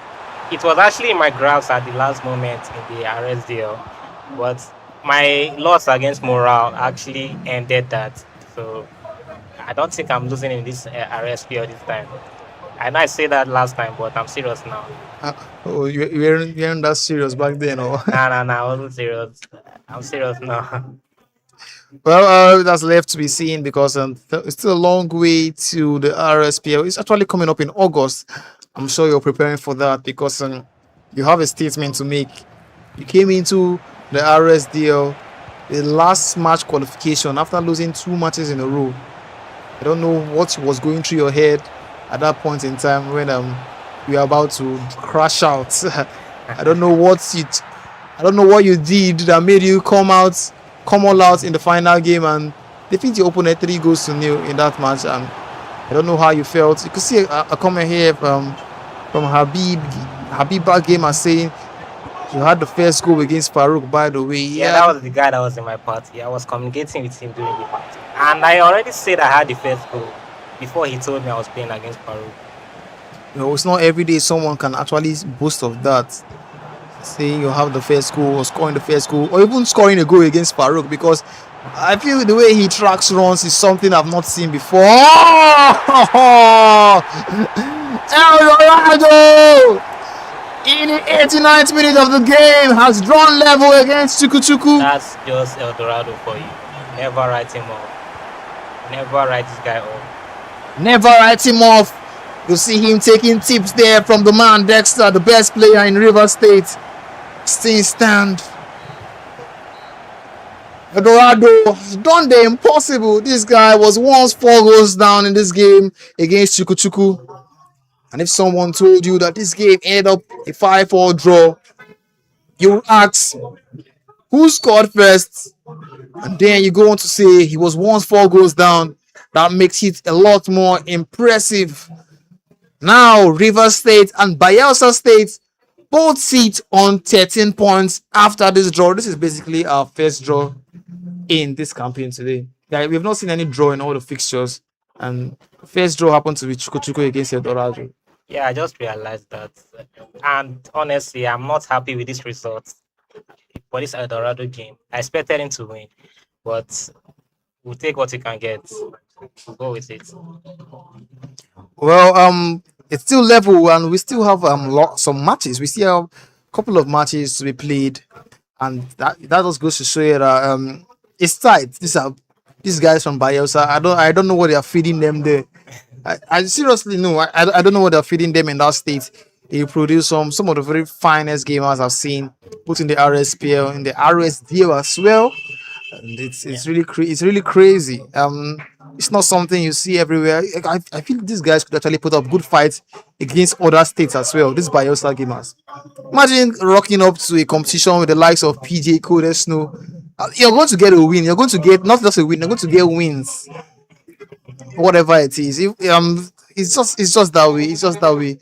it was actually in my grasp at the last moment in the RSDL, but my loss against Morale actually ended that. So I don't think I'm losing in this RSPL this time. I know I said that last time, but I'm serious now. You weren't that serious back then, or? Nah, I wasn't serious. I'm serious now. Well, that's left to be seen because it's still a long way to the RSPL. It's actually coming up in August. I'm sure you're preparing for that because you have a statement to make. You came into the RSDL, the last match qualification after losing 2 matches in a row. I don't know what was going through your head at that point in time when you were about to crash out. I don't know what you did that made you come all out in the final game and defeat your opponent 3-0 in that match. And I don't know how you felt. You could see a comment here from Habib back game and saying you had the first goal against Farouk, by the way. Yeah, that was the guy that was in my party. I was communicating with him during the party. And I already said I had the first goal before he told me I was playing against Farouk. It's not every day someone can actually boast of that. Saying you have the first goal or scoring the first goal or even scoring a goal against Farouk, because I feel the way he tracks runs is something I've not seen before. El Dorado in the 89th minute of the game has drawn level against Chukuchuku. That's just El Dorado for you. Never write him off. Never write this guy off. Never write him off. You see him taking tips there from the man Dexter, the best player in River State. Still stand. Eldorado has done the impossible. This guy was once 4 goals down in this game against Chukuchuku. And if someone told you that this game ended up a 5-4 draw, you would ask, who scored first? And then you go on to say he was once 4 goals down. That makes it a lot more impressive. Now, Rivers State and Bayelsa State both sit on 13 points after this draw. This is basically our first draw in this campaign today. Yeah, we have not seen any draw in all the fixtures. And first draw happened to be Chukuchuku against Eldorado. Yeah, I just realized that. And honestly, I'm not happy with this result for this Eldorado game. I expected him to win, but we'll take what we can get. We'll go with it. Well, it's still level, and we still have some matches. We still have a couple of matches to be played, and that just goes to show you that it's tight. These guys from Bayelsa. I don't know what they are feeding them there. I seriously know. I don't know what they're feeding them in that state. They produce some of the very finest gamers I've seen, both in the RSPL, in the RSDL as well. And it's really crazy. It's not something you see everywhere. I feel these guys could actually put up good fights against other states as well. These Bayelsa gamers. Imagine rocking up to a competition with the likes of PJ Code Snow. You're going to get a win. You're going to get not just a win. You're going to get wins. Whatever it is. It's just that way. It's just that way.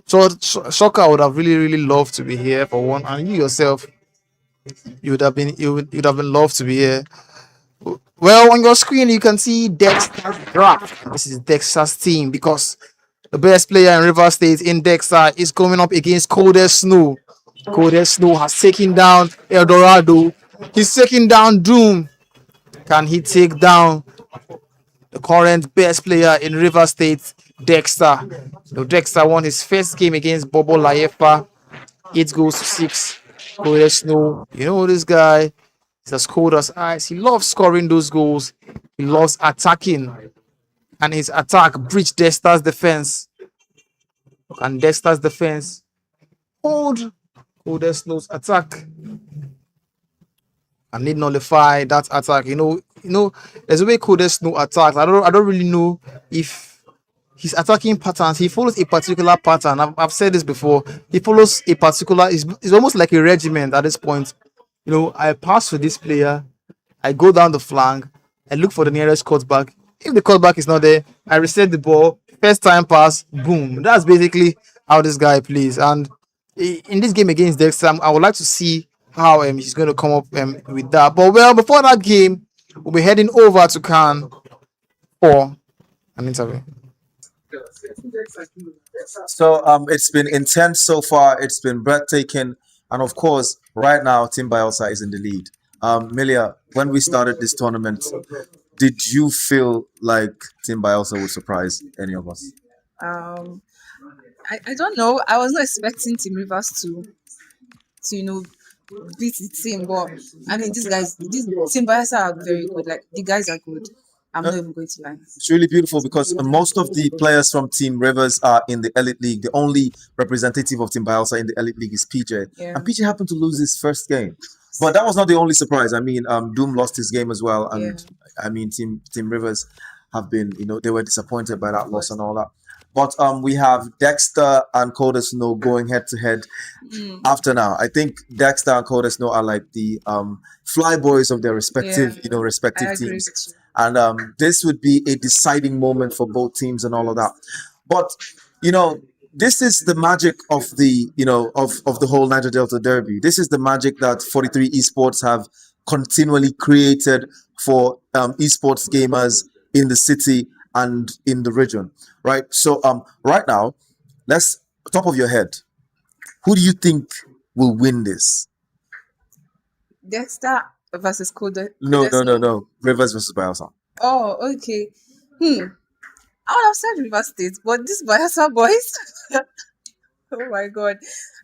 So Shocker would have really loved to be here for one, and you yourself, you'd have been loved to be here. Well, on your screen you can see Dexter's draft. This is Dexter's team because the best player in River State in Dexter is coming up against Cold Snow. Cold Snow has taken down Eldorado. He's taking down Doom. Can he take down the current best player in River State, Dexter? Dexter won his first game against Bobo Layefa, 8 goals to 6. Cold Snow, you know this guy. He's as cold as ice. He loves scoring those goals. He loves attacking. And his attack breached Dexter's defense. And Dexter's defense hold Cold Snow's attack and need nullify that attack. You know, there's a way Cold Snow attacks. I don't really know if his attacking patterns. He follows a particular pattern. I've said this before. He follows a particular. It's almost like a regiment at this point. You know, I pass to this player, I go down the flank, I look for the nearest cutback. If the cutback is not there, I reset the ball, first time pass, boom. That's basically how this guy plays. And in this game against Dexter, I would like to see how he's going to come up with that. But well, before that game, we'll be heading over to Cannes for an interview. So it's been intense so far. It's been breathtaking, and of course, right now, Team Bayelsa is in the lead. Milia, when we started this tournament, did you feel like Team Bayelsa would surprise any of us? Um, I don't know. I was not expecting Team Rivers to beat the team, but I mean, these Team Bayelsa are very good. Like the guys are good. I'm not even going to lie. It's really beautiful because most of the players from Team Rivers are in the Elite League. The only representative of Team Bayelsa in the Elite League is PJ. Yeah. And PJ happened to lose his first game. But that was not the only surprise. I mean, Doom lost his game as well. And I mean, Team Rivers have been, they were disappointed by that loss and all that. But we have Dexter and Cold Snow going head to head after now. I think Dexter and Cold Snow are like the flyboys of their respective teams. And this would be a deciding moment for both teams and all of that. But, this is the magic of the, of the whole Niger Delta Derby. This is the magic that 43 Esports have continually created for esports gamers in the city and in the region, right? So right now, let's top of your head, who do you think will win this? Dexter versus Coda. No. Rivers versus Bayelsa. Oh, okay. I would have said River State, but these Bayelsa boys. Oh my God.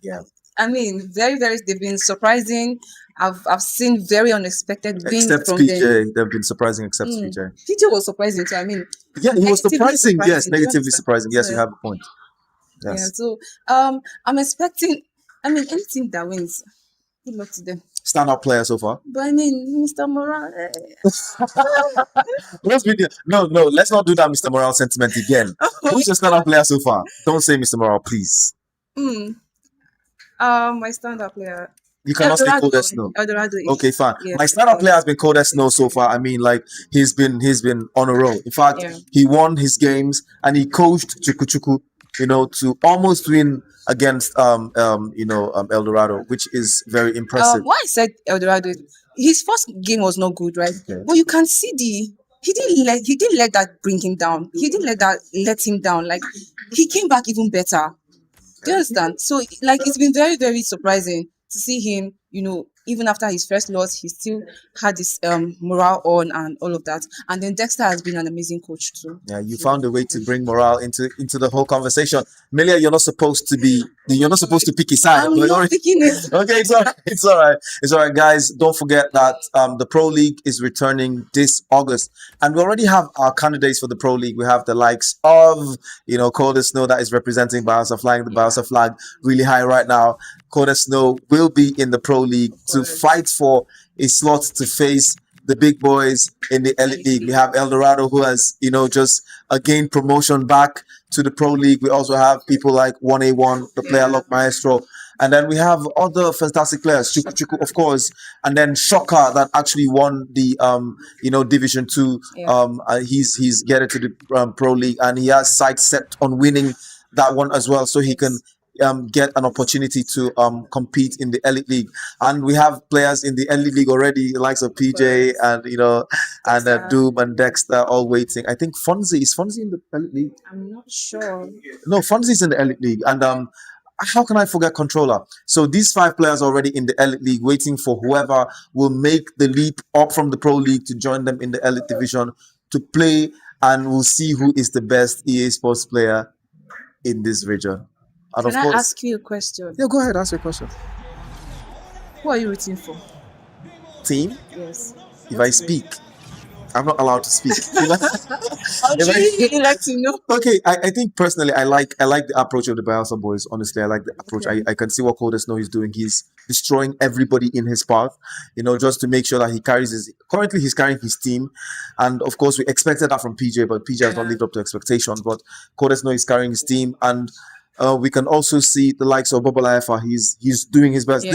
Yeah. I mean, very, very. They've been surprising. I've seen very unexpected wins Except from PJ, them. they've been surprising. Except PJ. PJ was surprising too. I mean, Yeah, he was Negatively surprising. Yes, surprising. Do you negatively understand? surprising. Yes, you So have a point. yeah, Yes. so I'm expecting. I mean, any team that wins, good luck to them. Standout player so far. But I mean, Mr. Moran, Let's be no, no. Let's not do that, Mr. Morale sentiment again. Who's your standout player so far? Don't say Mr. Morale, please. hmm, my standout player, You cannot say Eldorado. Cold Snow. Eldorado Okay, is fine. yes, My standout player has been Cold Snow so far. I mean, like he's been on a roll. In fact, yeah. he won his games and he coached Chuku Chuku, to almost win against Eldorado, which is very impressive. Why I said Eldorado, his first game was not good, right? Okay. But you can see he didn't let that bring him down. He didn't let that let him down. Like he came back even better. Do you understand? So like it's been very, very surprising to see him, even after his first loss, he still had this morale on and all of that. And then Dexter has been an amazing coach too. Yeah, you found a way to bring morale into the whole conversation. Melia, you're not supposed to pick a side. I'm but not picking it. Okay, it's all right. It's all right, guys. Don't forget that the Pro League is returning this August, and we already have our candidates for the Pro League. We have the likes of Cold Snow that is representing Bayelsa, flying the Bayelsa flag really high right now. Cold Snow will be in the Pro League to fight for a slot to face the big boys in the Elite League. We have Eldorado, who has just gained promotion back to the Pro League. We also have people like 1A1, the player Lock Maestro. And then we have other fantastic players, Chuku Chuku, of course, and then Shocker that actually won the Division 2. Yeah. He's getting to the Pro League, and he has sights set on winning that one as well, so he can get an opportunity to compete in the Elite League. And we have players in the Elite League already, the likes of PJ and Doom and Dexter all waiting. I think Fonzie is in the Elite League. I'm not sure. No, Fonzie's in the Elite League. And how can I forget Controller? So these 5 players are already in the Elite League, waiting for whoever will make the leap up from the Pro League to join them in the Elite Division to play, and we'll see who is the best EA Sports player in this region. And Can of I course, ask you a question? yeah, go ahead, ask your question. Who are you rooting for? Team, Yes. if I speak, I'm not allowed to speak. I'd If I- really like to know. Okay, I think personally, I like the approach of the Bayelsa boys. Honestly, I like the approach. Okay. I can see what Cold Snow is doing. He's destroying everybody in his path, just to make sure that he carries currently he's carrying his team. And of course, we expected that from PJ, but PJ has not lived up to expectations. But Cold Snow is carrying his team, and we can also see the likes of Bobala Efa. He's doing his best. Yeah.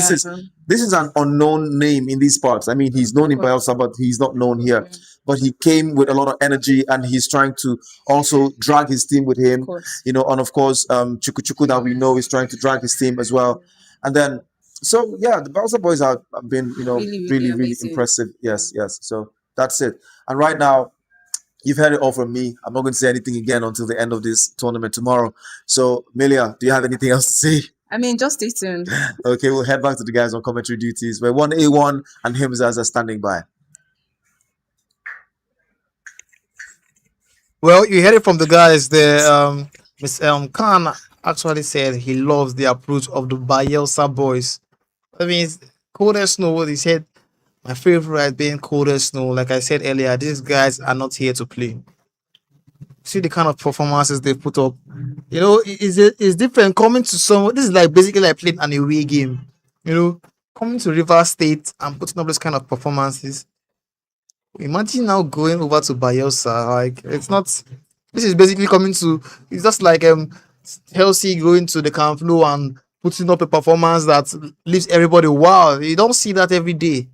This is an unknown name in these parts. I mean, he's known in Bayelsa, but he's not known here. Yeah. But he came with a lot of energy, and he's trying to also drag his team with him. Of course. And of course, Chuku Chuku that we know is trying to drag his team as well. And then, so yeah, the Bayelsa boys have been, Really, really amazing. impressive. Yes. So that's it. And right now, you've heard it all from me. I'm not going to say anything again until the end of this tournament tomorrow. So, Melia, do you have anything else to say? I mean, just stay tuned. Okay, we'll head back to the guys on commentary duties, where 1A1 and Himzas are standing by. Well, you heard it from the guys there. Miss Khan actually said he loves the approach of the Bayelsa boys. I mean, Cold Snow, he said, my favorite being Cold Snow. Like I said earlier, these guys are not here to play. See the kind of performances they put up. It's different coming to someone. This is like basically like playing an away game. Coming to River State and putting up this kind of performances. Imagine now going over to Bayelsa. Like it's not. This is basically coming to. It's just like Chelsea going to the Camp Nou and putting up a performance that leaves everybody wow. You don't see that every day.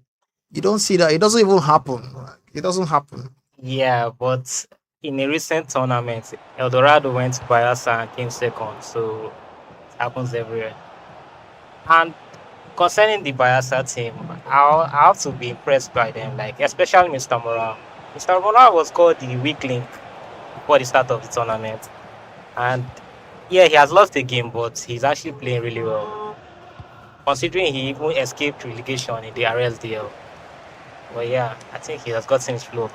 You don't see that. It doesn't even happen. It doesn't happen. Yeah, but in a recent tournament, Eldorado went to Bayelsa and came second, so it happens everywhere. And concerning the Bayelsa team, I have to be impressed by them, like especially Mr. Moran. Mr. Moran was called the weak link before the start of the tournament, and yeah, he has lost the game, but he's actually playing really well, considering he even escaped relegation in the RSDL. But yeah, I think he has gotten his flow.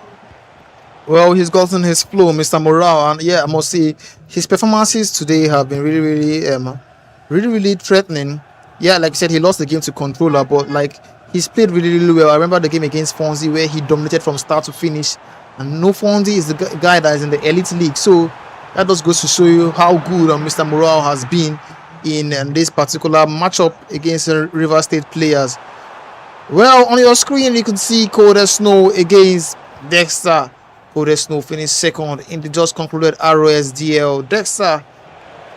Well, he's gotten his flow, Mr. Morale, and yeah, I must say his performances today have been really threatening. Yeah, like I said, he lost the game to Controller, but like he's played really well. I remember the game against Fonzie where he dominated from start to finish, And no Fondi is the guy that is in the elite league. So that just goes to show you how good Mr. Morale has been in this particular matchup against River State players. Well, on your screen, you can see Coder Snow against Dexter. Coder Snow finished second in the just concluded ROSDL. Dexter,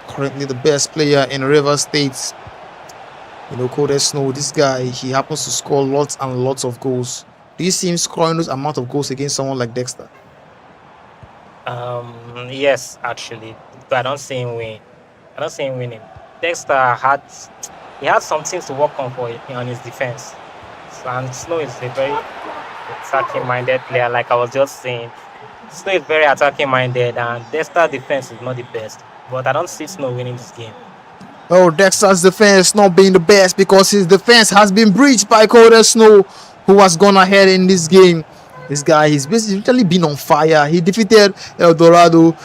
currently the best player in River State. You know, Coder Snow, this guy, he happens to score lots and lots of goals. Do you see him scoring those amount of goals against someone like Dexter? Yes, actually, but I don't see him win. I don't see him winning. Dexter had some things to work on on his defense. And Snow is a very attacking-minded player, like I was just saying. Snow is very attacking-minded, and Dexter defense is not the best. But I don't see Snow winning this game. Oh, Dexter's defense not being the best because his defense has been breached by Coder Snow, who has gone ahead in this game. This guy, he's basically been on fire. He defeated El Dorado,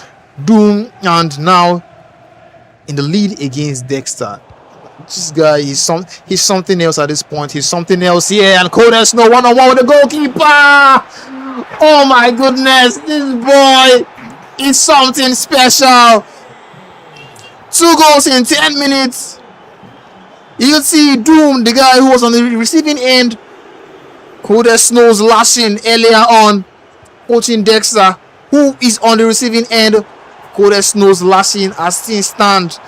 Doom, and now in the lead against Dexter. This guy is he's something else at this point. He's something else here. And Coder Snow one-on-one with the goalkeeper. Oh my goodness, this boy is something special. 2 goals in 10 minutes. You can see Doom, the guy who was on the receiving end. Coder Snow's lashing earlier on, coaching Dexter, who is on the receiving end. Coder Snow's lashing as things stand.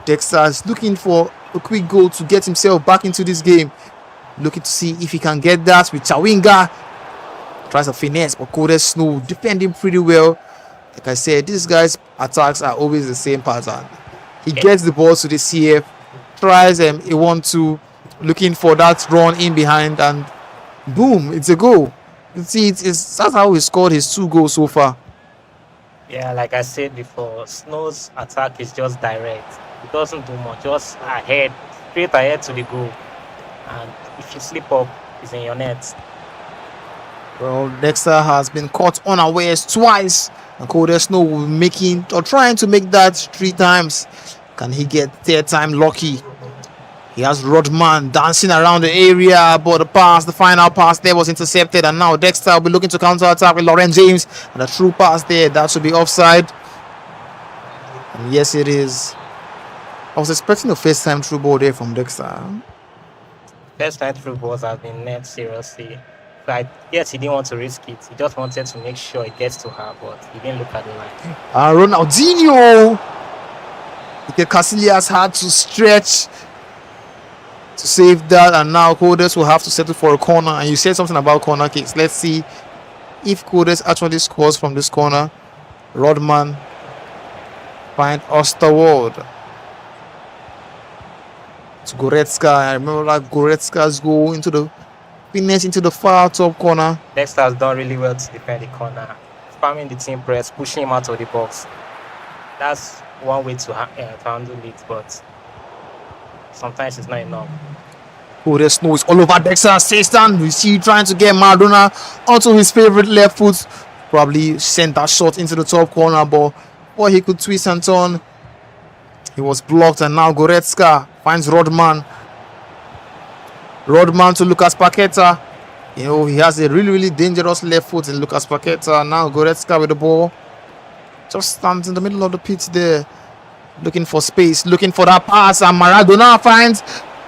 Dexter is looking for a quick goal to get himself back into this game. Looking to see if he can get that with Chawinga. Tries a finesse, but Coder Snow defending pretty well. Like I said, these guys' attacks are always the same pattern. He gets the ball to the CF, tries a 1-2, looking for that run in behind, and boom, it's a goal. You see, that's how he scored his 2 goals so far. Yeah, like I said before, Snow's attack is just direct. It doesn't do much, just ahead, straight ahead to the goal. And if you slip up, it's in your net. Well, Dexter has been caught unawares twice, and Coder Snow will be making or trying to make that 3 times. Can he get 3rd time lucky? He has Rodman dancing around the area, but the final pass there was intercepted, and now Dexter will be looking to counter-attack with Lauren James, and a true pass there, that should be offside. And yes, it is. I was expecting a first time through ball there from Dexter. First time through balls have been net seriously. But yes, he didn't want to risk it. He just wanted to make sure it gets to her, but he didn't look at the line. Ronaldinho! Ike Casillas had to stretch to save that, and now Codes will have to settle for a corner. And you said something about corner kicks. Let's see if Codes actually scores from this corner. Rodman find Osterwald to Goretzka. I remember that Goretzka's goal into the finish into the far top corner. Dexter has done really well to defend the corner, spamming the team press, pushing him out of the box. That's one way to handle it, but sometimes it's not enough. Codes Snow is all over Dexter's system. We see trying to get Maradona onto his favorite left foot. Probably sent that shot into the top corner, but before he could twist and turn, he was blocked, and now Goretzka finds Rodman. Rodman to Lucas Paqueta. You know, he has a really dangerous left foot in Lucas Paqueta. Now Goretzka with the ball. Just stands in the middle of the pitch there, looking for space, looking for that pass, and Maradona finds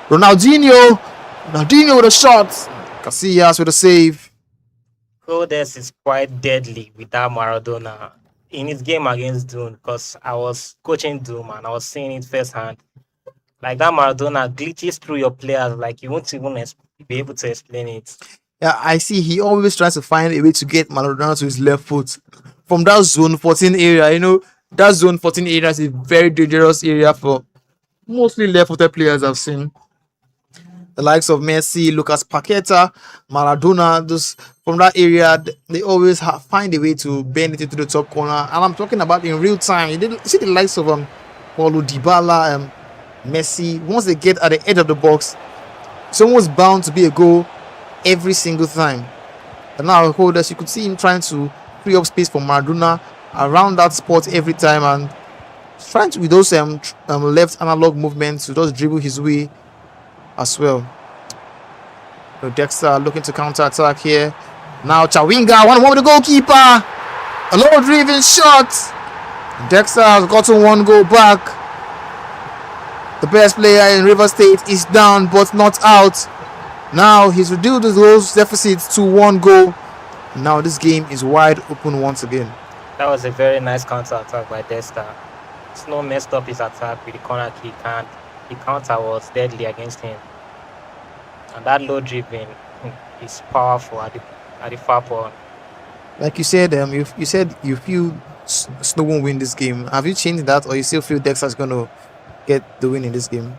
Ronaldinho. Ronaldinho with a shot. Casillas with a save. Codes is quite deadly with that Maradona in his game against Doom, because I was coaching Doom and I was seeing it firsthand. Like that Maradona glitches through your players, like you won't even be able to explain it. Yeah, I see. He always tries to find a way to get Maradona to his left foot from that zone 14 area. You know, that zone 14 area is a very dangerous area for mostly left-footed players I've seen. The likes of Messi, Lucas Paqueta, Maradona, just from that area, they always find a way to bend it into the top corner. And I'm talking about in real time. You didn't see the likes of Paulo Dybala, Messi. Once they get at the edge of the box, it's almost bound to be a goal every single time. And now, Holders, you could see him trying to free up space for Maradona around that spot every time, and trying to with those left analog movements to just dribble his way as well. So Dexter looking to counter attack here. Now Chawinga, one with the goalkeeper. A low driven shot. Dexter has gotten one goal back. The best player in River State is down but not out. Now he's reduced the goals deficit to 1 goal. Now this game is wide open once again. That was a very nice counter attack by Dexter. Snow messed up his attack with the corner kick, and the counter was deadly against him. And that low dribbling is powerful at the far post. Like you said, you said you feel Snow won't win this game. Have you changed that, or you still feel Dexter's going to get the win in this game?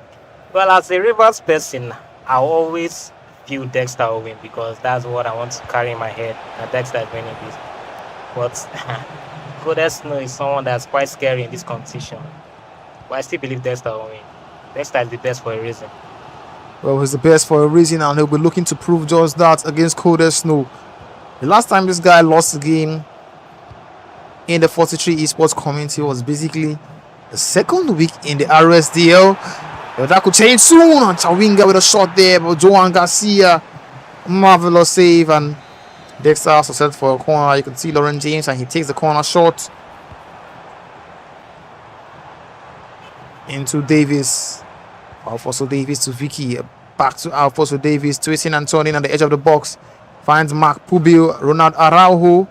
Well, as a Rivers person, I always feel Dexter will win because that's what I want to carry in my head. And Dexter is winning this. But Golden Snow is someone that's quite scary in this competition. But I still believe Dexter will win. Dexter is the best for a reason. Well, he's the best for a reason, and he'll be looking to prove just that against Golden Snow. The last time this guy lost the game in the 43 Esports community was basically the second week in the RSDL. But that could change soon. And Chawinga with a shot there, but Joan Garcia, marvelous save, and Dexter also set for a corner. You can see Lauren James, and he takes the corner shot into Davis. Alfonso Davis to Vicky, back to Alfonso Davis, twisting and turning on the edge of the box. Finds Mark Pubil, Ronald Araujo.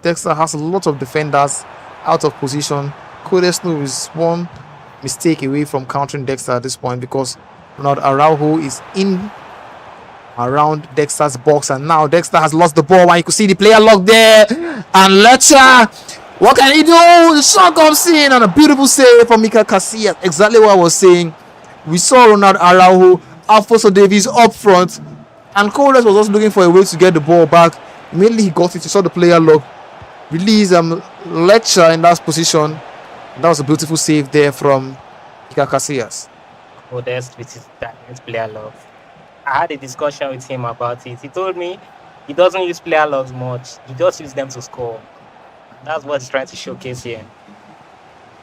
Dexter has a lot of defenders out of position. Golden Snow is one mistake away from countering Dexter at this point because Ronald Araujo is in around Dexter's box, and now Dexter has lost the ball. And you could see the player locked there, and Lecha, what can he do? The shot comes in, and a beautiful save from Mika Casillas. Exactly what I was saying. We saw Ronald Araujo, Alfonso Davies up front, and Coles was also looking for a way to get the ball back. Immediately he got it. He saw the player lock, release Lecha in that position. That was a beautiful save there from Mika Casillas. Modest with his dynamic player love. I had a discussion with him about it. He told me he doesn't use player loves much. He just uses them to score. That's what he's trying to showcase here.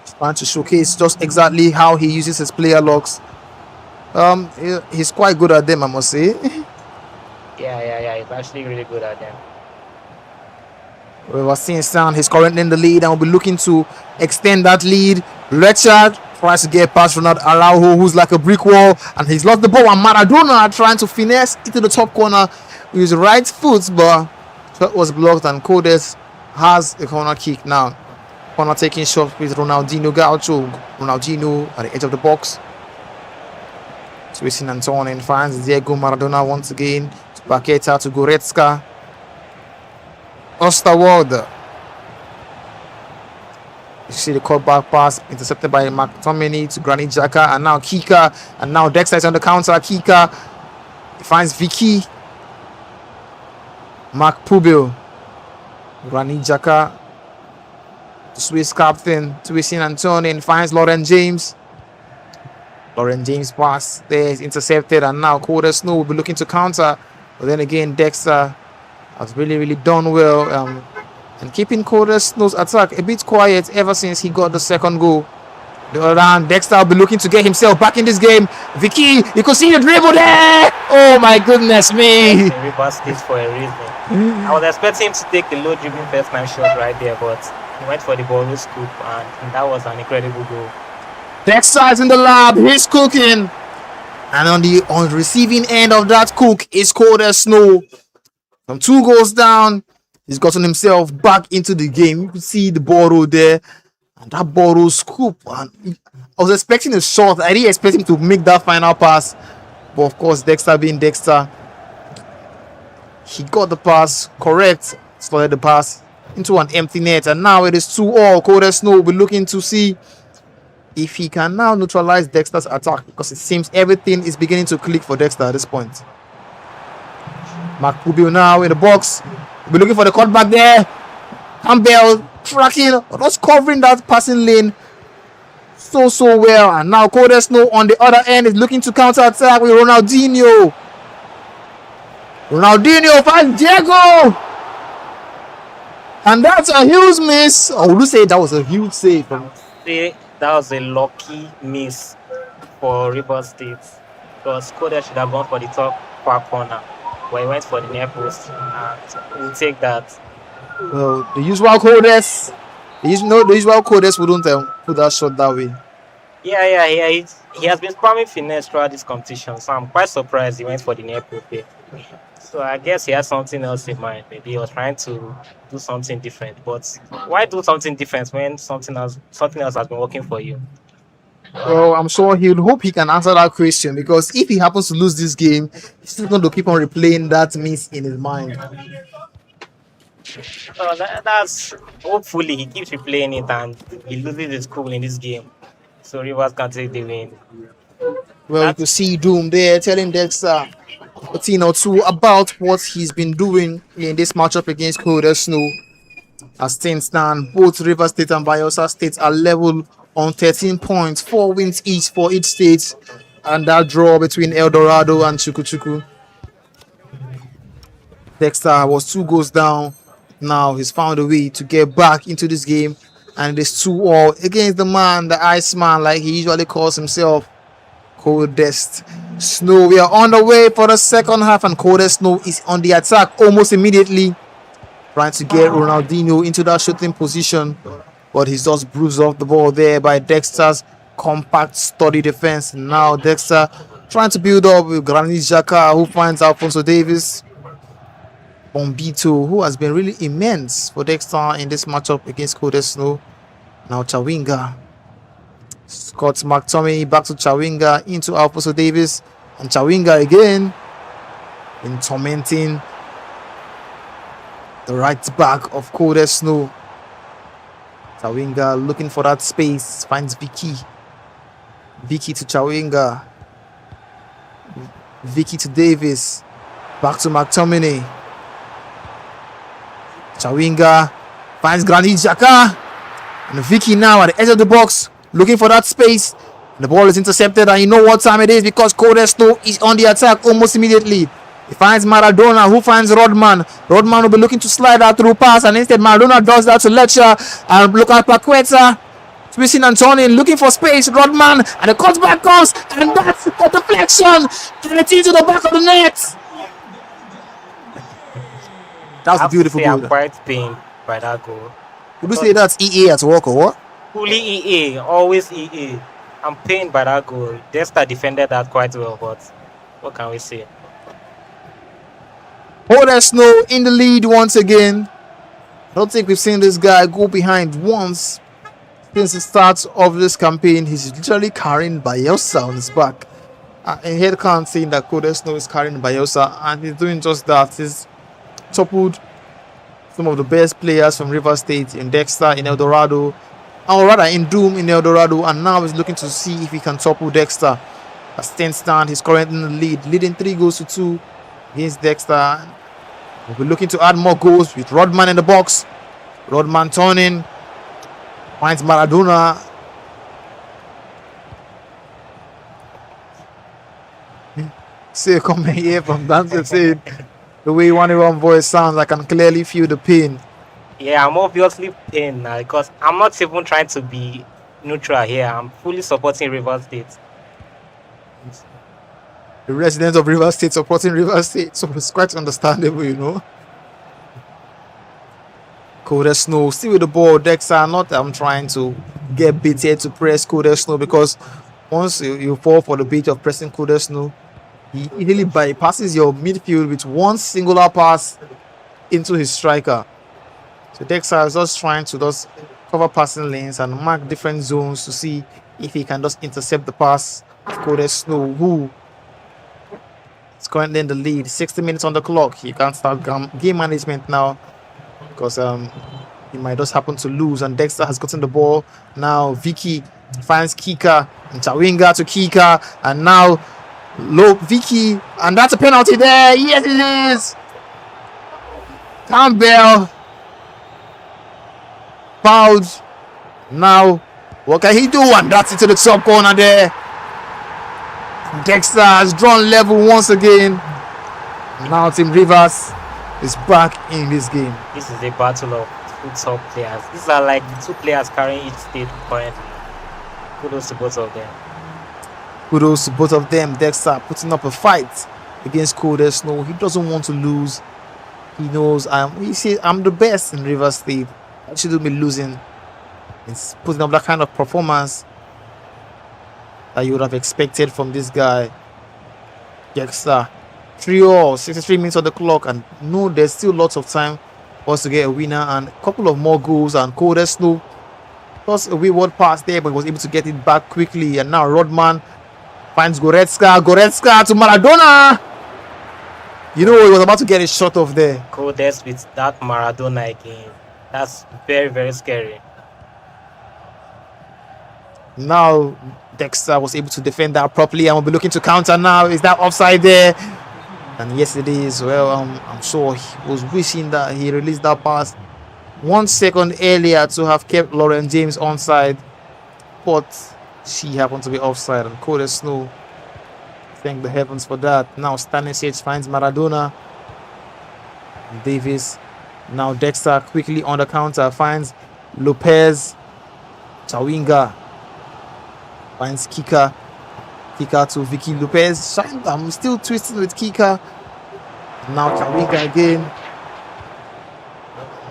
He's trying to showcase just exactly how he uses his player locks. He's quite good at them, I must say. Yeah. He's actually really good at them. We were seeing Stan. He's currently in the lead and will be looking to extend that lead. Richard tries to get past Ronald Araujo, who's like a brick wall, and he's lost the ball. And Maradona trying to finesse into the top corner with his right foot, but shot was blocked, and Codes has a corner kick now. Corner taking shot with Ronaldinho Gaucho. Ronaldinho at the edge of the box. Twisting and turning, finds Diego Maradona once again. To Paqueta, to Goretzka. Osterwald. You see the cutback pass intercepted by McTominay to Granit Xhaka, and now Kika, and now Dexter is on the counter. Kika, he finds Vicky. Mark Pubil. Granit Xhaka, the Swiss captain, twisting and turning, finds Lauren James. Lauren James pass there is intercepted, and now Golden Snow will be looking to counter, but then again Dexter has really done well and keeping Golden Snow's attack a bit quiet ever since he got the second goal. The other hand, Dexter will be looking to get himself back in this game. Vicky, you could see the dribble there. Oh my goodness me! He reversed this for a reason. I was expecting him to take the low dribbling first time shot right there, but he went for the ball scoop, and that was an incredible goal. Dexter is in the lab. He's cooking, and on the receiving end of that cook is Golden Snow. From 2 goals down, he's gotten himself back into the game. You can see the ball there, and that ball scoop. And I was expecting a shot. I didn't expect him to make that final pass, but of course, Dexter being Dexter, he got the pass correct. Slotted the pass into an empty net, and now it is 2-2. Golden Snow will be looking to see if he can now neutralize Dexter's attack, because it seems everything is beginning to click for Dexter at this point. Mark Pubil now in the box. We'll be looking for the cutback there. Campbell tracking, just covering that passing lane so well. And now Golden Snow on the other end is looking to counter attack with Ronaldinho. Ronaldinho finds Diego, and that's a huge miss. I would say that was a huge save. That was a lucky miss for River State, because Koda should have gone for the top far corner. but he went for the near post, and we'll take that. Well, the usual coders, the usual coders wouldn't put that shot that way. He has been spamming finesse throughout this competition, so I'm quite surprised he went for the near post there. So I guess he had something else in mind. Maybe he was trying to do something different. But why do something different when something else has been working for you? Well, I'm sure he'll hope he can answer that question, because if he happens to lose this game, he's still going to keep on replaying that miss in his mind. So that's hopefully he keeps replaying it and he loses his cool in this game. So Rivers can take the win. Well, you could see Doom there telling Dexter a thing or two about what he's been doing in this matchup against Colder Snow. As things stand, both River State and Bayelsa State are level on 13 points, 4 wins each for each state, and that draw between El Dorado and Chukuchuku. Dexter was 2 goals down. Now he's found a way to get back into this game, and it is 2-2 against the man, the Iceman, like he usually calls himself, Coldest Snow. We are on the way for the second half, and Coldest Snow is on the attack almost immediately, trying to get Ronaldinho into that shooting position, but he's just bruised off the ball there by Dexter's compact, sturdy defense. Now Dexter trying to build up with Granit Xhaka, who finds Alfonso Davis. Bombito, who has been really immense for Dexter in this matchup against Coldest Snow. Now Chawinga. Scott McTominay back to Chawinga into Alfonso Davis, and Chawinga again in tormenting the right back of Coldest Snow. Chawinga looking for that space, finds Vicky. Vicky to Chawinga. Vicky to Davis. Back to McTominay. Chawinga finds Granit Xhaka. And Vicky now at the edge of the box, looking for that space. The ball is intercepted, and you know what time it is, because Coldest Snow is on the attack almost immediately. He finds Maradona, who finds Rodman. Rodman will be looking to slide out through pass, and instead Maradona does that to Leccia. And look at Paqueta, twisting and turning, looking for space. Rodman, and the cutback comes, and that's the deflection, and it's into the back of the net. That's a beautiful goal. I'm quite pained by that goal. Would you say that's EA at work or what? Fully EA, always EA. I'm pained by that goal. Dexter defended that quite well, but what can we say? Coldest Snow in the lead once again. I don't think we've seen this guy go behind once since the start of this campaign. He's literally carrying Bayelsa on his back. And here can't see that Coldest Snow is carrying Bayelsa, and he's doing just that. He's toppled some of the best players from River State in Dexter, in El Dorado, or rather in Doom in El Dorado, and now he's looking to see if he can topple Dexter. As things stand, he's currently in the lead, leading 3-2 against Dexter. We'll be looking to add more goals with Rodman in the box. Rodman turning, finds Maradona. See a comment here from Dante saying, the way 101 voice sounds, I can clearly feel the pain. Yeah, I'm obviously pained now because I'm not even trying to be neutral here. I'm fully supporting River State. The residents of River State supporting River State, so it's quite understandable, you know. Coldest Snow still with the ball. Dexter, not I'm trying to get bait here to press Coldest Snow, because once you fall for the bait of pressing Coldest Snow, he easily bypasses your midfield with one singular pass into his striker. So Dexter is just trying to just cover passing lanes and mark different zones to see if he can just intercept the pass of Coldest Snow, who is currently in the lead. 60 minutes on the clock. You can't start game management now, because he might just happen to lose, and Dexter has gotten the ball. Now Vicky finds Kika, and Chawinga to Kika, and now low Vicky, and that's a penalty there. Yes, it is. Campbell fouled. Now what can he do? And that's into the top corner there. Dexter has drawn level once again. Now Team Rivers is back in this game. This is a battle of two top players. These are like the two players carrying each state currently. Kudos to both of them. Kudos to both of them. Dexter putting up a fight against Cold Snow. He doesn't want to lose. He knows he says I'm the best in River State. I shouldn't be losing. It's putting up that kind of performance that you would have expected from this guy. Dexter. 3-all, 63 minutes on the clock, and no, there's still lots of time for us to get a winner and a couple of more goals. And Cold Snow plus a wayward pass there, but was able to get it back quickly. And now Rodman finds Goretzka to Maradona. You know, he was about to get his shot off there. Coldest with that Maradona again. That's very, very scary. Now Dexter was able to defend that properly and will be looking to counter now. Is that offside there? And yes, it is. Well, I'm sure he was wishing that he released that pass 1 second earlier to have kept Lauren James onside, but she happened to be offside. And Cold Snow, thank the heavens for that. Now Stanisic finds Maradona. Davis. Now Dexter quickly on the counter finds Lopez. Chawinga finds Kika. Kika to Vicky Lopez. I'm still twisting with Kika. Now Chawinga again.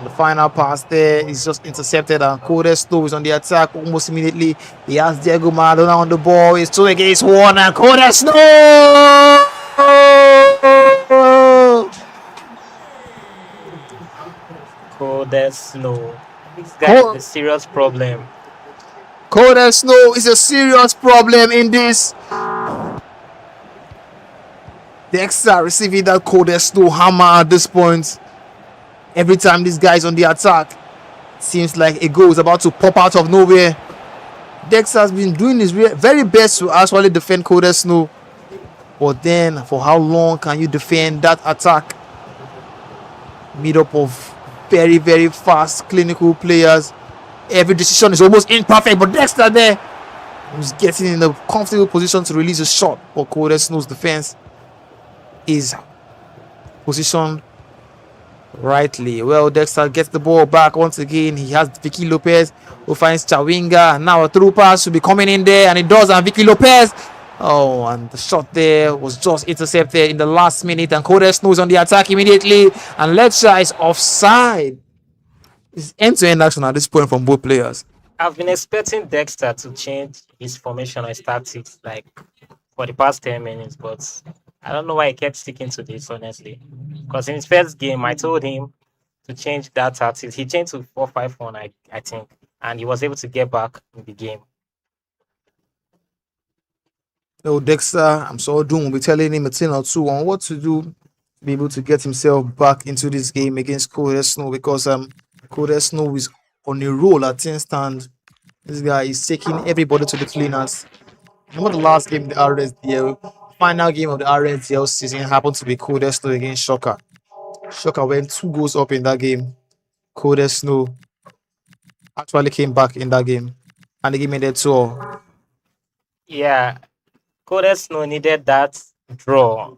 The final pass there is just intercepted, and Cold Snow is on the attack almost immediately. He has Diego Maradona on the ball. It's 2 against 1, and Cold Snow! Cold Snow. This guy is a serious problem. Cold Snow is a serious problem in this. Dexter receiving that Cold Snow hammer at this point. Every time this guy is on the attack, seems like a goal is about to pop out of nowhere. Dexter has been doing his very best to actually defend Cold Snow. But then, for how long can you defend that attack? Made up of very, very fast, clinical players. Every decision is almost imperfect, but Dexter there was getting in a comfortable position to release a shot. But Cold Snow's defense is positioned rightly. Well, Dexter gets the ball back once again. He has Vicky Lopez who finds Chawinga. Now a through pass should be coming in there, and it does. And Vicky Lopez, oh, and the shot there was just intercepted in the last minute. And Cold Snow is on the attack immediately, and Lecture is offside. It's end-to-end action at this point from both players. I've been expecting Dexter to change his formation or his tactics like for the past 10 minutes, but I don't know why he kept sticking to this, honestly. Because in his first game, I told him to change that tactics. He changed to 4-5-1, I think, and he was able to get back in the game. No, Dexter, I'm so doomed. We'll be telling him a thing or two on what to do to be able to get himself back into this game against Cold Snow, because Cold Snow is on a roll at 10 stand. This guy is taking everybody to the cleaners. Remember the last game, the RSDL, final game of the RSDL season happened to be Cold Snow against Shocker. Shocker went 2 goals up in that game. Cold Snow actually came back in that game, and the game ended 2-all. Yeah, Cold Snow needed that draw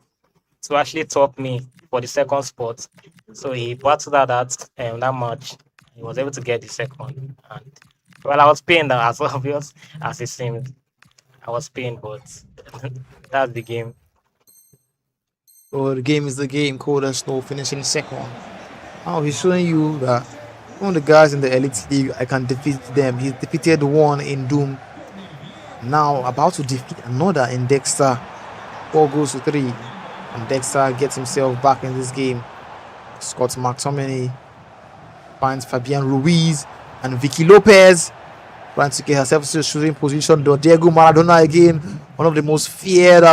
to actually top me for the second spot. So he battled that match. He was able to get the second. And well, I was pained as obvious as it seemed. I was pained, but that's the game. So the game is the game. Cold Snow finishing second. Now he's showing you that one of the guys in the Elite League, I can defeat them. He defeated one in Doom. Now about to defeat another in Dexter. 4-3. And Dexter gets himself back in this game. Scott McTominay finds Fabian Ruiz and Vicky Lopez trying to get herself to the shooting position. Diego Maradona again, one of the most feared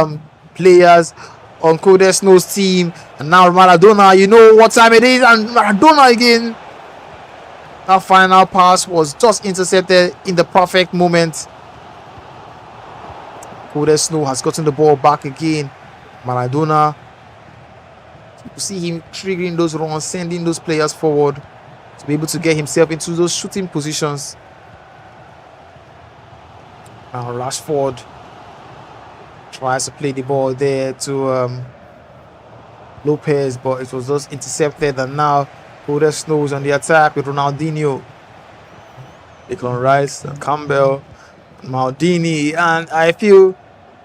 players on Cold Snow's team. And now Maradona, you know what time it is, and Maradona again. That final pass was just intercepted in the perfect moment. Cold Snow has gotten the ball back again. Maradona, you see him triggering those runs, sending those players forward to be able to get himself into those shooting positions. Now Rashford tries to play the ball there to Lopez, but it was just intercepted. And now Cold Snow is on the attack with Ronaldinho, Declan Rice, Campbell, Maldini, and I feel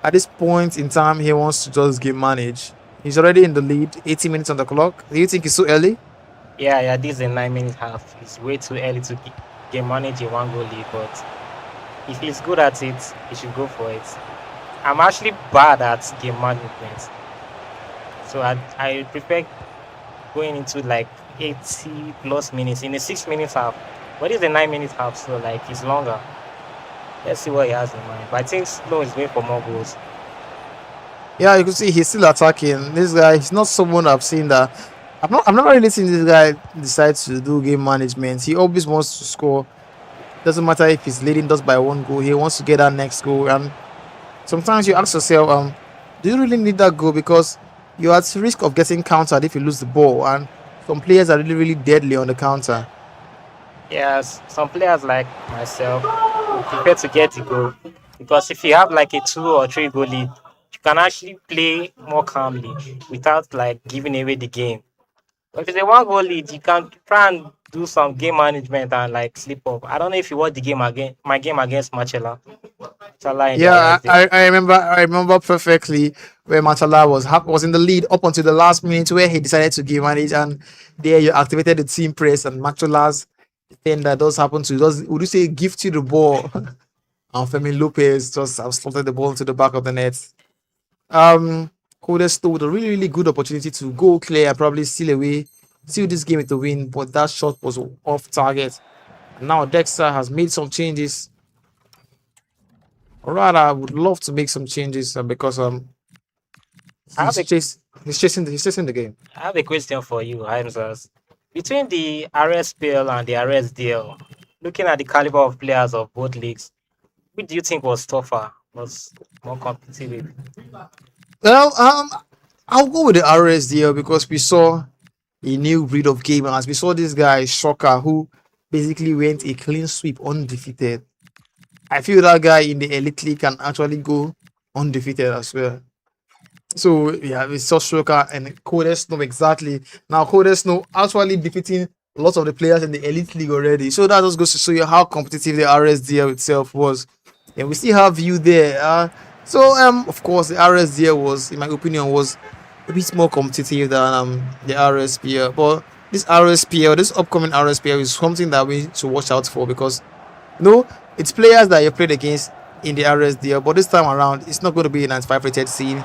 at this point in time he wants to just game manage. He's already in the lead, 80 minutes on the clock. Do you think it's too early? Yeah, this is a 9 minute half. It's way too early to game manage a one goal lead, but if he's good at it, he should go for it. I'm actually bad at game management, so I prefer going into like 80 plus minutes in a 6 minute half. But it's a 9 minute half, so like it's longer. Let's see what he has in mind. But I think Slow is going for more goals. Yeah, you can see he's still attacking. This guy, he's not someone I've seen that. I've not really seen this guy decide to do game management. He always wants to score. Doesn't matter if he's leading just by one goal. He wants to get that next goal. And sometimes you ask yourself, do you really need that goal? Because you're at risk of getting countered if you lose the ball. And some players are really, really deadly on the counter. Yes, some players like myself prefer to get the goal because if you have like a 2 or 3 goal lead, you can actually play more calmly without like giving away the game. But if it's a one goal lead, you can try and do some game management and like slip up. I don't know if you watched the game again, my game against Machela. Chala in the Yeah, arrest there. I remember perfectly where Matala was in the lead up until the last minute where he decided to game manage, and there you activated the team press, and Matala's defender does happen to would you say gift you the ball, and Femi Lopez just slotted the ball into the back of the net. Codes with a really, really good opportunity to go clear, probably seal this game with the win, but that shot was off target. Now Dexter has made some changes. Or rather, I would love to make some changes because I have a he's chasing the game. I have a question for you, Hamzas. Between the RSPL and the RSDL, looking at the caliber of players of both leagues, which do you think was tougher, was more competitive? Well, I'll go with the RSDL because we saw a new breed of gamers. We saw this guy Shocker who basically went a clean sweep undefeated. I feel that guy in the elite league can actually go undefeated as well. So yeah, we saw Shocker and Codes know exactly. Now Codes know actually defeating lots of the players in the elite league already. So that just goes to show you how competitive the RSDL itself was. And we still have you there. Of course the RSDL was, in my opinion, was a bit more competitive than the RSPL. But this upcoming RSPL is something that we need to watch out for because it's players that you played against in the RSDL, but this time around it's not going to be a 95 rated scene.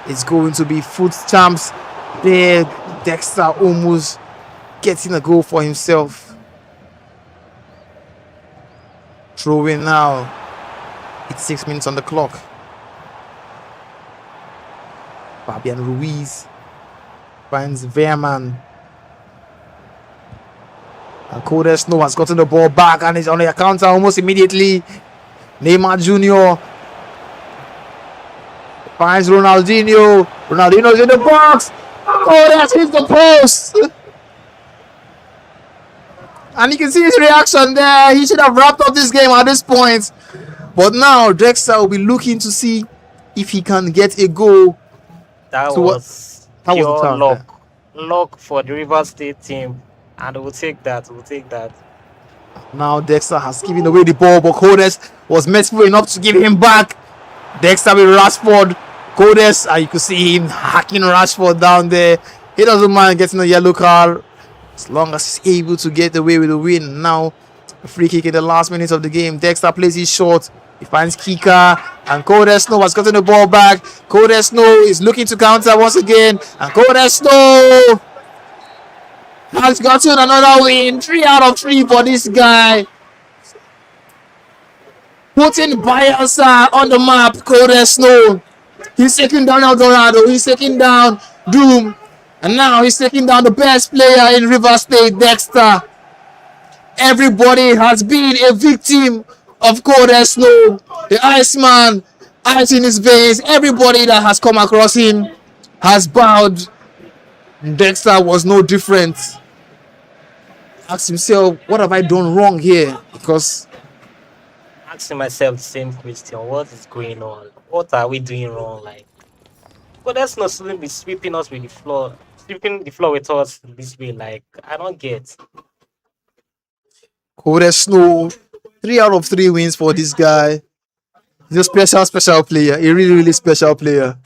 It's going to be foot champs there. Dexter almost getting a goal for himself. Throw in now. It's 6 minutes on the clock. Fabian Ruiz finds Veerman. And Codes Snow has gotten the ball back and is on the counter almost immediately. Neymar Jr. finds Ronaldinho. Ronaldinho's in the box. Codes hits the post. And you can see his reaction there. He should have wrapped up this game at this point. But now Dexter will be looking to see if he can get a goal. That So was that was the pure chance luck. Luck for the River State team. And we'll take that. We'll take that. Now Dexter has given away the ball, but Codes was merciful enough to give him back. Dexter with Rashford. Codes, and you could see him hacking Rashford down there. He doesn't mind getting a yellow card as long as he's able to get away with the win. Now, a free kick in the last minutes of the game. Dexter plays his shot. He finds Kika, and Codes Snow has gotten the ball back. Codes Snow is looking to counter once again, and Codes Snow has gotten another win. 3 out of 3 for this guy. Putting Bayelsa on the map. Codes Snow. He's taking down Eldorado. He's taking down Doom. And now he's taking down the best player in River State, Dexter. Everybody has been a victim of Codes Snow. The Iceman, ice in his veins. Everybody that has come across him has bowed. Dexter was no different. Asked himself, what have I done wrong here? Because Asking myself the same question. What is going on? What are we doing wrong? Like, but that's not supposed to be sweeping us with the floor, sweeping the floor with us this way. Like, I don't get. Codes Snow, 3 out of 3 wins for this guy. He's a special player. A really, really special player.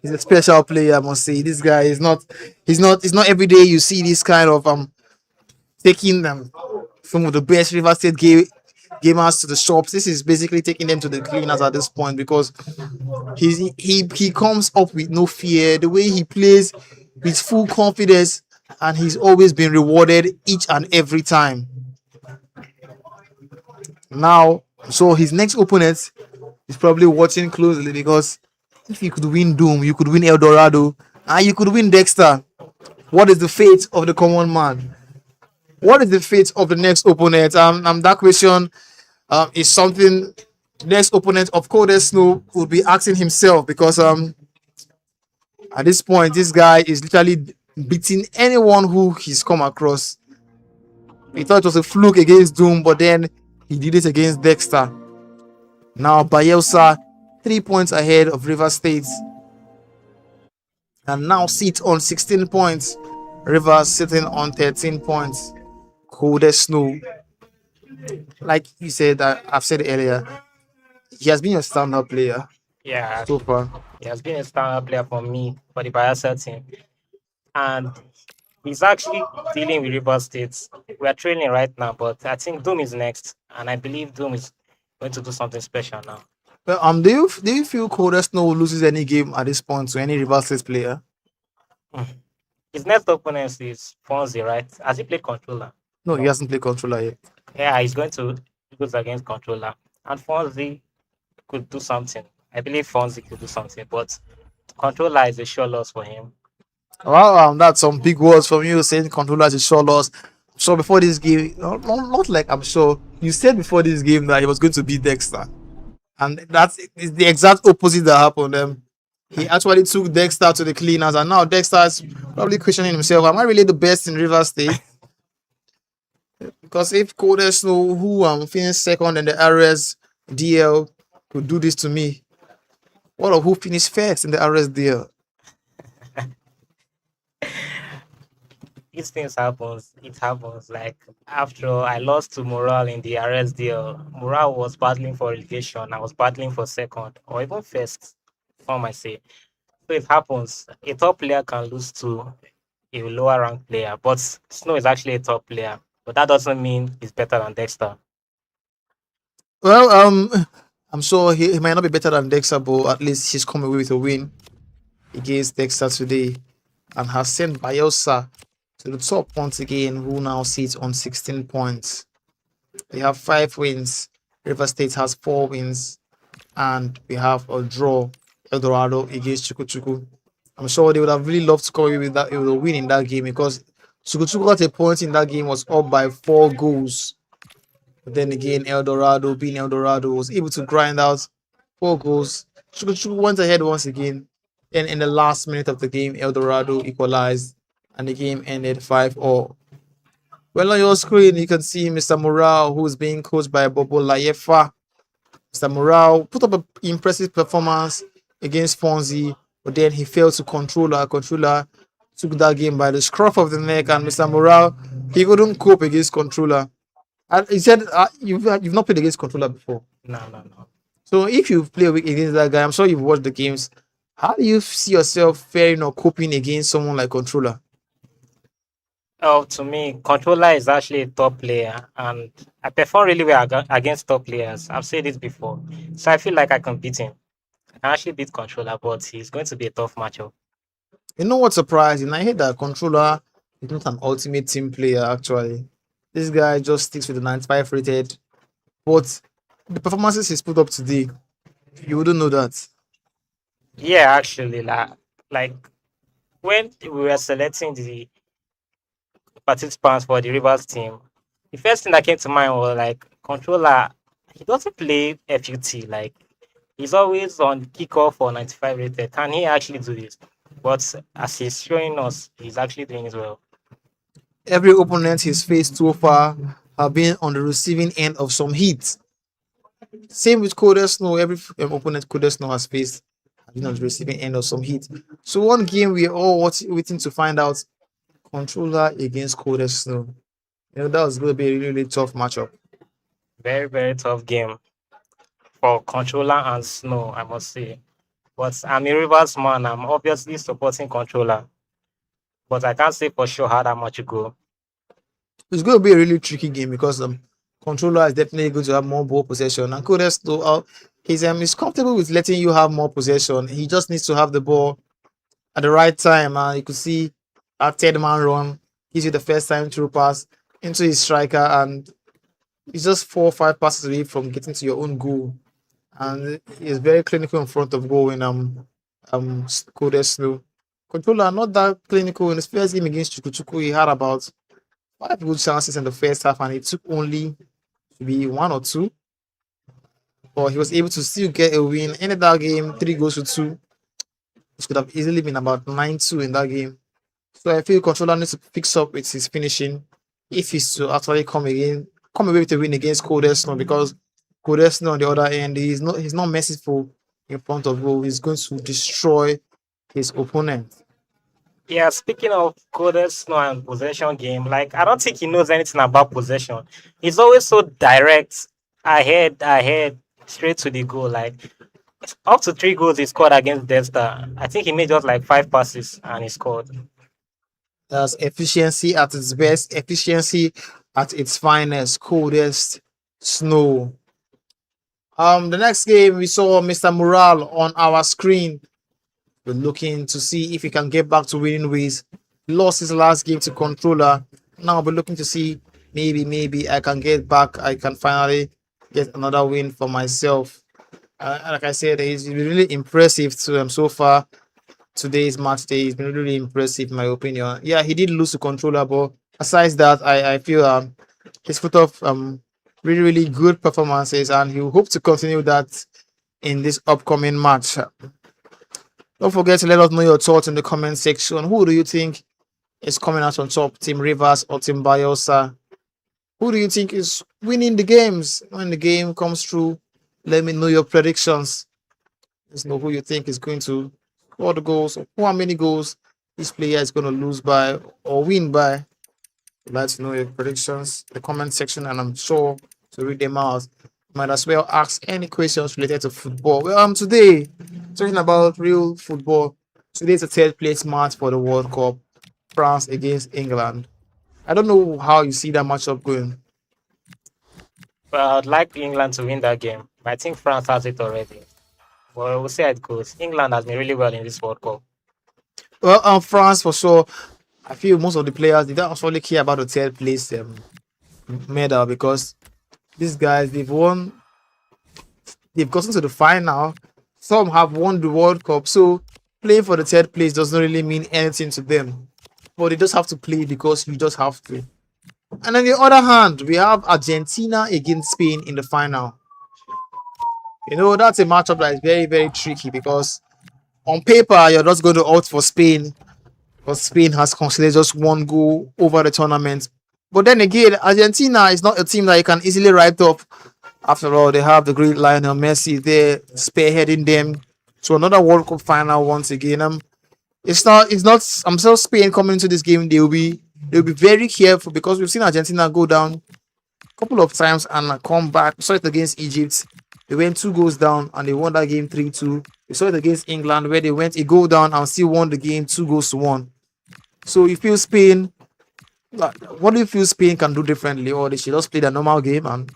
He's a special player, I must say. This guy is not. It's not every day you see this kind of taking some of the best River State gamers to the shops. This is basically taking them to the cleaners at this point because he comes up with no fear. The way he plays with full confidence, and he's always been rewarded each and every time. Now, so his next opponent is probably watching closely because if you could win Doom, you could win El Dorado, and you could win Dexter. What is the fate of the common man? What is the fate of the next opponent? That question is something next opponent of Cold Snow would be asking himself because at this point this guy is literally beating anyone who he's come across. He thought it was a fluke against Doom, but then he did it against Dexter. Now Bayelsa 3 points ahead of River State and now sits on 16 points. River sitting on 13 points. Cold Snow, like you said, I've said earlier, he has been a standout player Yeah, so far. he has been a star player for me for the Bayelsa team, and he's actually dealing with River State. We are training right now, but I think Doom is next, and I believe Doom is going to do something special now. Well, do you feel Cold Snow loses any game at this point to any River State player? Hmm. His next opponent is Fonzie, right? Has he played controller? No, he No. hasn't played controller yet. Yeah, he's going to lose against controller, and Fonzie could do something. I believe Fonzie could do something, but controller is a sure loss for him. Well, that's some big words from you saying controller is a sure loss. So before this game, not like I'm sure you said before this game that he was going to beat Dexter, and that's is the exact opposite that happened. He actually took Dexter to the cleaners, and now Dexter is probably questioning himself: Am I really the best in River State? Because if Cold Snow, who finished second in the RS DL, could do this to me, what of who finished first in the RS DL? These things happens. It happens. Like after all, I lost to Morale in the RSDL. Morale was battling for relegation. I was battling for second or even first. Some might say. So it happens. A top player can lose to a lower ranked player, but Snow is actually a top player. But that doesn't mean he's better than Dexter. Well, I'm sure he might not be better than Dexter, but at least he's come away with a win against Dexter today and has sent Bayelsa to the top once again, who now sits on 16 points. They have 5 wins. River State has 4 wins, and we have a draw. El Dorado against Chukuchuku. I'm sure they would have really loved to come away with that with a win in that game because Chukuchuku got a point in that game was up by 4 goals. But then again, El Dorado, being El Dorado, was able to grind out 4 goals. Chukuchuku went ahead once again. Then in the last minute of the game, El Dorado equalized and the game ended 5-all. Well, on your screen, you can see Mr. Morale, who is being coached by Bobo Layefa. Mr. Morale put up an impressive performance against Fonzie, but then he failed to controller. Controller took that game by the scruff of the neck, and Mr. Morale, he couldn't cope against controller. And he said, you've not played against controller before. No, no, no. So if you play against that guy, I'm sure you've watched the games. How do you see yourself faring or coping against someone like controller? Oh, to me, controller is actually a top player, and I perform really well against top players. I've said this before, so I feel like I can beat him. I can actually beat controller, but he's going to be a tough matchup. You know what's surprising? I heard that controller is not an ultimate team player actually. This guy just sticks with the 95 rated, but the performances he's put up today, you wouldn't know that. Yeah, actually, like when we were selecting the participants for the Rivers team, the first thing that came to mind was like controller. He doesn't play FUT. Like he's always on kickoff for 95 rated. Can he actually do this? But as he's showing us, he's actually doing it well. Every opponent he's faced so far have been on the receiving end of some heat. Same with Coder Snow. Every opponent Coder Snow has faced have been on the receiving end of some heat. So one game we're all waiting to find out controller against Coder Snow. You know that was going to be a really, really tough matchup. Very, very tough game for controller and Snow, I must say. But I'm a Rivers man. I'm obviously supporting controller, but I can't say for sure how that much will go. It's going to be a really tricky game because controller is definitely going to have more ball possession, and Kodes though he's comfortable with letting you have more possession. He just needs to have the ball at the right time. You could see a third man run gives you the first time through pass into his striker, and he's just 4 or 5 passes away from getting to your own goal. And he's very clinical in front of goal in Kodes Snow. Controller not that clinical in his first game against Chukuchuku. He had about 5 good chances in the first half, and it took only maybe 1 or 2, but he was able to still get a win. Ended that game 3 goals to 2. It could have easily been about 9-2 in that game. So I feel controller needs to fix up with his finishing if he's to actually come away with a win against Codesno, because Codesno on the other end, he's not merciful in front of goal. He's going to destroy his opponent. Yeah, speaking of coded snow and possession game, like I don't think he knows anything about possession. He's always so direct, ahead, straight to the goal. Like up to 3 goals he scored against Delta. I think he made just like 5 passes and he scored. That's efficiency at its best, efficiency at its finest, coldest snow. The next game we saw Mr. Morale on our screen. We're looking to see if he can get back to winning ways. He lost his last game to controller. Now we're looking to see maybe I can get back. I can finally get another win for myself. Like I said, he's been really impressive to him so far. Today's match day, he's been really impressive in my opinion. Yeah, he did lose to controller, but aside that, I feel he's put off really good performances, and he will hope to continue that in this upcoming match. Don't forget to let us know your thoughts in the comment section. Who do you think is coming out on top, Team Rivers or Team Bayelsa? Who do you think is winning the games? When the game comes through, let me know your predictions. Let us know who you think is going to score the goals, or how many goals this player is going to lose by or win by. I'd like to know your predictions in the comment section, and I'm sure to read them out. Might as well ask any questions related to football. Well, today, talking about real football, today's a third place match for the World Cup, France against England. I don't know how you see that matchup going. Well, I'd like England to win that game. But I think France has it already. Well, we'll see how it goes. England has been really well in this World Cup. Well, France for sure. I feel most of the players they don't actually care about the third place medal, because these guys they've gotten to the final. Some have won the World Cup, so playing for the third place doesn't really mean anything to them. But they just have to play because you just have to. And on the other hand, we have Argentina against Spain in the final. That's a matchup that is very tricky, because on paper you're just going to opt for Spain, because Spain has conceded just 1 goal over the tournament. But then again, Argentina is not a team that you can easily write off. After all, they have the great Lionel Messi there spearheading them to another World Cup final once again. It's not. I'm sure Spain coming into this game, they'll be very careful, because we've seen Argentina go down a couple of times and come back. We saw it against Egypt. They went 2 goals down and they won that game 3-2. We saw it against England, where they went a goal down and still won the game 2 goals to 1. So you feel Spain. What do you feel Spain can do differently, or they should just play the normal game? And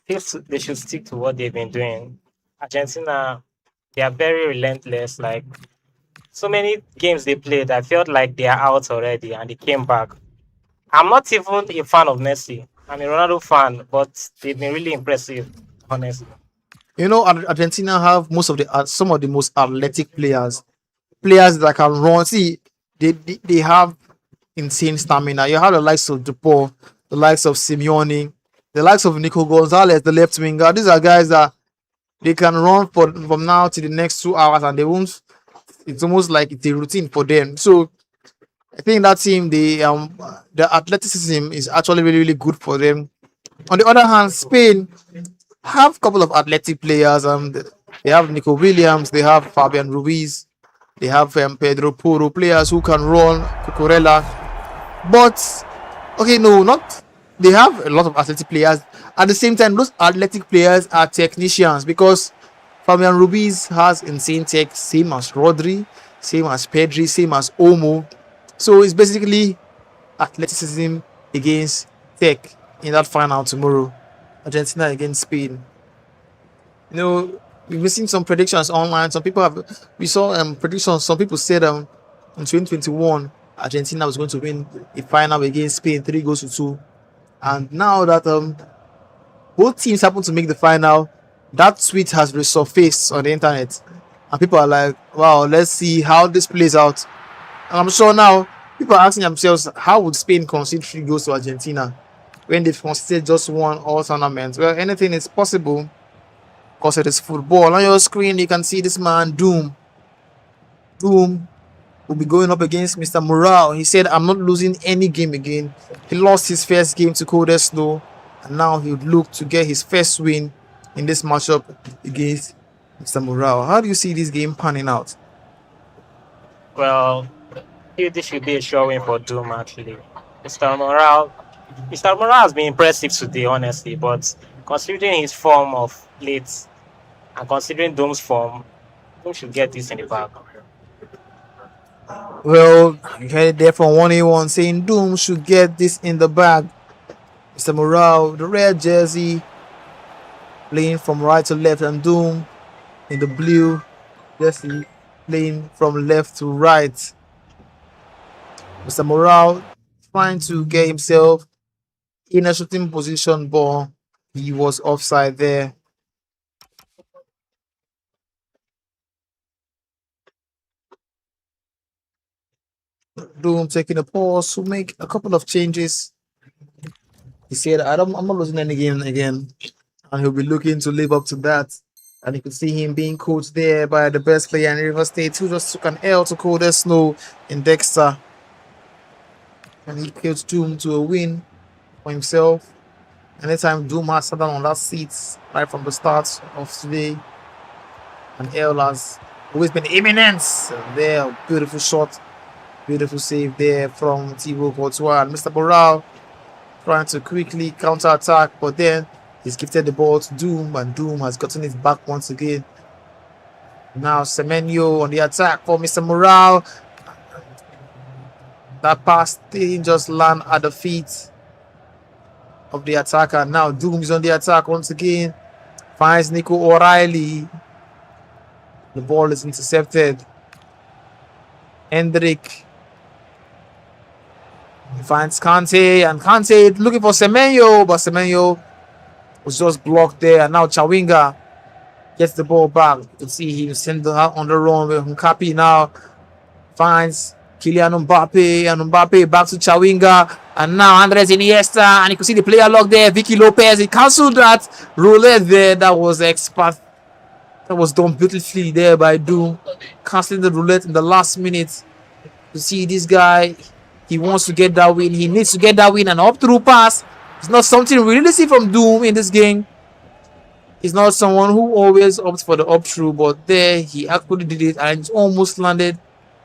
I feel they should stick to what they've been doing. Argentina, they are very relentless. Like so many games they played, I felt like they are out already and they came back. I'm not even a fan of Messi. I'm a Ronaldo fan, but they've been really impressive, honestly. Argentina have some of the most athletic players that can run. See, they have insane stamina. You have the likes of Dupont, the likes of Simeone, the likes of Nico Gonzalez, the left winger. These are guys that they can run from now to the next 2 hours, and they won't. It's almost like it's a routine for them. So I think that team, the athleticism is actually really good for them. On the other hand, Spain have a couple of athletic players. They have Nico Williams, they have Fabian Ruiz, they have Pedro Porro, players who can run, Cucurella. But okay, no, not they have a lot of athletic players. At the same time, those athletic players are technicians, because Fabian Ruiz has insane tech, same as Rodri, same as Pedri, same as Olmo. So it's basically athleticism against tech in that final tomorrow. Argentina against Spain. You know, we've been seeing some predictions online. Some people have, we saw predictions. Some people said in 2021 Argentina was going to win a final against Spain 3-2, and now that both teams happen to make the final, that tweet has resurfaced on the internet, and people are like, "Wow, let's see how this plays out." And I'm sure now people are asking themselves, how would Spain concede 3 goals to Argentina when they've conceded just one all tournament? Well, anything is possible because it is football. On your screen, you can see this man, Doom. Doom will be going up against Mr. Morale. He said, "I'm not losing any game again." He lost his first game to Cold Snow, and now he would look to get his first win in this matchup against Mr. Morale. How do you see this game panning out? Well, this should be a sure win for Doom actually. Mr. Morale, Mr. Morale has been impressive today, honestly, but considering his form of late and considering Doom's form, Doom should get this in the bag. Well, you heard it there from 1A1 saying Doom should get this in the bag. Mr. Morale, the red jersey, playing from right to left, and Doom in the blue jersey, playing from left to right. Mr. Morale trying to get himself in a shooting position, but he was offside there. Doom taking a pause to make a couple of changes. He said, I'm not losing any game again. And he'll be looking to live up to that. And you can see him being coached there by the best player in River State, who just took an L to Cold Snow in Dexter. And he coached Doom to a win for himself. Anytime Doom has sat down on that seat right from the start of today, and L has always been imminent. There, beautiful shot. Beautiful save there from Thibaut Courtois. And Mr. Borrell trying to quickly counter-attack, but then he's gifted the ball to Doom, and Doom has gotten it back once again. Now Semenyo on the attack for Mr. Morale. That pass didn't just land at the feet of the attacker. Now Doom is on the attack once again. Finds Nico O'Reilly. The ball is intercepted. Hendrik finds Kante, and Kante looking for Semenyo, but Semenyo was just blocked there. And now Chawinga gets the ball back. You can see he was sent out on the run with Nkapi. Now finds Kylian Mbappe, and Mbappe back to Chawinga, and now Andres Iniesta, and you can see the player lock there, Vicky Lopez. He cancelled that roulette there. That was expert. That was done beautifully there by Doom, cancelling the roulette in the last minute. You see this guy, he wants to get that win. He needs to get that win, and up through pass. It's not something we really see from Doom in this game. He's not someone who always opts for the up through, but there he actually did it, and it's almost landed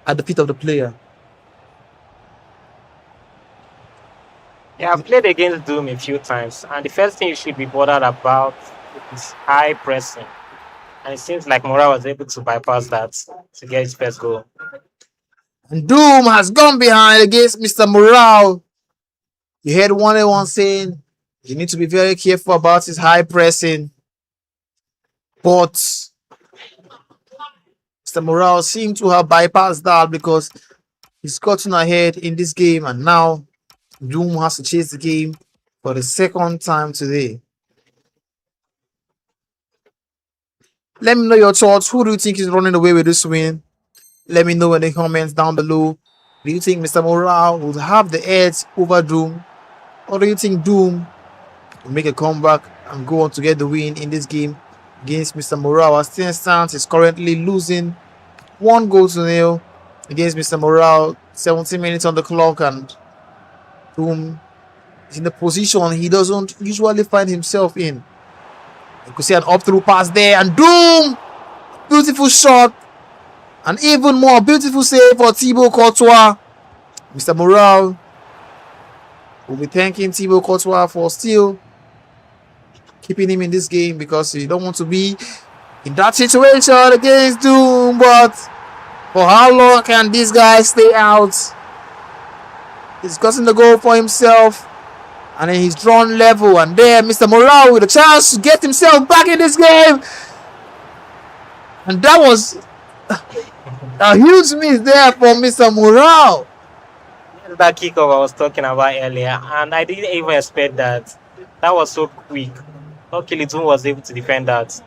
at the feet of the player. Yeah, I've played against Doom a few times, and the first thing you should be bothered about is high pressing. And it seems like Mora was able to bypass that to get his first goal. And Doom has gone behind against Mr. Morale. You heard 1A1 saying you need to be very careful about his high pressing. But Mr. Morale seemed to have bypassed that because he's gotten ahead in this game, and now Doom has to chase the game for the second time today. Let me know your thoughts. Who do you think is running away with this win? Let me know in the comments down below. Do you think Mr. Morale will have the edge over Doom? Or do you think Doom will make a comeback and go on to get the win in this game against Mr. Morale? As things stand, is currently losing 1-0 against Mr. Morale. 17 minutes on the clock, and Doom is in the position he doesn't usually find himself in. You could see an up-through pass there, and Doom! Beautiful shot. And even more beautiful save for Thibaut Courtois. Mr. Morale will be thanking Thibaut Courtois for still keeping him in this game, because he don't want to be in that situation against Doom, but for how long can this guy stay out? He's gotten the goal for himself, and then he's drawn level, and there Mr. Morale with a chance to get himself back in this game, and that was a huge miss there for Mr. Morale. That kickoff I was talking about earlier, and I didn't even expect that. That was so quick. Luckily, Doom was able to defend that.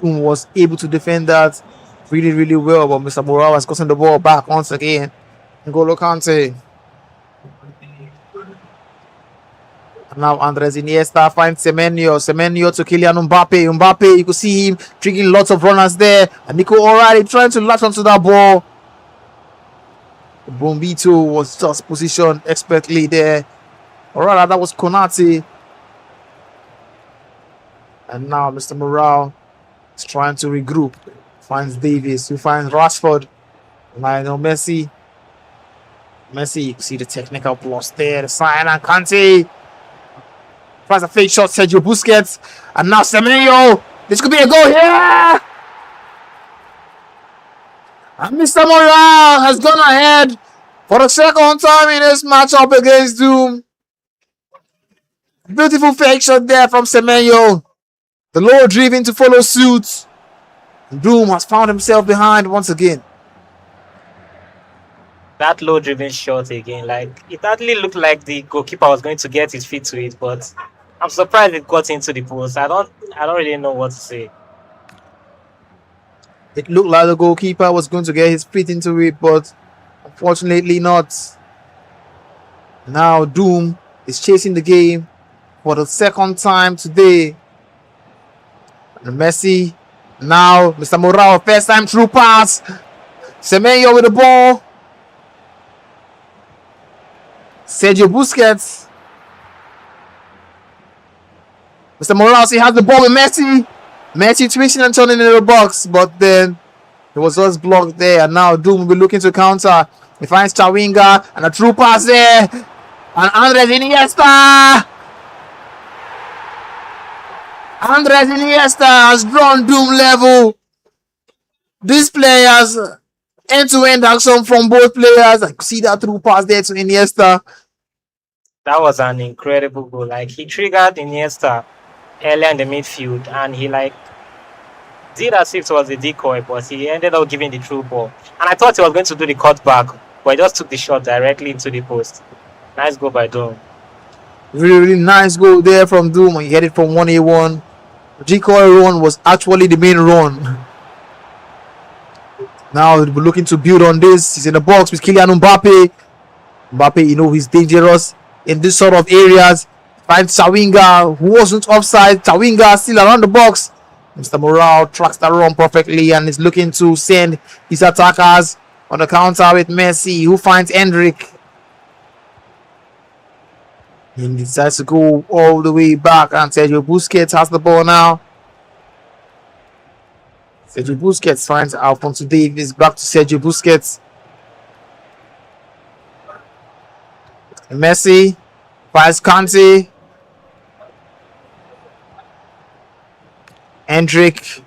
Doom was able to defend that really, really well, but Mr. Morale has gotten the ball back once again. N'Golo Kante. And now Andres Iniesta finds Semenyo. Semenyo to Kylian Mbappe. Mbappe, you could see him triggering lots of runners there. And Nico O'Reilly trying to latch onto that ball. Bombito was just positioned expertly there. Or rather, that was Konate. And now Mr. Morale is trying to regroup. Finds Davis. He finds Rashford. Lionel Messi. Messi, you can see the technical plus there. The sign and Kante. Tries a fake shot, Sergio Busquets. And now Semenyo. This could be a goal here. And Mr. Morale has gone ahead for the second time in this matchup against Doom. Beautiful fake shot there from Semenyo. The low driven to follow suit. Doom has found himself behind once again. That low driven shot again, like it actually looked like the goalkeeper was going to get his feet to it, but I'm surprised it got into the post. I don't really know what to say. It looked like the goalkeeper was going to get his feet into it, but unfortunately not. Now Doom is chasing the game for the second time today. And Messi. Now Mr. Morale, first time through pass. Semenyo with the ball. Sergio Busquets. Mr. Morales, he has the ball with Messi. Messi twisting and turning in the box, but then it was just blocked there. And now Doom will be looking to counter. He finds Chawinga and a true pass there. And Andres Iniesta. Andres Iniesta has drawn Doom level. These players, end-to-end action from both players. I see that through pass there to Iniesta. That was an incredible goal. Like he triggered Iniesta earlier in the midfield, and he like did as if it was a decoy, but he ended up giving the true ball. And I thought he was going to do the cutback, but he just took the shot directly into the post. Nice goal by Doom. Really, really nice goal there from Doom. He hit it from 1A1. The decoy run was actually the main run. Now we're looking to build on this. He's in the box with Kylian Mbappe. Mbappe, you know, he's dangerous in this sort of areas. Finds Chawinga, who wasn't offside. Chawinga still around the box. Mr. Morale tracks that run perfectly and is looking to send his attackers on the counter with Messi, who finds Hendrick. He decides to go all the way back, and Sergio Busquets has the ball now. Sergio Busquets finds Alphonso Davies, back to Sergio Busquets. Messi finds Kante. Hendrick.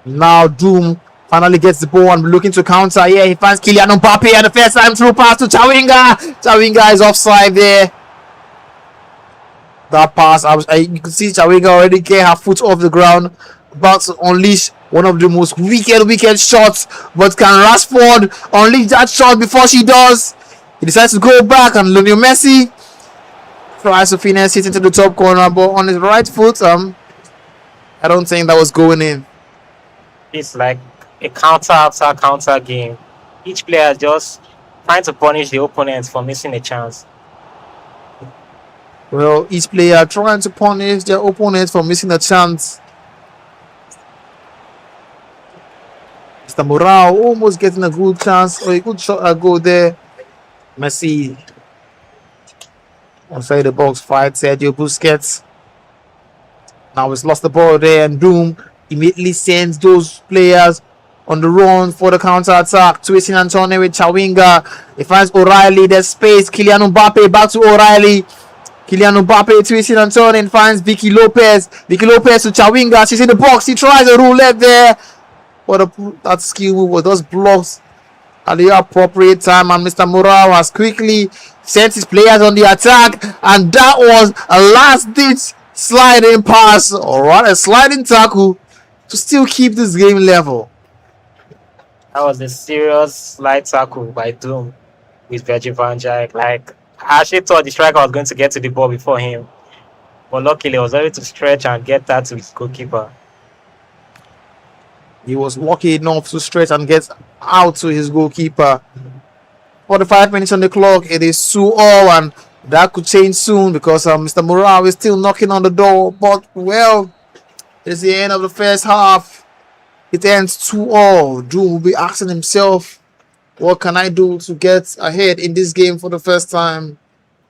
Now Doom finally gets the ball and looking to counter. Yeah, he finds Kylian Mbappe and the first time through pass to Chawinga. Chawinga is offside there. That pass, you can see Chawinga already get her foot off the ground, about to unleash one of the most wicked shots. But can Rashford unleash that shot before she does? He decides to go back, and Lionel Messi tries to finesse it into the top corner, but on his right foot, I don't think that was going in. It's like a counter game. Each player just trying to punish the opponent for missing a chance. Well, each player trying to punish their opponent for missing a chance. Mr. Morale almost getting a good chance or a good shot at goal there. Messi inside the box fight Sergio Busquets. Now he's lost the ball there, and Doom immediately sends those players on the run for the counter attack. Twisting and turning with Chawinga. He finds O'Reilly. There's space. Kylian Mbappe back to O'Reilly. Kylian Mbappe twisting and turning, finds Vicky Lopez. Vicky Lopez to Chawinga. She's in the box. He tries a roulette there. But that skill move was just blocked at the appropriate time, and Mr. Morao has quickly sent his players on the attack, and that was a last-ditch sliding pass, or rather a sliding tackle, to still keep this game level. That was a serious slide tackle by Doom with Virgil van Dijk. Like, I actually thought the striker was going to get to the ball before him, but luckily he was able to stretch and get that to his goalkeeper. He was lucky enough to stretch and get out to his goalkeeper. 45 minutes on the clock. It is 2-2, and that could change soon because Mr. Morao is still knocking on the door. But, well, it's the end of the first half. It ends 2-2. Drew will be asking himself, what can I do to get ahead in this game for the first time?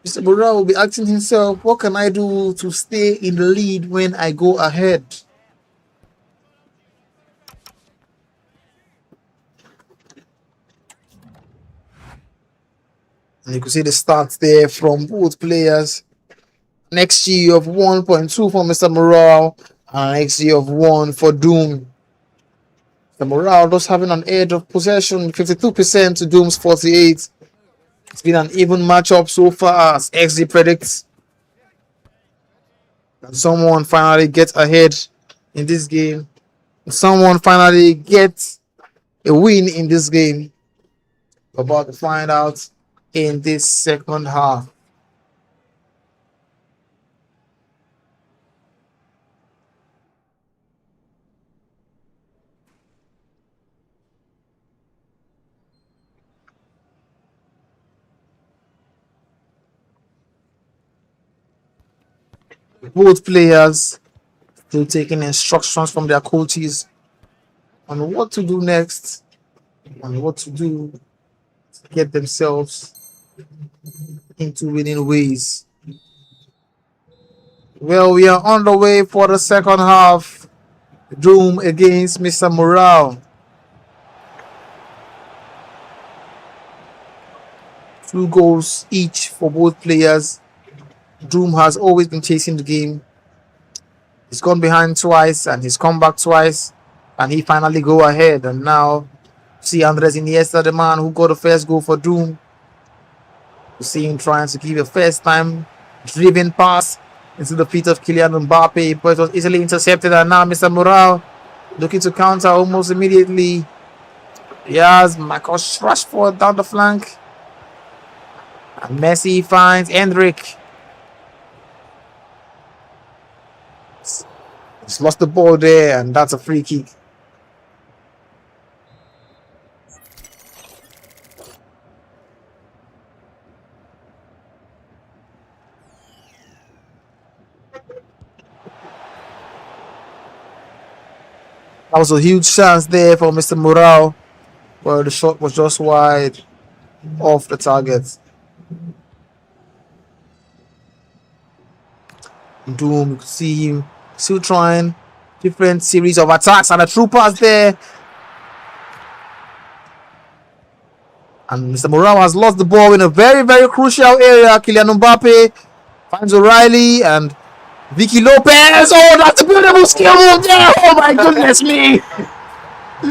Mr. Morao will be asking himself, what can I do to stay in the lead when I go ahead? And you can see the stats there from both players. An XG of 1.2 for Mr. Morale and an XG of 1 for Doom. The Morale just having an edge of possession, 52% to Doom's 48%. It's been an even matchup so far, as XG predicts. And someone finally gets ahead in this game. Someone finally gets a win in this game. We're about to find out in this second half. Both players still taking instructions from their coaches on what to do next, on what to do to get themselves into winning ways. Well, we are on the way for the second half. Doom against Mr. Morale. 2 goals each for both players. Doom has always been chasing the game. He's gone behind twice and he's come back twice, and he finally go ahead. And now see Andres Iniesta, the man who got the first goal for Doom. You see him trying to give a first time driven pass into the feet of Kylian Mbappe, but it was easily intercepted. And now Mr. Morale looking to counter almost immediately. He has Marcus Rashford down the flank, and Messi finds Hendrick. He's lost the ball there, and that's a free kick. That was a huge chance there for Mr. Morale, where the shot was just wide off the target. Doom, you can see him still trying different series of attacks, and a true pass there. And Mr. Morale has lost the ball in a very, very crucial area. Kylian Mbappe finds O'Reilly and Vicky Lopez. Oh, that's a beautiful skill move there. Oh my goodness me.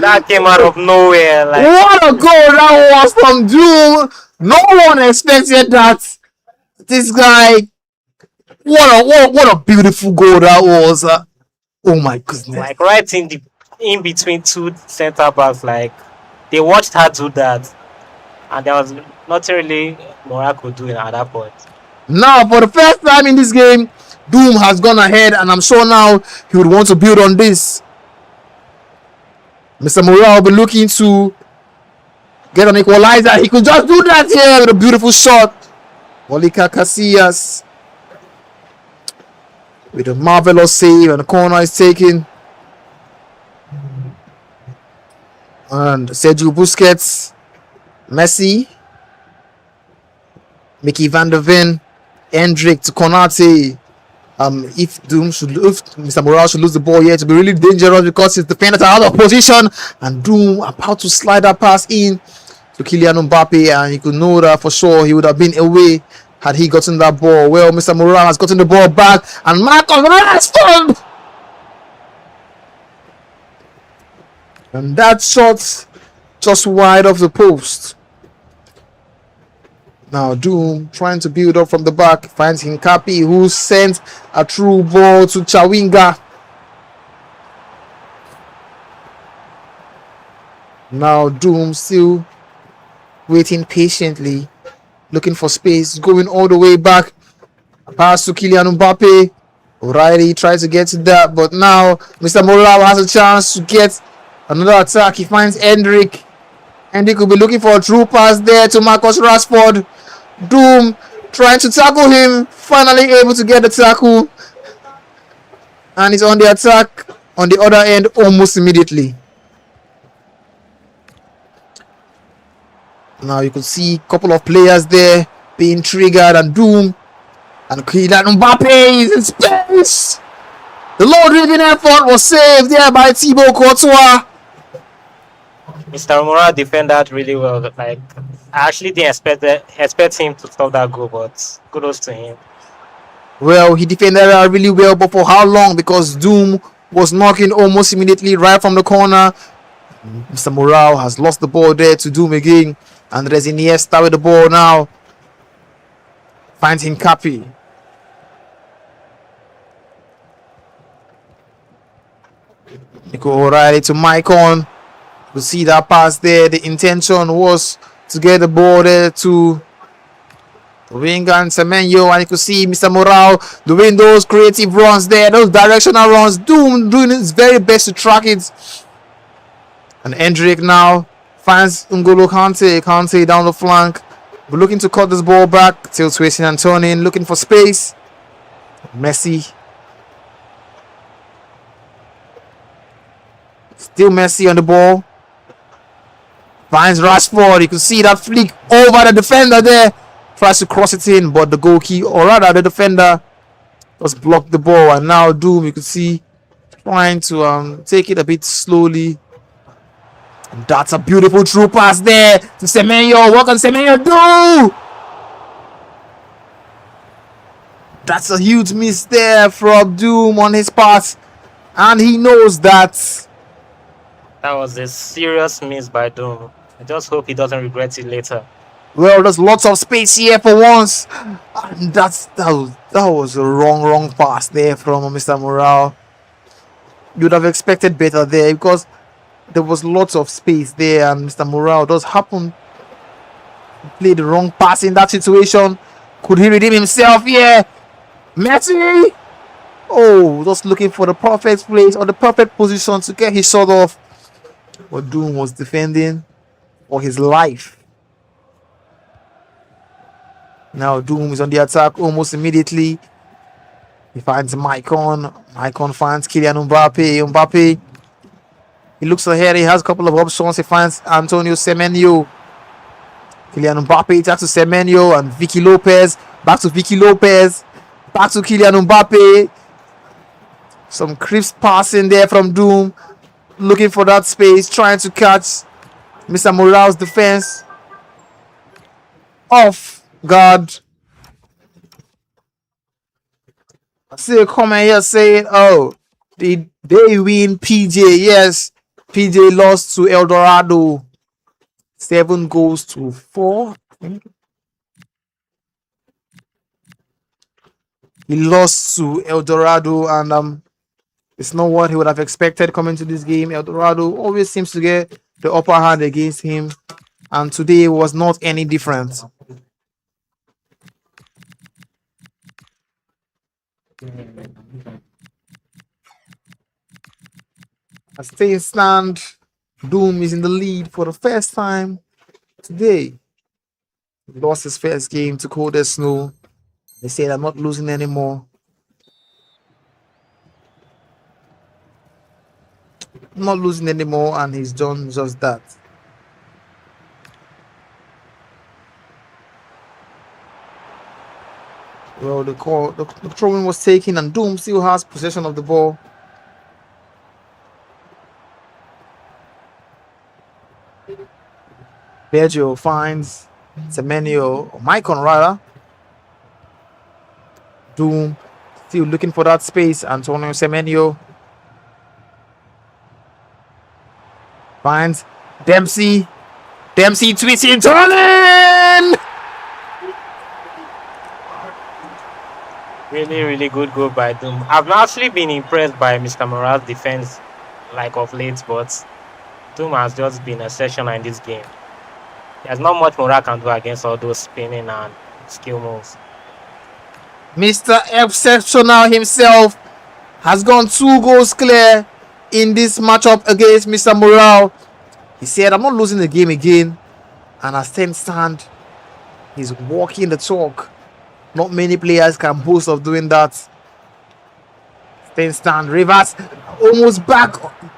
That came out of nowhere. Like, What a goal that was from Doom. No one expected that. This guy, what a beautiful goal that was. Oh my goodness. like right in between two center backs. Like, they watched her do that, and there was nothing really Mora could do at that point. Now, for the first time in this game, Doom has gone ahead, and I'm sure now he would want to build on this. Mr. Morale will be looking to get an equalizer. He could just do that here with a beautiful shot. Molika Casillas with a marvelous save, and the corner is taken. And Sergio Busquets, Messi, Mickey van der Ven, Hendrick to Konate. If Mr. Morale should lose the ball here, it will be really dangerous because his defenders are out of position, and Doom about to slide that pass in to Kylian Mbappe, and you could know that for sure he would have been away had he gotten that ball. Well, Mr. Morale has gotten the ball back, and Marcus Rashford! And that shot just wide of the post. Now Doom trying to build up from the back, finds Hinkapi, who sent a through ball to Chawinga. Now Doom still waiting patiently, looking for space, going all the way back. Pass to Kylian Mbappe. O'Reilly tries to get to that, but now Mr. Morale has a chance to get another attack. He finds Hendrik. Hendrik will be looking for a through pass there to Marcus Rashford. Doom trying to tackle him, finally able to get the tackle, and he's on the attack on the other end almost immediately. Now you can see a couple of players there being triggered, and Doom and Kylian Mbappe is in space. The low-driven effort was saved there by Thibaut Courtois. Mr. Omura defended that really well. Like, I actually didn't expect him to stop that goal, but kudos to him. Well, he defended that really well, but for how long? Because Doom was knocking almost immediately right from the corner. Mr. Morale has lost the ball there to Doom again, and there's Iniesta with the ball now. Finds Hinkapi. Nico O'Reilly to Maicon. You see that pass there. The intention was to get the ball there to Winga and Semenyo, and you could see Mr. Morale doing those creative runs there, those directional runs. Doom doing his very best to track it. And Hendrik now finds N'Golo Kante. Kante down the flank. We're looking to cut this ball back. Still twisting and turning, looking for space. Messi. Still Messi on the ball. Finds Rashford. You can see that flick over the defender there. Tries to cross it in, but the goalkeeper, or rather the defender, just blocked the ball. And now Doom, you can see, trying to take it a bit slowly. And that's a beautiful through pass there to Semenyo. What can Semenyo do? That's a huge miss there from Doom on his part. And he knows that. That was a serious miss by Doom. I just hope he doesn't regret it later. Well, there's lots of space here for once. And that was a wrong pass there from Mr. Morale. You'd have expected better there because there was lots of space there, and Mr. Morale does happen to play the wrong pass in that situation. Could he redeem himself? Yeah. Messi! Oh, just looking for the perfect place or the perfect position to get his shot off. But Doom was defending for his life. Now Doom is on the attack almost immediately. He finds Maicon. Maicon finds Kylian Mbappe. Mbappe, he looks ahead. He has a couple of options. He finds Antonio Semenyo. Kylian Mbappe attacks to Semenyo and Vicky Lopez. Back to Vicky Lopez. Back to Kylian Mbappe. Some crisp passing there from Doom. Looking for that space. Trying to catch Mr. Morale's defense. Off guard. I see a comment here saying, oh, did they win PJ? Yes, PJ lost to El Dorado. 7 goals to 4. He lost to El Dorado, and it's not what he would have expected coming to this game. El Dorado always seems to get the upper hand against him, and today was not any different. As things stand, Doom is in the lead for the first time today. He lost his first game to Cold as Snow. They said, I'm not losing anymore. I'm not losing anymore, and he's done just that. Well, the throw-in was taken, and Doom still has possession of the ball. Bergio finds Semenyo, or Maicon rather. Doom still looking for that space. Antonio Semenyo finds Dempsey. Dempsey twisting, turning. Really, really good goal by Doom. I've actually been impressed by Mr. Moral's defense, like of late, but Doom has just been exceptional in this game. There's not much Moral can do against all those spinning and skill moves. Mr. Exceptional himself has gone 2 goals clear in this matchup against Mr. Morale. He said, I'm not losing the game again. And as things stand, he's walking the talk. Not many players can boast of doing that. Things stand. Rivers almost back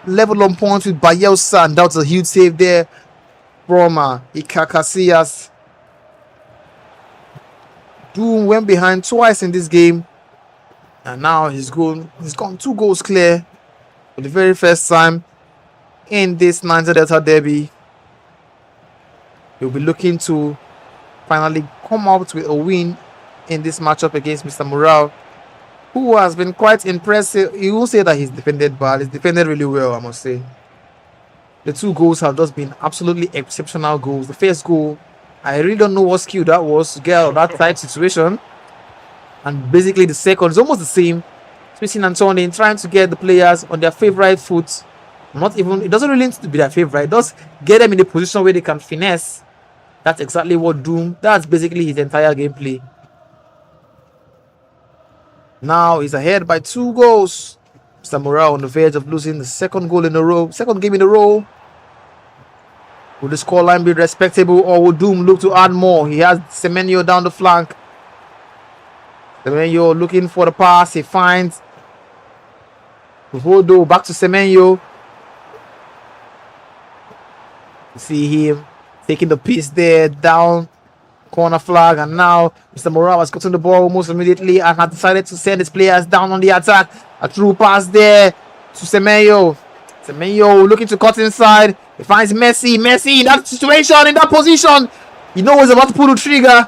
level on point with Bayelsa, and that was a huge save there from Ika Casillas. Doom went behind twice in this game, and now he's gone 2 goals clear for the very first time in this Niger Delta Derby. He'll be looking to finally come out with a win in this matchup against Mr. Morale, who has been quite impressive. You will say that he's defended bad. He's defended really well, I must say. The 2 goals have just been absolutely exceptional goals. The first goal, I really don't know what skill that was to get out of that tight situation. And basically the second is almost the same. Switching and turning, trying to get the players on their favorite foot. Not even, it doesn't really need to be their favorite. Just get them in a position where they can finesse. That's exactly what Doom, that's basically his entire gameplay. Now he's ahead by 2 goals. Mr. Morale on the verge of losing the second game in a row. Will the scoreline be respectable, or will Doom look to add more? He has Semenyo down the flank. Semenyo looking for the pass. He finds Hodo, back to Semenyo. You see him taking the piece there down. Corner flag, and now Mr. Morale has gotten the ball almost immediately and has decided to send his players down on the attack. A true pass there to Semenyo. Semenyo looking to cut inside. He finds Messi in that situation, in that position. He knows he's about to pull the trigger,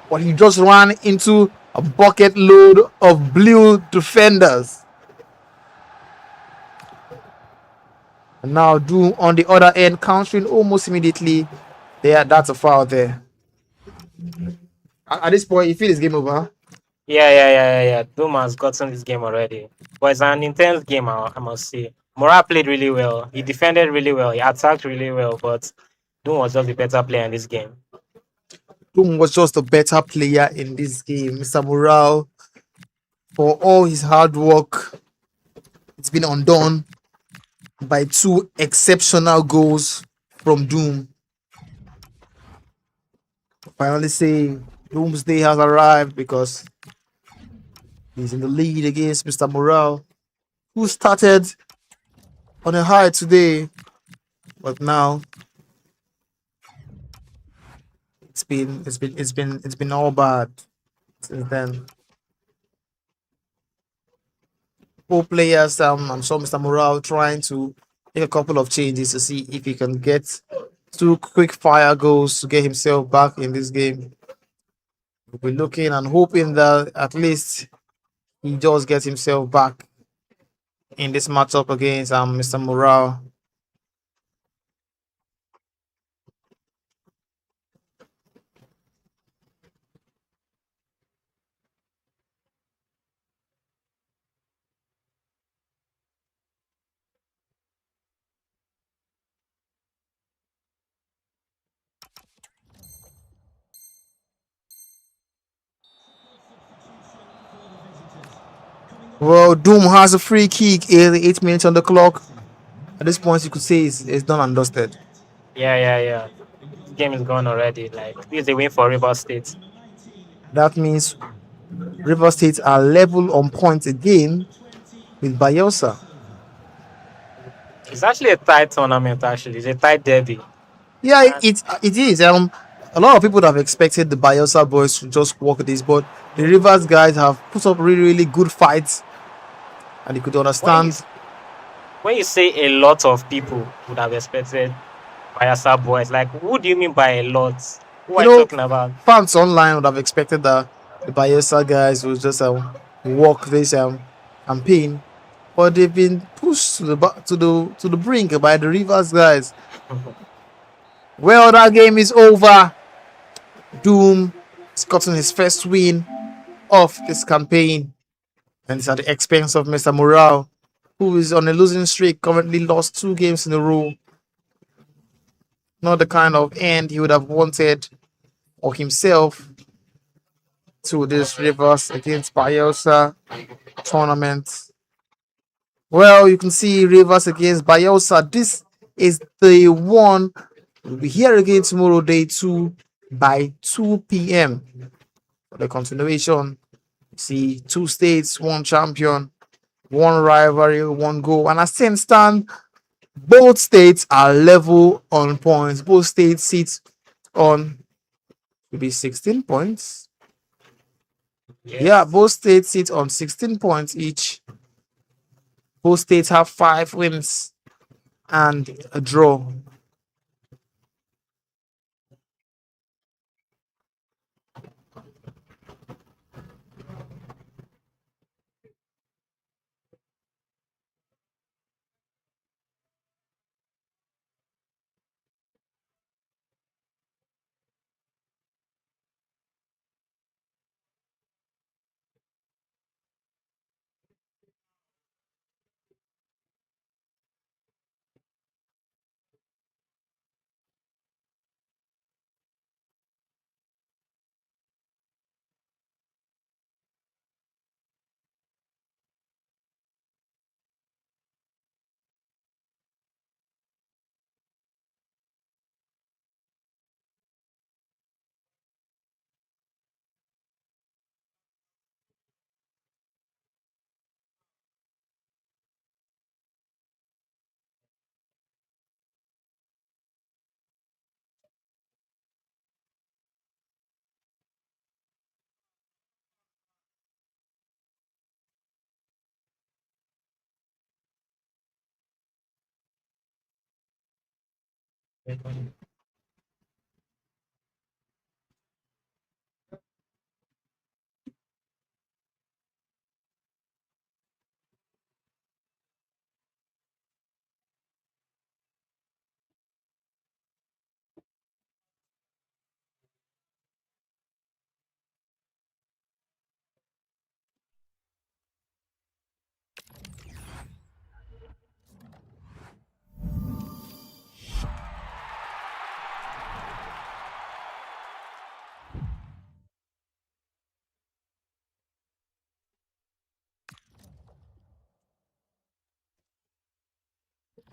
but he just ran into a bucket load of blue defenders. And now Doom on the other end, countering almost immediately. There, that's a foul there. At this point, you feel this game over? Yeah. Doom has gotten this game already. But it's an intense game, I must say. Moral played really well. He defended really well. He attacked really well. But Doom was just the better player in this game. Doom was just a better player in this game. Mr. Morale, for all his hard work, it's been undone by 2 exceptional goals from Doom. Finally saying Doomsday has arrived because he's in the lead against Mr. Morale, who started on a high today, but now it's been all bad since then. Both players, I'm sure Mr. Morale trying to make a couple of changes to see if he can get 2 quick fire goals to get himself back in this game. We'll be looking and hoping that at least he just gets himself back in this matchup against Mr. Morale. Well, Doom has a free kick, 8 minutes on the clock. At this point, you could say it's done and dusted. Yeah. This game is gone already. Like, this is a win for River State. That means River State are level on points again with Bayelsa. It's actually a tight tournament, actually. It's a tight derby. Yeah, it is. A lot of people have expected the Bayelsa boys to just walk this, but the Rivers guys have put up really, really good fights, and you could understand. When you say a lot of people would have expected Bayelsa boys, like, who do you mean by a lot? Who are you talking about? Fans online would have expected that the Bayelsa guys will just walk this campaign, but they've been pushed to the brink by the Rivers guys. Well, that game is over. Doom has gotten his first win of this campaign, and it's at the expense of Mr. Morale, who is on a losing streak, currently lost 2 games in a row. Not the kind of end he would have wanted for himself to this Rivers against Bayelsa tournament. Well, you can see Rivers against Bayelsa. This is the one. We'll be here again tomorrow, day 2, by 2 p.m. For the continuation, you see 2 states, 1 champion, 1 rivalry, 1 goal. And as things stand, both states are level on points. Both states sit on maybe 16 points. Yes. Yeah, both states sit on 16 points each. Both states have 5 wins and a draw.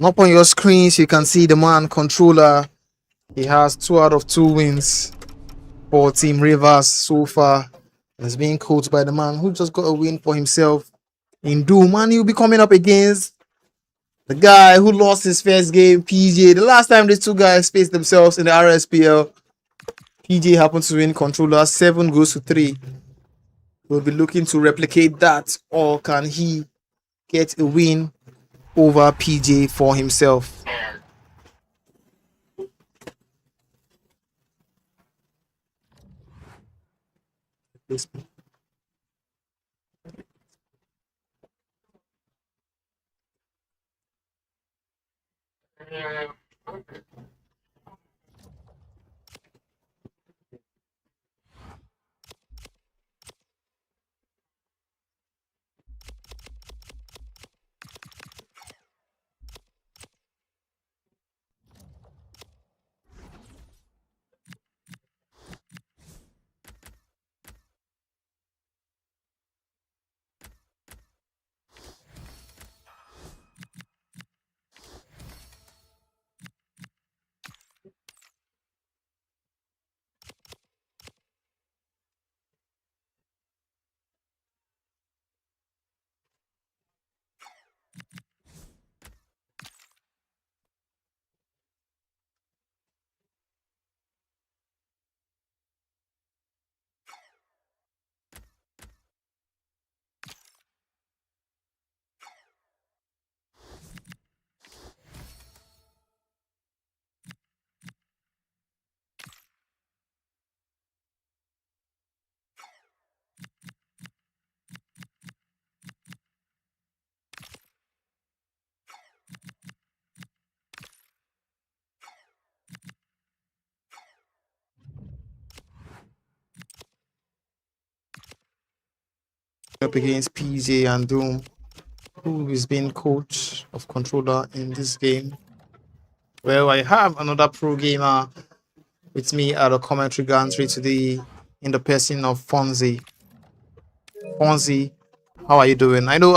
Up on your screens, you can see the man controller. He has 2 out of 2 wins for Team Rivers so far. He's being coached by the man who just got a win for himself in Doom. And he'll be coming up against the guy who lost his first game, PJ. The last time these 2 guys faced themselves in the RSPL, PJ happened to win controller 7 goes to 3. We'll be looking to replicate that, or can he get a win over PJ for himself? up against PJ and Doom, who is being coach of controller in this game. Well, I have another pro gamer with me at a commentary gantry today in the person of Fonzie. Fonzie, how are you doing? I know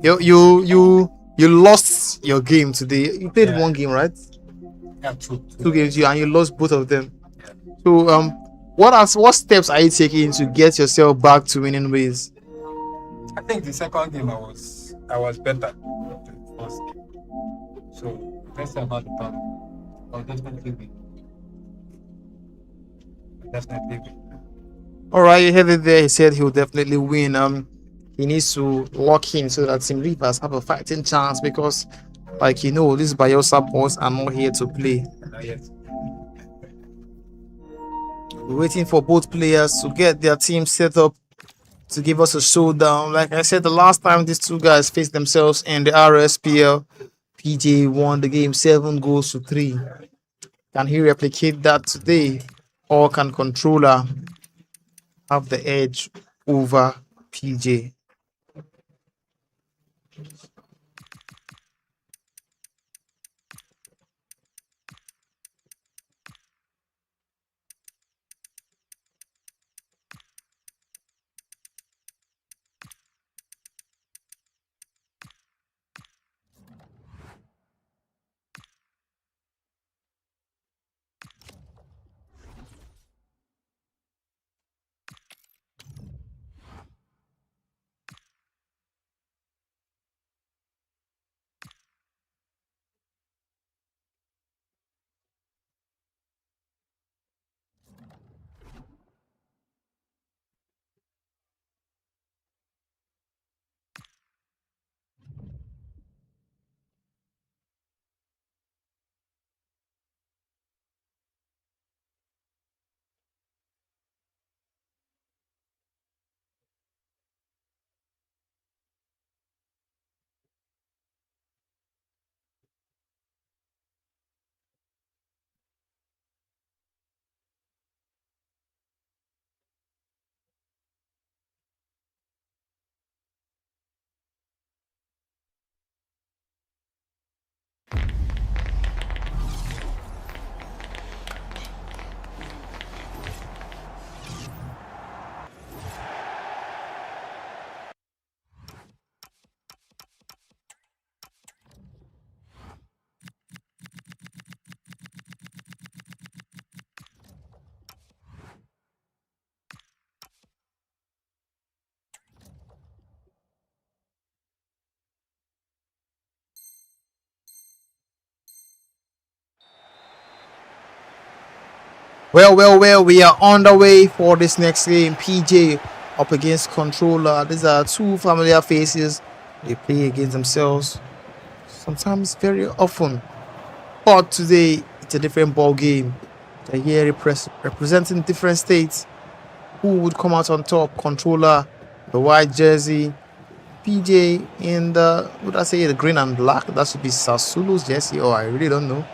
you lost your game today. You played one game, right? Yeah, Two games, and you lost both of them. So what steps are you taking to get yourself back to winning ways? I think the second game I was better than the first game. So let's say about the third. I'll definitely win. Definitely win. All right, you heard it there. He said he'll definitely win. He needs to lock in so that Team Rivers have a fighting chance because, like these Bayelsa boys are not here to play. Not yet. We're waiting for both players to get their team set up to give us a showdown. Like I said, the last time these two guys faced themselves in the RSPL, PJ won the game 7-3. Can he replicate that today, or can controller have the edge over PJ? Well, we are on the way for this next game. PJ up against controller. These are two familiar faces. They play against themselves sometimes very often. But today, it's a different ball game. They're here representing different states. Who would come out on top? Controller, the white jersey. PJ in the, would I say, the green and black? That should be Sasulu's jersey, or I really don't know.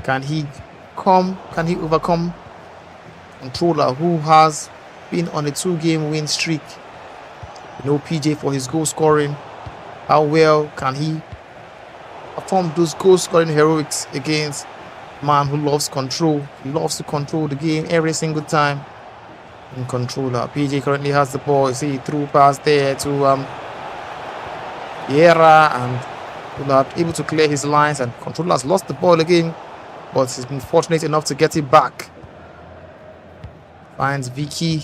Can he overcome controller, who has been on a 2-game win streak? PJ for his goal scoring. How well can he perform those goal scoring heroics against a man who loves control? He loves to control the game every single time. In controller, PJ currently has the ball. You see, through pass there to Yera, and not able to clear his lines, and controller has lost the ball again, but he's been fortunate enough to get it back. Finds Vicky.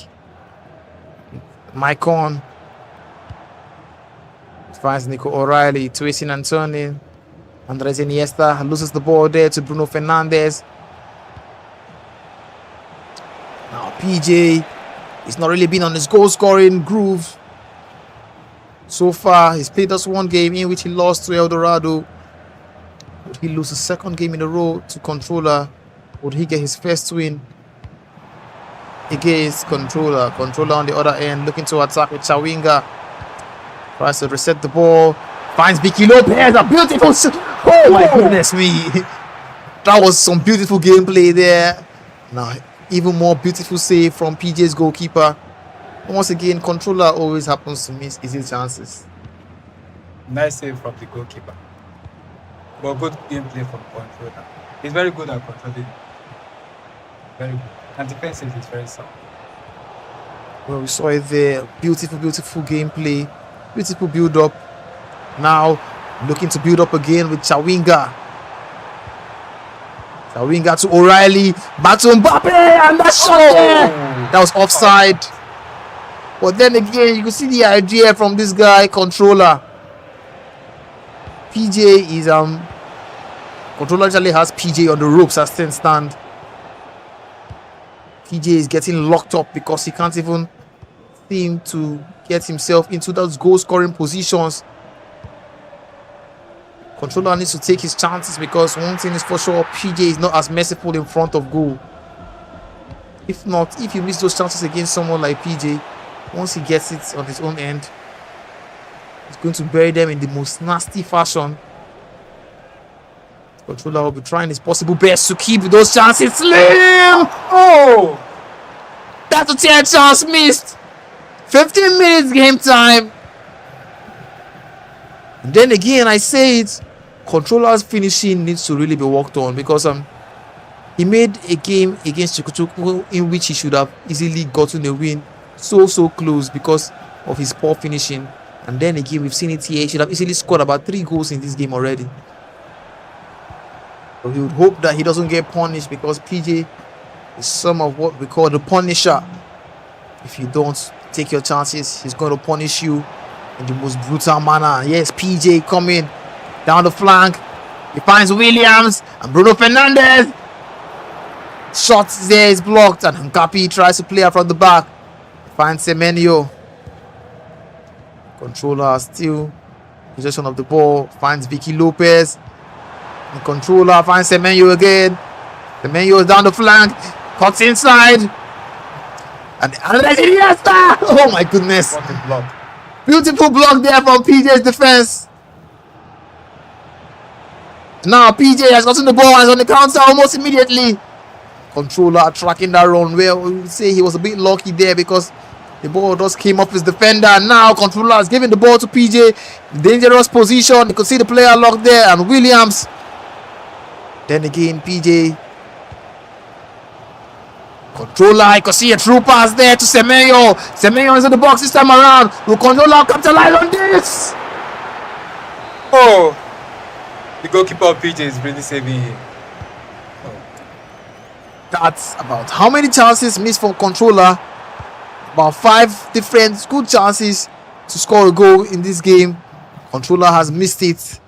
Maicon. Finds Nico O'Reilly, twisting and turning. Andres Iniesta loses the ball there to Bruno Fernandes. Now PJ, he's not really been on his goal scoring groove so far. He's played us one game in which he lost to El Dorado. Would he lose the second game in a row to controller? Would he get his first win against controller? Controller on the other end, looking to attack with Chawinga. Tries to reset the ball. Finds Vicky Lopez. A beautiful shot. Oh my goodness me. That was some beautiful gameplay there. Now, even more beautiful save from PJ's goalkeeper. Once again, controller always happens to miss easy chances. Nice save from the goalkeeper. But good gameplay from controller. He's very good at controlling. Very good. And defensive is very sound. Well, we saw it there. Beautiful gameplay. Beautiful build-up. Now, looking to build up again with Chawinga. Chawinga to O'Reilly. Back to Mbappe. And that shot there. That was offside. But then again, you can see the idea from this guy, controller. PJ is controller actually has PJ on the ropes as things stand. PJ is getting locked up because he can't even seem to get himself into those goal scoring positions. Controller needs to take his chances because one thing is for sure, PJ is not as merciful in front of goal. If not, if you miss those chances against someone like PJ, once he gets it on his own end, he's going to bury them in the most nasty fashion. Controller will be trying his possible best to keep those chances. Slim! Oh! That's a 10 chance missed. 15 minutes game time. And then again, I say it, controller's finishing needs to really be worked on because he made a game against Chukwuchukwu in which he should have easily gotten a win. So close because of his poor finishing. And then again, we've seen it here. He should have easily scored about 3 goals in this game already. So he would hope that he doesn't get punished because PJ is some of what we call the punisher. If you don't take your chances, he's going to punish you in the most brutal manner. Yes, PJ coming down the flank. He finds Williams and Bruno Fernandes. Shot there is blocked and Nkapi tries to play out from the back. Finds Semenyo. Controller still possession of the ball. Finds Vicky Lopez. And controller finds Semenyo again. Semenyo is down the flank. Cuts inside. And Andres Iniesta! Oh my goodness. What a block. Beautiful block there from PJ's defense. Now PJ has gotten the ball and is on the counter almost immediately. Controller tracking that run. Well, we would say he was a bit lucky there because the ball just came off his defender. Now controller is giving the ball to PJ. Dangerous position. You could see the player locked there and Williams. Then again, PJ. Controller, you can see a true pass there to Semenyo. Semenyo is in the box this time around. Will controller capitalize on this? Oh! The goalkeeper of PJ is really saving him. That's about how many chances missed from controller? About 5 different good chances to score a goal in this game. Controller has missed it.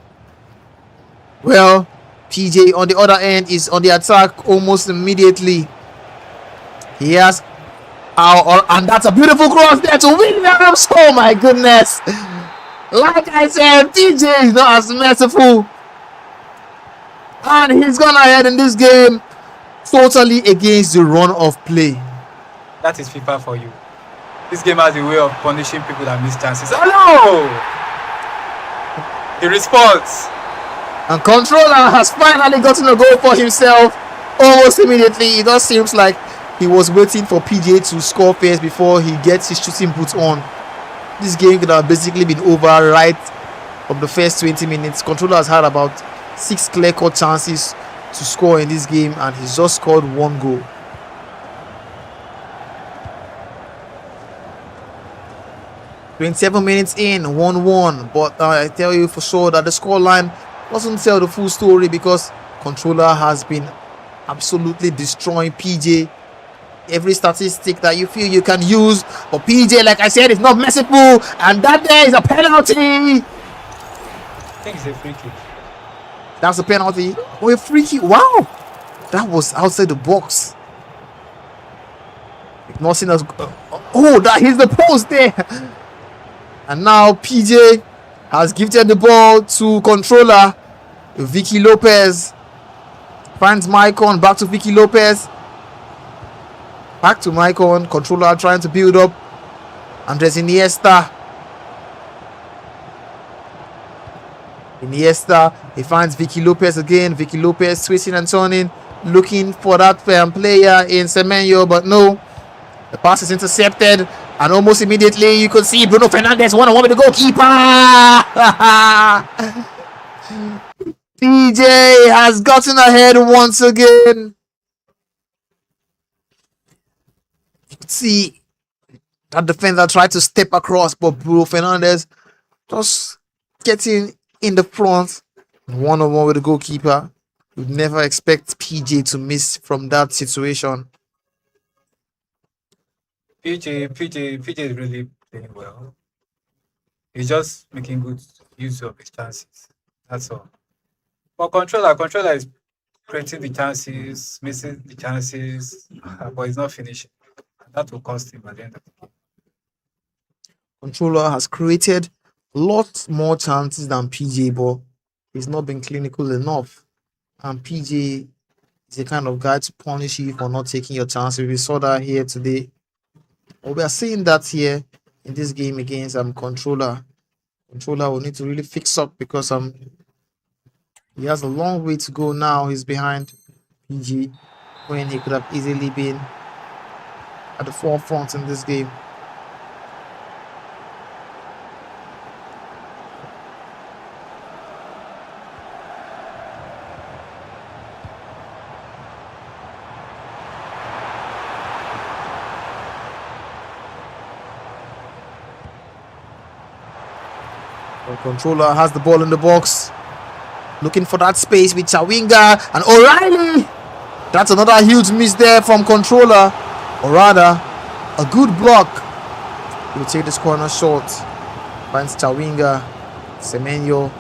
Well, PJ on the other end is on the attack almost immediately. He has and that's a beautiful cross there to Williams. Oh my goodness. Like I said, PJ is not as merciful. And he's gone ahead in this game totally against the run of play. That is FIFA for you. This game has a way of punishing people that miss chances. Oh no! He responds. And controller has finally gotten a goal for himself almost immediately. It just seems like he was waiting for PJ to score first before he gets his shooting boots on. This game could have basically been over right from the first 20 minutes. Controller has had about 6 clear-cut chances to score in this game and he's just scored 1 goal. "27 minutes in, 1-1, but I tell you for sure that the scoreline doesn't tell the full story because controller has been absolutely destroying PJ. Every statistic that you feel you can use, but PJ, like I said, is not merciful, and that there is a penalty. I think it's a free kick. That's a penalty. Oh, a free kick! Wow, that was outside the box. Nothing else. Oh, that hits the post there. And now PJ has gifted the ball to controller. Vicky Lopez finds Maicon. Back to Vicky Lopez. Back to Maicon. Controller trying to build up. Andres Iniesta. Iniesta. He finds Vicky Lopez again. Vicky Lopez twisting and turning. Looking for that player in Semenyo. But no. The pass is intercepted. And almost immediately, you could see Bruno Fernandes one-on-one with the goalkeeper. PJ has gotten ahead once again. You could see that defender tried to step across, but Bruno Fernandes just getting in the front. One-on-one with the goalkeeper. You'd never expect PJ to miss from that situation. PJ is really playing well. He's just making good use of his chances. That's all. But controller is creating the chances, missing the chances, but he's not finishing. That will cost him at the end of the game. Controller has created lots more chances than PJ, but he's not been clinical enough. And PJ is the kind of guy to punish you for not taking your chances. We saw that here today. Or we are seeing that here in this game against Controller. Controller will need to really fix up because he has a long way to go now. He's behind PG when he could have easily been at the forefront in this game. The Controller has the ball in the box, looking for that space with Chawinga and O'Reilly. That's another huge miss there from Controller, or rather, a good block. He will take this corner short. Finds Chawinga, Semenyo,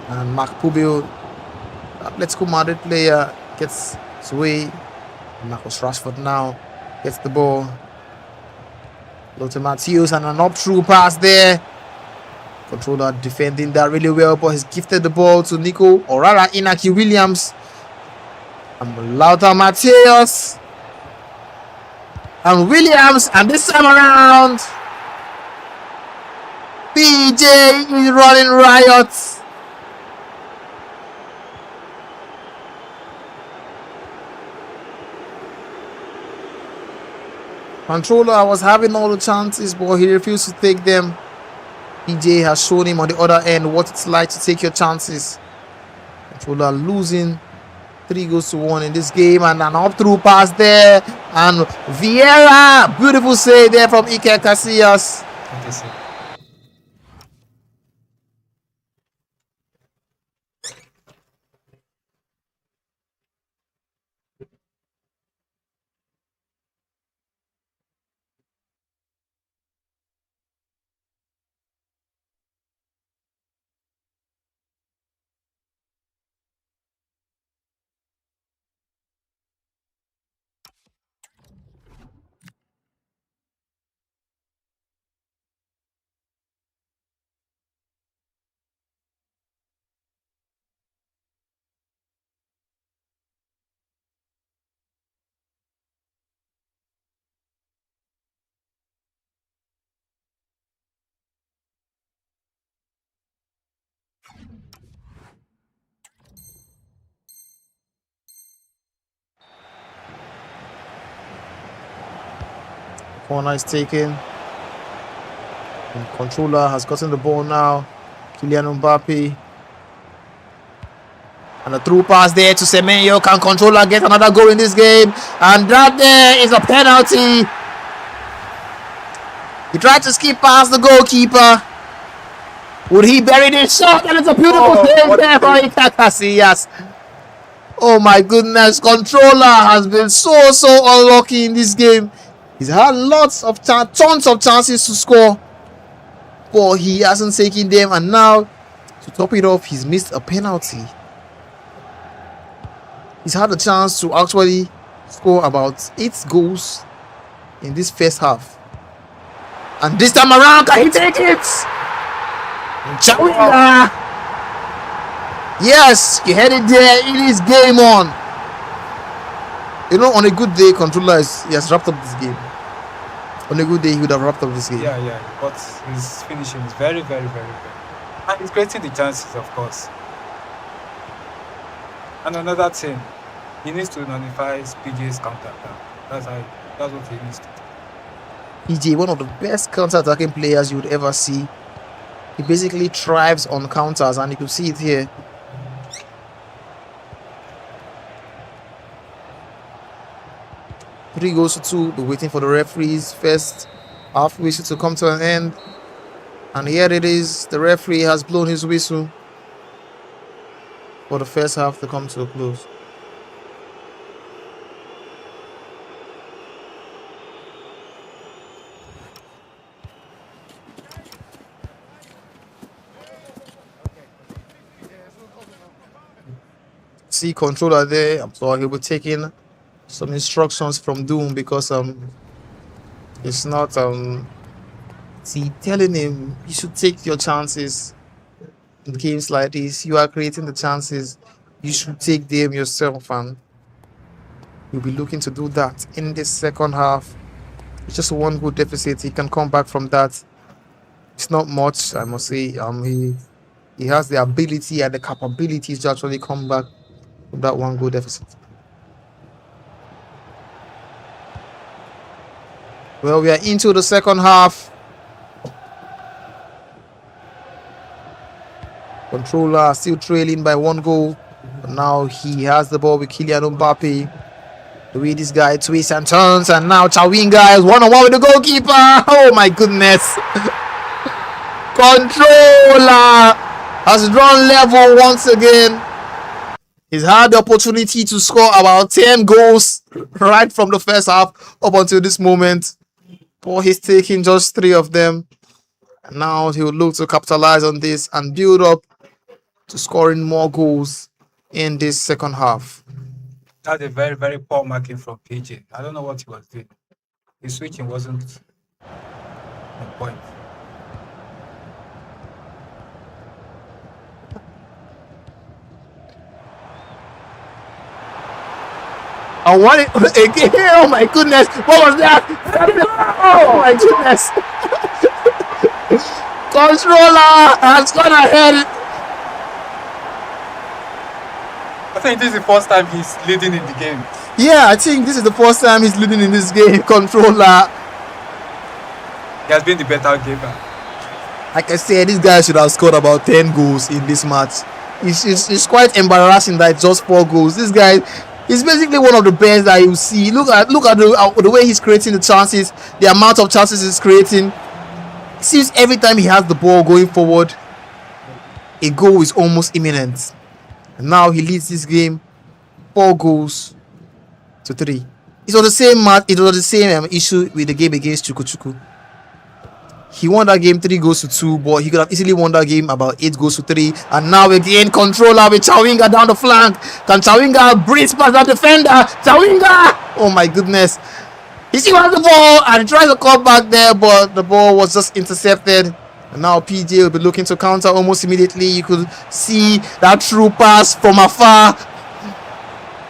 and Mark Pubil. Atletico Madrid player gets his way. Marcus Rashford now gets the ball. Lothar Matthäus and an up-through pass there. Controller defending that really well, but he's gifted the ball to Nico, or rather Inaki Williams. And Lothar Matthäus. And Williams, and this time around, PJ is running riot. Controller was having all the chances, but he refused to take them. PJ has shown him on the other end what it's like to take your chances. Controller losing 3-1 in this game, and an up-through pass there. And Vieira, beautiful save there from Iker Casillas. Corner is taken. And Controller has gotten the ball now. Kylian Mbappe. And a through pass there to Semenyo. Can Controller get another goal in this game? And that there is a penalty. He tried to skip past the goalkeeper. Would he bury this shot? And it's a beautiful save there for Iker Casillas. Oh my goodness. Controller has been so unlucky in this game. He's had lots of tons of chances to score, but he hasn't taken them. And now, to top it off, he's missed a penalty. He's had a chance to actually score about 8 goals in this first half. And this time around, can he take it? Chawinga. Yes, he had it there. It is game on. You know, on a good day, Controller he has wrapped up this game. On a good day, he would have wrapped up this game. Yeah. But his finishing is very, very, very, very. And he's creating the chances, of course. And another thing, he needs to nullify PJ's counter attack. That's what he needs to do. PJ, one of the best counter-attacking players you would ever see. He basically thrives on counters, and you can see it here. Three goes to 2. We're waiting for the referee's first half whistle to come to an end. And here it is. The referee has blown his whistle for the first half to come to a close. See controller there. I'm sorry, he'll be taking some instructions from Doom because it's not see telling him you should take your chances in games like this. You are creating the chances, you should take them yourself, and you'll be looking to do that in this second half. It's just one good deficit. He can come back from that. It's not much, I must say. He has the ability and the capabilities to actually come back from that one good deficit. Well, we are into the second half. Controller still trailing by 1 goal. But now he has the ball with Kylian Mbappe. The way this guy twists and turns, and now Chawinga is one-on-one with the goalkeeper. Oh my goodness. Controller has drawn level once again. He's had the opportunity to score about 10 goals right from the first half up until this moment. But he's taking just 3 of them. And now he will look to capitalize on this and build up to scoring more goals in this second half. That's a very, very poor marking from PJ. I don't know what he was doing. His switching wasn't on point. I want it again. Oh my goodness. What was that? Oh my goodness. Controller has gone ahead. I think this is the first time he's leading in the game. Yeah, I think this is the first time he's leading in this game. Controller. He has been the better gamer. Like I said, this guy should have scored about 10 goals in this match. It's quite embarrassing that it's just 4 goals. This guy is basically one of the best that you see. Look at the way he's creating the chances, the amount of chances he's creating. It seems every time he has the ball going forward, a goal is almost imminent. And now he leads this game 4 goals to 3. It was the same match. It was the same issue with the game against Chukwuchukwu. He won that game 3 goals to 2, but he could have easily won that game about 8 goals to 3. And now again, controller with Chawinga down the flank. Can Chawinga breeze past that defender? Chawinga! Oh my goodness. He still has the ball and tries to cut back there, but the ball was just intercepted. And now PJ will be looking to counter almost immediately. You could see that through pass from afar.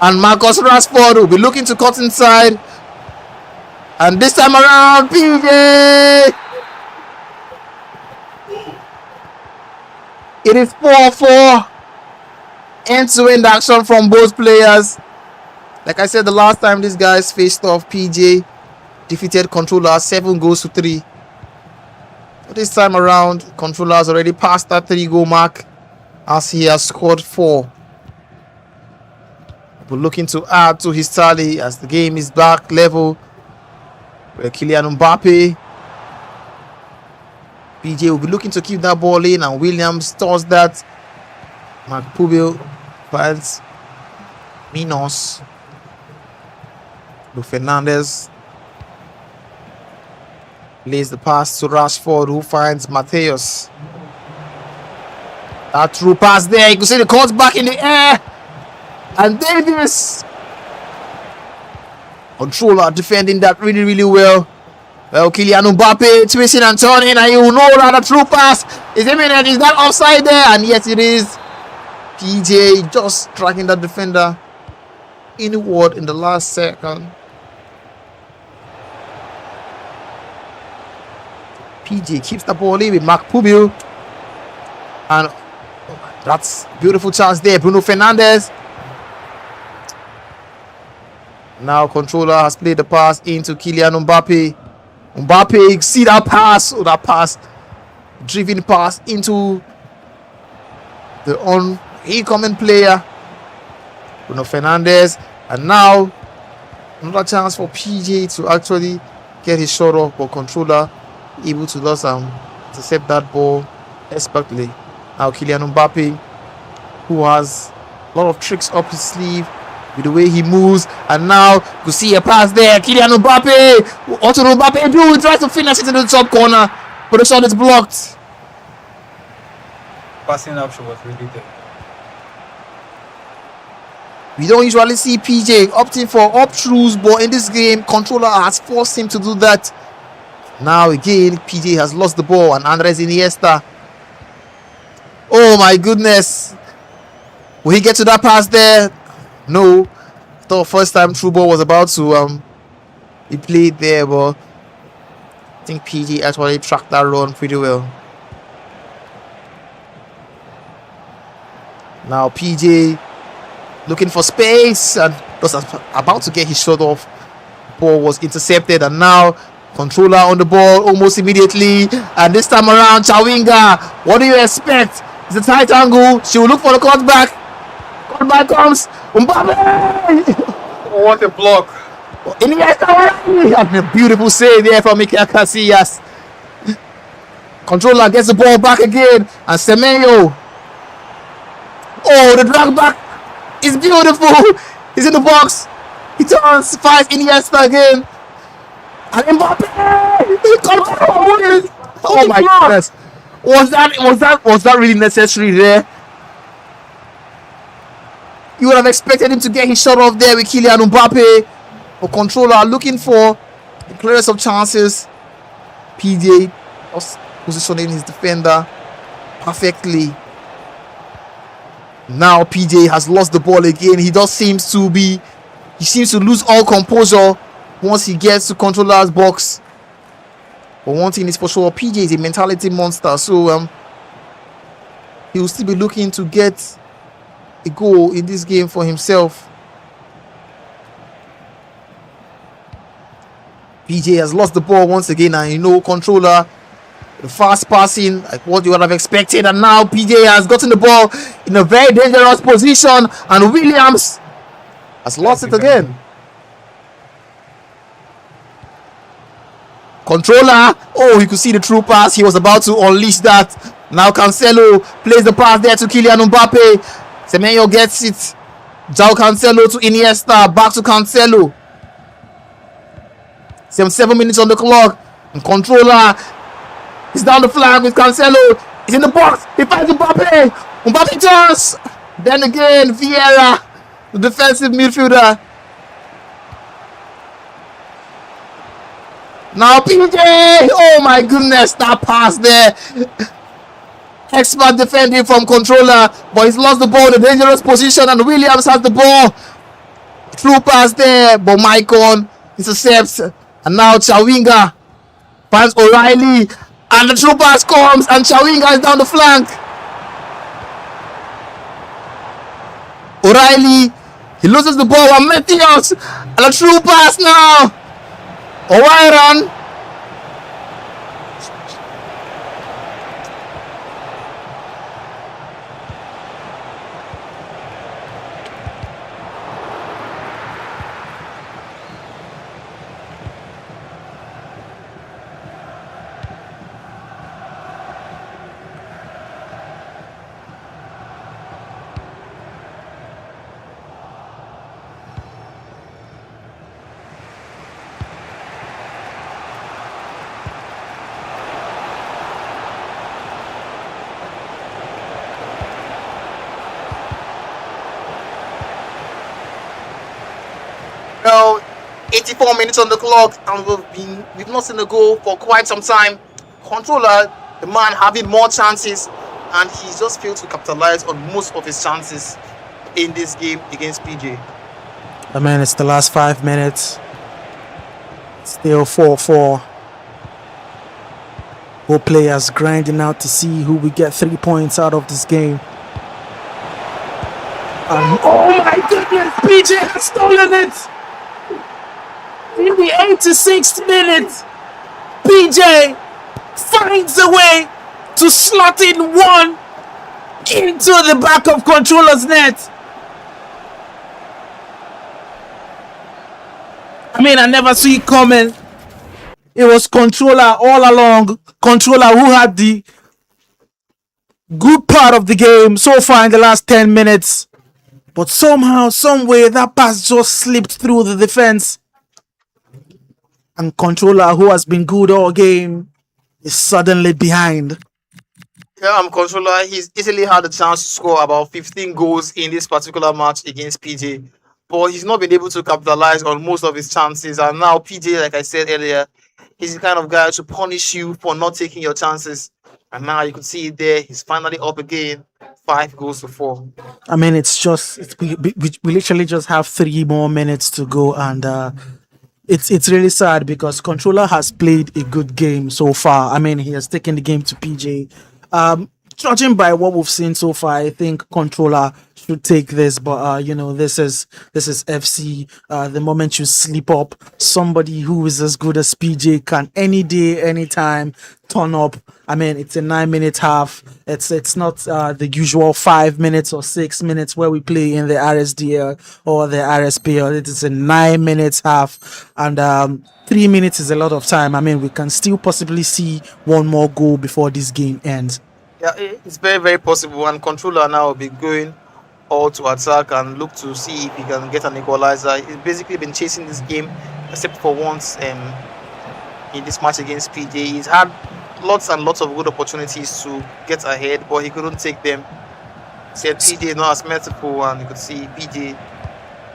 And Marcus Rashford will be looking to cut inside. And this time around, PJ! It is 4-4. End-to-end action from both players. Like I said, the last time these guys faced off, PJ defeated Controller 7 goals to 3. But this time around, Controller has already passed that 3-goal mark as he has scored 4. But looking to add to his tally as the game is back level. Where Kylian Mbappe. PJ will be looking to keep that ball in, and Williams stores that. Mark Pubil finds Minos. Luke Fernandez lays the pass to Rashford, who finds Mateus. That through pass there, you can see the cut back in the air. And Davis. Controller defending that really, really well. Well, Kylian Mbappe twisting and turning, and you know that the true pass is imminent. Is that offside there? And yes, it is. PJ just tracking that defender inward in the last second. PJ keeps the ball in with Mark Pubil. And that's beautiful chance there. Bruno Fernandes. Now controller has played the pass into Kylian Mbappe. Mbappe, see that pass. Oh, that pass. Driven pass into the incoming player, Bruno Fernandes. And now, another chance for PJ to actually get his shot off, but controller able to just intercept that ball expertly. Now Kylian Mbappe, who has a lot of tricks up his sleeve with the way he moves, and now you see a pass there. Kylian Mbappe, what will Mbappe do? He tries to finish it in the top corner, but the shot is blocked. Passing option was really there. We don't usually see PJ opting for up-throughs, but in this game, controller has forced him to do that. Now again, PJ has lost the ball, and Andres Iniesta. Oh my goodness. Will he get to that pass there? No. I thought first time through ball was about to be played there, but I think PJ actually tracked that run pretty well. Now PJ looking for space and was about to get his shot off. Ball was intercepted, and now controller on the ball almost immediately. And this time around, Chawinga, what do you expect? It's a tight angle. She will look for the cutback. Cutback comes. Mbappe! Oh, what a block. Iniesta! And a beautiful save there from Iker Casillas. Controller gets the ball back again. And Semenyo. Oh, the drag back is beautiful. He's in the box. He turns, finds Iniesta again. And Mbappe! Oh my goodness. Was that really necessary there? You would have expected him to get his shot off there with Kylian Mbappe. But controller looking for the clearest of chances. PJ positioning his defender perfectly. Now PJ has lost the ball again. He seems to lose all composure once he gets to controller's box. But one thing is for sure, PJ is a mentality monster, so he will still be looking to get a goal in this game for himself. PJ has lost the ball once again, and controller, the fast passing, like what you would have expected, and now PJ has gotten the ball in a very dangerous position, and Williams has lost it again. Controller, oh, you could see the true pass. He was about to unleash that. Now Cancelo plays the pass there to Kylian Mbappe. Semenyo gets it. João Cancelo to Iniesta. Back to Cancelo. 7 minutes on the clock. And controller is down the flank with Cancelo. He's in the box. He finds Mbappe. Mbappe turns. Then again, Vieira, the defensive midfielder. Now PJ, oh my goodness, that pass there. Expert defending from controller, but he's lost the ball in a dangerous position, and Williams has the ball. Through pass there, but Maicon intercepts, and now Chawinga finds O'Reilly, and the through pass comes, and Chawinga is down the flank. O'Reilly, he loses the ball, and Matthews, and the through pass now. O'Reilly. Now, 84 minutes on the clock, and we've not seen a goal for quite some time. Controller, the man having more chances, and he just failed to capitalize on most of his chances in this game against PJ. I mean, it's the last 5 minutes. Still 4-4. Both players grinding out to see who will get 3 points out of this game. And oh my goodness, PJ has stolen it! In the 86th minute, PJ finds a way to slot in one into the back of Controller's net. I mean, I never see it coming. It was Controller all along. Controller who had the good part of the game so far in the last 10 minutes. But somehow, some way, that pass just slipped through the defense. And Controller, who has been good all game, is suddenly behind. Yeah, Controller, he's easily had a chance to score about 15 goals in this particular match against PJ. But he's not been able to capitalize on most of his chances. And now PJ, like I said earlier, he's the kind of guy to punish you for not taking your chances. And now you can see it there. He's finally up again. 5 goals to 4. I mean, we literally just have 3 more minutes to go, and it's really sad because Controller has played a good game so far. I mean, he has taken the game to PJ. Judging by what we've seen so far, I think Controller should take this, but this is FC. The moment you slip up, somebody who is as good as PJ can any day, anytime turn up. I mean, it's a 9-minute half. It's not the usual 5 minutes or 6 minutes where we play in the RSDL or the RSPL. It is a 9 minutes half, and 3 minutes is a lot of time. I mean, we can still possibly see one more goal before this game ends. Yeah, it's very, very possible. And Controller now will be going all to attack and look to see if he can get an equalizer. He's basically been chasing this game, except for once in this match against PJ. He's had lots and lots of good opportunities to get ahead, but he couldn't take them. Said PJ is not as merciful, and you could see PJ,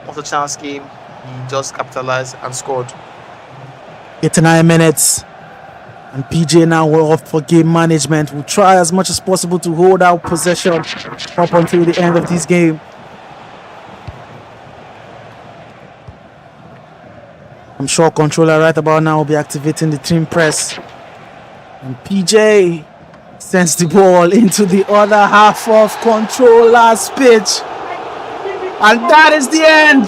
once a chance came, he just capitalized and scored. 89 minutes. And PJ now will opt for game management. Will try as much as possible to hold out possession up until the end of this game. I'm sure Controller right about now will be activating the team press. And PJ sends the ball into the other half of Controller's pitch. And that is the end.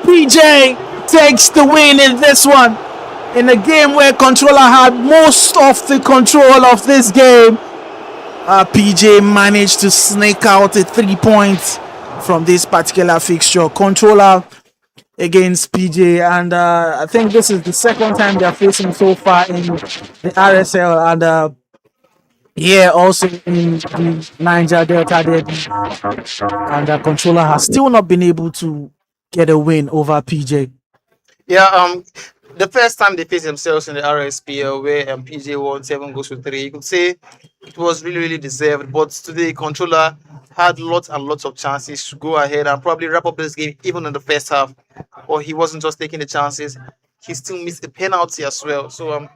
PJ takes the win in this one. In a game where Controller had most of the control of this game, PJ managed to snake out a 3 points from this particular fixture. Controller against PJ, and I think this is the second time they're facing so far in the RSL, and also in the Niger Delta Derby. And Controller has still not been able to get a win over PJ. Yeah, the first time they faced themselves in the RSPL, where PJ won 7 goals to 3, you could say it was really, really deserved. But today, Controller had lots and lots of chances to go ahead and probably wrap up this game, even in the first half. Or he wasn't just taking the chances; he still missed a penalty as well. So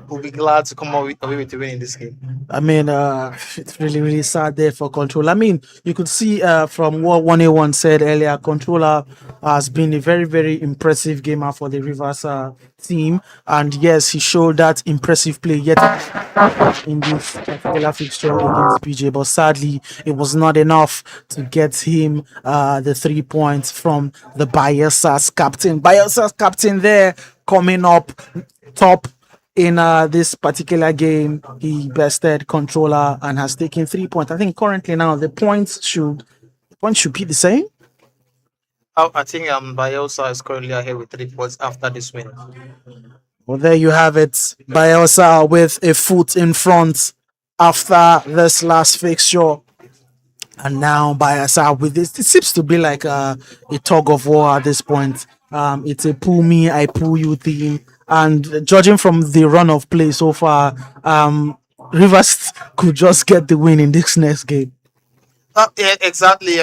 we'll be glad to come away with the win in this game. I mean, it's really, really sad there for Controller. I mean, you could see from what 1A1 said earlier, Controller has been a very, very impressive gamer for the Rivers team. And yes, he showed that impressive play yet in this particular fixture against PJ. But sadly, it was not enough to get him the 3 points from the Bayelsa's captain. Bayelsa's captain there coming up top in this particular game. He bested Controller and has taken 3 points. I think currently now the points should be the same. I think Bayelsa is currently ahead with 3 points after this win. Well, there you have it. Bayelsa with a foot in front after this last fixture. And now Bayelsa with this. It seems to be like a tug of war at this point. It's a pull me, I pull you thing. And judging from the run of play so far, Rivers could just get the win in this next game. Yeah, exactly.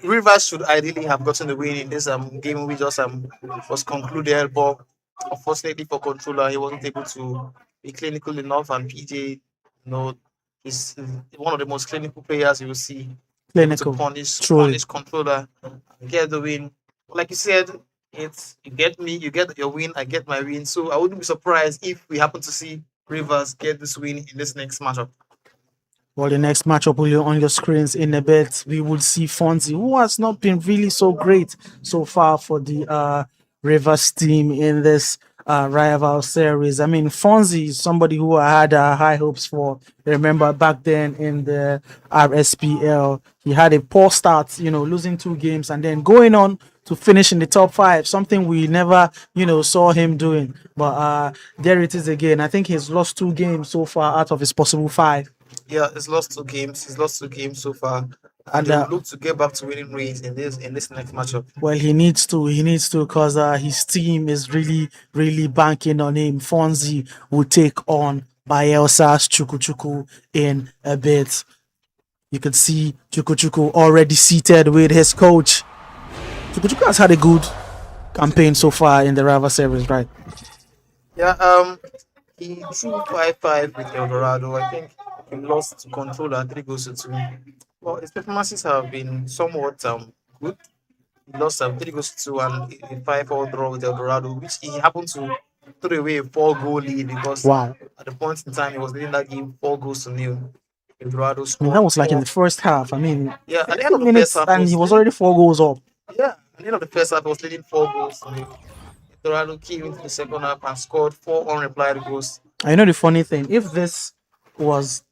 Rivers should ideally have gotten the win in this game we just was concluded, but unfortunately for Controller, he wasn't able to be clinical enough, and PJ, is one of the most clinical players you will see. Clinical, to punish Controller, get the win. Like you said, you get me, you get your win, I get my win. So I wouldn't be surprised if we happen to see Rivers get this win in this next matchup. Well, the next matchup will be on your screens in a bit. We will see Fonzie, who has not been really so great so far for the Rivers team in this rival series. I mean, Fonzie is somebody who I had high hopes for. Remember back then in the RSPL, he had a poor start, losing 2 games and then going on to finish in the top 5, something we never, saw him doing. But there it is again. I think he's lost 2 games so far out of his possible 5. Yeah, he's lost 2 games. He's lost 2 games so far, and And they will look to get back to winning ways in this next matchup. well, he needs to, because his team is really, really banking on him. Fonzie will take on Bayelsa's Chuku in a bit. You can see Chuku already seated with his coach. Chuku has had a good campaign so far in the rival series, right? Yeah, he drew 5-5 with El Dorado. I think he lost to Controller 3 goals to 2. Well, his performances have been somewhat good. He lost 3 goals to 2 and a 5-4 draw with El Dorado, which he happened to throw away a 4-goal lead because Wow. at the point in time he was leading that game 4 goals to 0. El Dorado I mean, scored. that was like in the first half. I mean, Yeah, at the 50 end of the minutes first half, and he was already 4 goals up. yeah, at the end of the first half, he was leading 4 goals to 0. Dorado came into the second half and scored 4 unreplied goals. I know the funny thing, if this was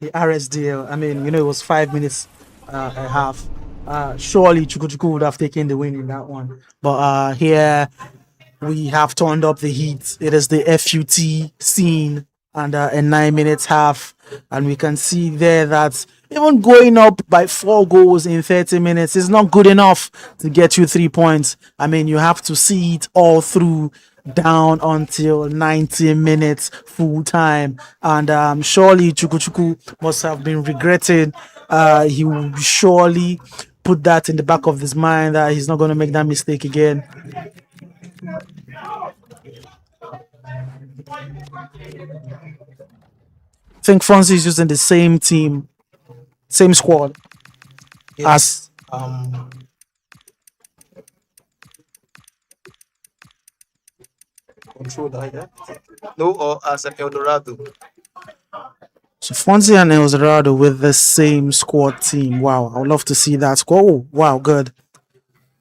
the RSDL, I mean, it was 5 minutes a half. Surely Chuku would have taken the win in that one. But here we have turned up the heat. It is the FUT scene and a 9 minutes half. And we can see there that even going up by 4 goals in 30 minutes is not good enough to get you 3 points. I mean, you have to see it all through down until 90 minutes full time. And surely Chuku must have been regretting. He will surely put that in the back of his mind that he's not going to make that mistake again. I think Fonzie is using the same team, same squad as Controller, yeah. No, or as an El Dorado. so Fonzie and El Dorado with the same squad team. Wow, I would love to see that squad. Oh, wow, good.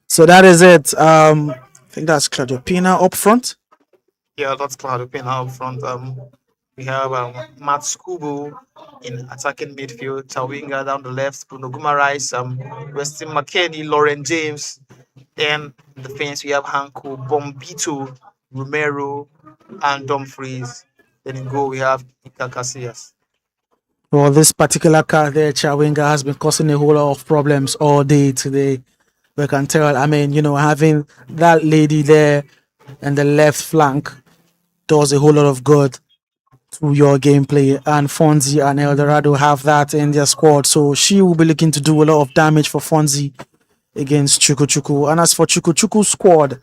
So that is it. I think that's Claudio Pina up front. Yeah, that's Claudio Pena up front. We have Matt Skubu in attacking midfield, Chawinga down the left, Bruno Gumarais, Weston McKennie, Lauren James. Then in defense we have Hanko, Bombito, Romero, and Dumfries. Then in goal we have Ika Casillas. Well, this particular car there, Chawinga, has been causing a whole lot of problems all day today. We can tell. I mean, having that lady there and the left flank does a whole lot of good to your gameplay. And Fonzie and El Dorado have that in their squad. So she will be looking to do a lot of damage for Fonzie against Chuku. And as for Chuku's squad,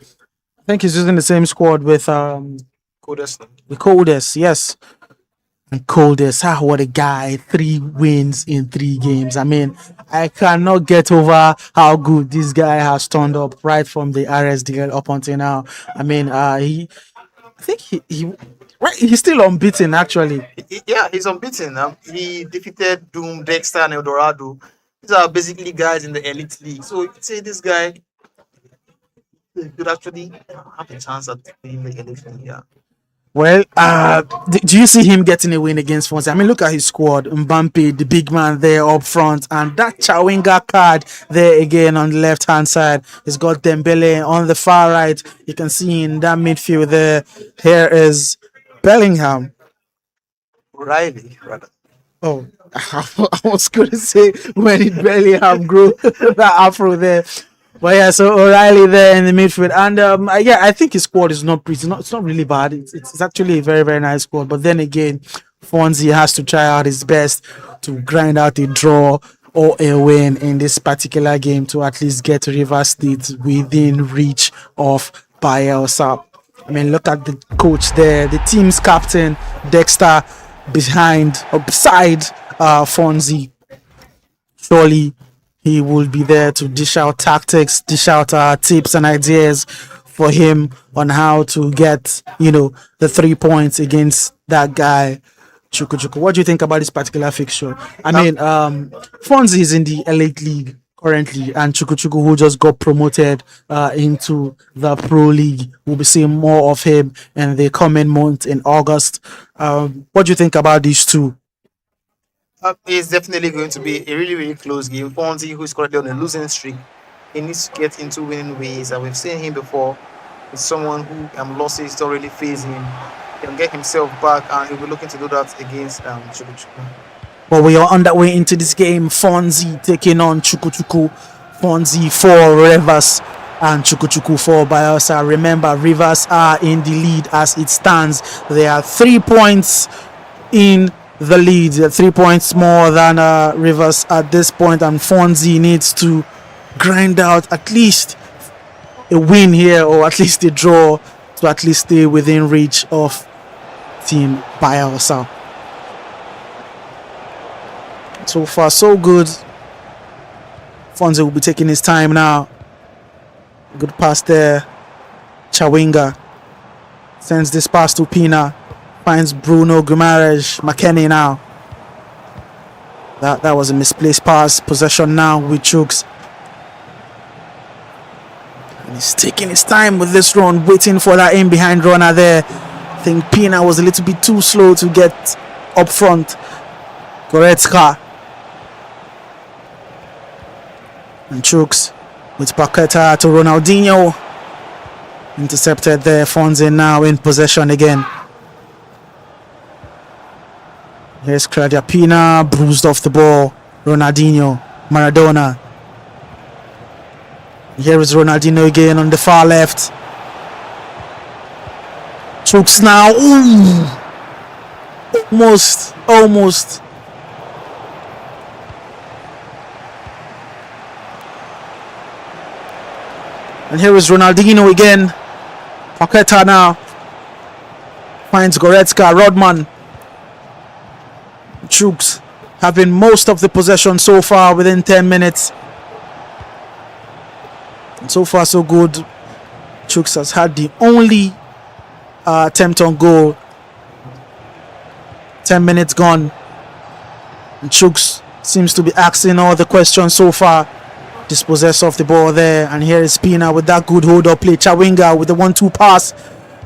I think he's using the same squad with Coldest, yes. And Coldest, what a guy. 3 wins in 3 games. I mean, I cannot get over how good this guy has turned up right from the RSDL up until now. I mean, he's still unbeaten actually. Yeah, he's unbeaten. He defeated Doom, Dexter, and El Dorado. These are basically guys in the elite league. So you could say this guy could actually have a chance at being the elite league. Yeah. Well, do you see him getting a win against Fonzie? I mean, look at his squad. Mbampe, the big man there up front, and that Chawinga card there again on the left-hand side. He's got Dembele on the far right. You can see in that midfield there. Here is Bellingham. Riley, rather. Oh, I was going to say, when did Bellingham grow that afro there? But yeah, so O'Reilly there in the midfield, and I think his squad is not pretty. It's not really bad. It's actually a very, very nice squad. But then again, Fonzie has to try out his best to grind out a draw or a win in this particular game to at least get River State within reach of Bayelsa. I mean, look at the coach there, the team's captain Dexter beside Fonzie. Surely he will be there to dish out tactics, dish out tips and ideas for him on how to get, the 3 points against that guy, Chuku. What do you think about this particular fixture? I mean, Fonzie is in the elite league currently, and Chukuchuku, who just got promoted into the Pro League. We'll be seeing more of him in the coming month in August. What do you think about these two? It's definitely going to be a really, really close game. Fonzie, who is currently on a losing streak, he needs to get into winning ways. And we've seen him before. It's someone who losses don't really phase him. He can get himself back, and he'll be looking to do that against Chukuchuku. Well, we are underway into this game. Fonzie taking on Chukuchuku. Fonzie for Rivers and Chukuchuku for Bayelsa. Remember, Rivers are in the lead as it stands. They are 3 points in the lead. They're 3 points more than Rivers at this point, and Fonzie needs to grind out at least a win here, or at least a draw, to at least stay within reach of Team Bayelsa. So far, so good. Fonzie will be taking his time now. Good pass there. Chawinga sends this pass to Pina. Finds Bruno Guimaraes. McKennie now. That was a misplaced pass. Possession now with Chooks. And he's taking his time with this run, waiting for that in behind runner there. I think Pina was a little bit too slow to get up front. Goretzka. And Chooks with Paqueta to Ronaldinho. Intercepted there. Fonzie now in possession again. Here's Claudia Pina, bruised off the ball. Ronaldinho, Maradona. Here is Ronaldinho again on the far left. Chooks now. Ooh. Almost. And here is Ronaldinho again. Paqueta now. Finds Goretzka, Rodman. Chooks having most of the possession so far within 10 minutes. And so far so good. Chooks has had the only attempt on goal. 10 minutes gone. And Chooks seems to be asking all the questions so far. Dispossess of the ball there, and here is Pina with that good hold up play. Chawinga with the 1-2 pass.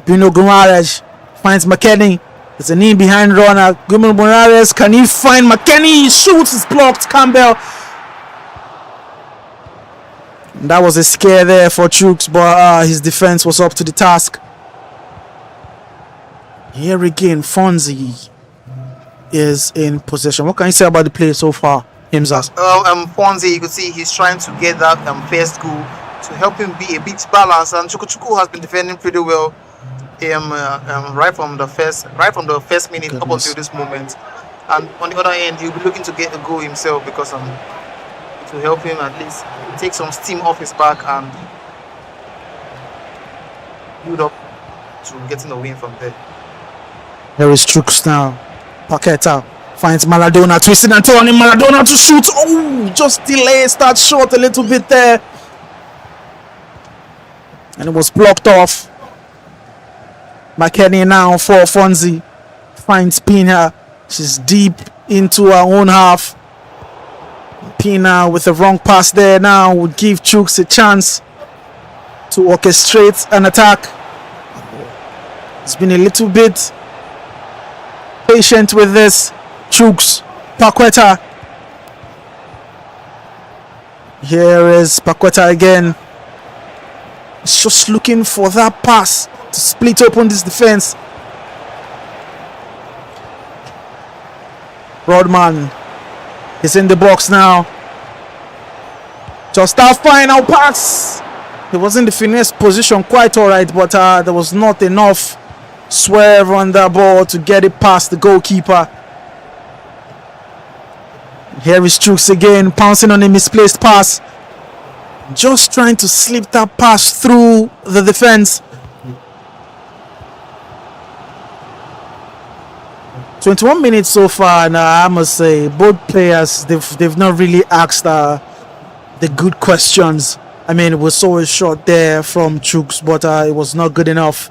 Bruno Guimaraes finds McKennie. There's a knee behind runner. Bruno Guimaraes, can he find McKennie? He shoots, it's blocked. Campbell. And that was a scare there for Chooks, but his defense was up to the task. Here again, Fonzie is in possession. What can you say about the play so far, Himzas? Fonzie, you could see he's trying to get that first goal to help him be a bit balanced, and Chukuchuku has been defending pretty well right from the first minute up until this moment. And on the other end, he'll be looking to get a goal himself because to help him at least take some steam off his back and build up to getting a win from there. Here is Chooks now. Paqueta finds Maradona, twisting and turning. Maradona to shoot. Oh, just delays that shot a little bit there. And it was blocked off. McKennie now for Fonzie. Finds Pina. She's deep into her own half. Pina with the wrong pass there now would give Chooks a chance to orchestrate an attack. It's been a little bit patient with this. Chooks, Paqueta. Here is Paqueta again. He's just looking for that pass to split open this defense. Rodman is in the box now. Just that final pass. He was in the finesse position quite alright, but there was not enough swerve on that ball to get it past the goalkeeper. Here is Chooks again, pouncing on a misplaced pass. Just trying to slip that pass through the defense. 21 minutes so far, and I must say both players they've not really asked the good questions. I mean, it was so short there from Chooks, but it was not good enough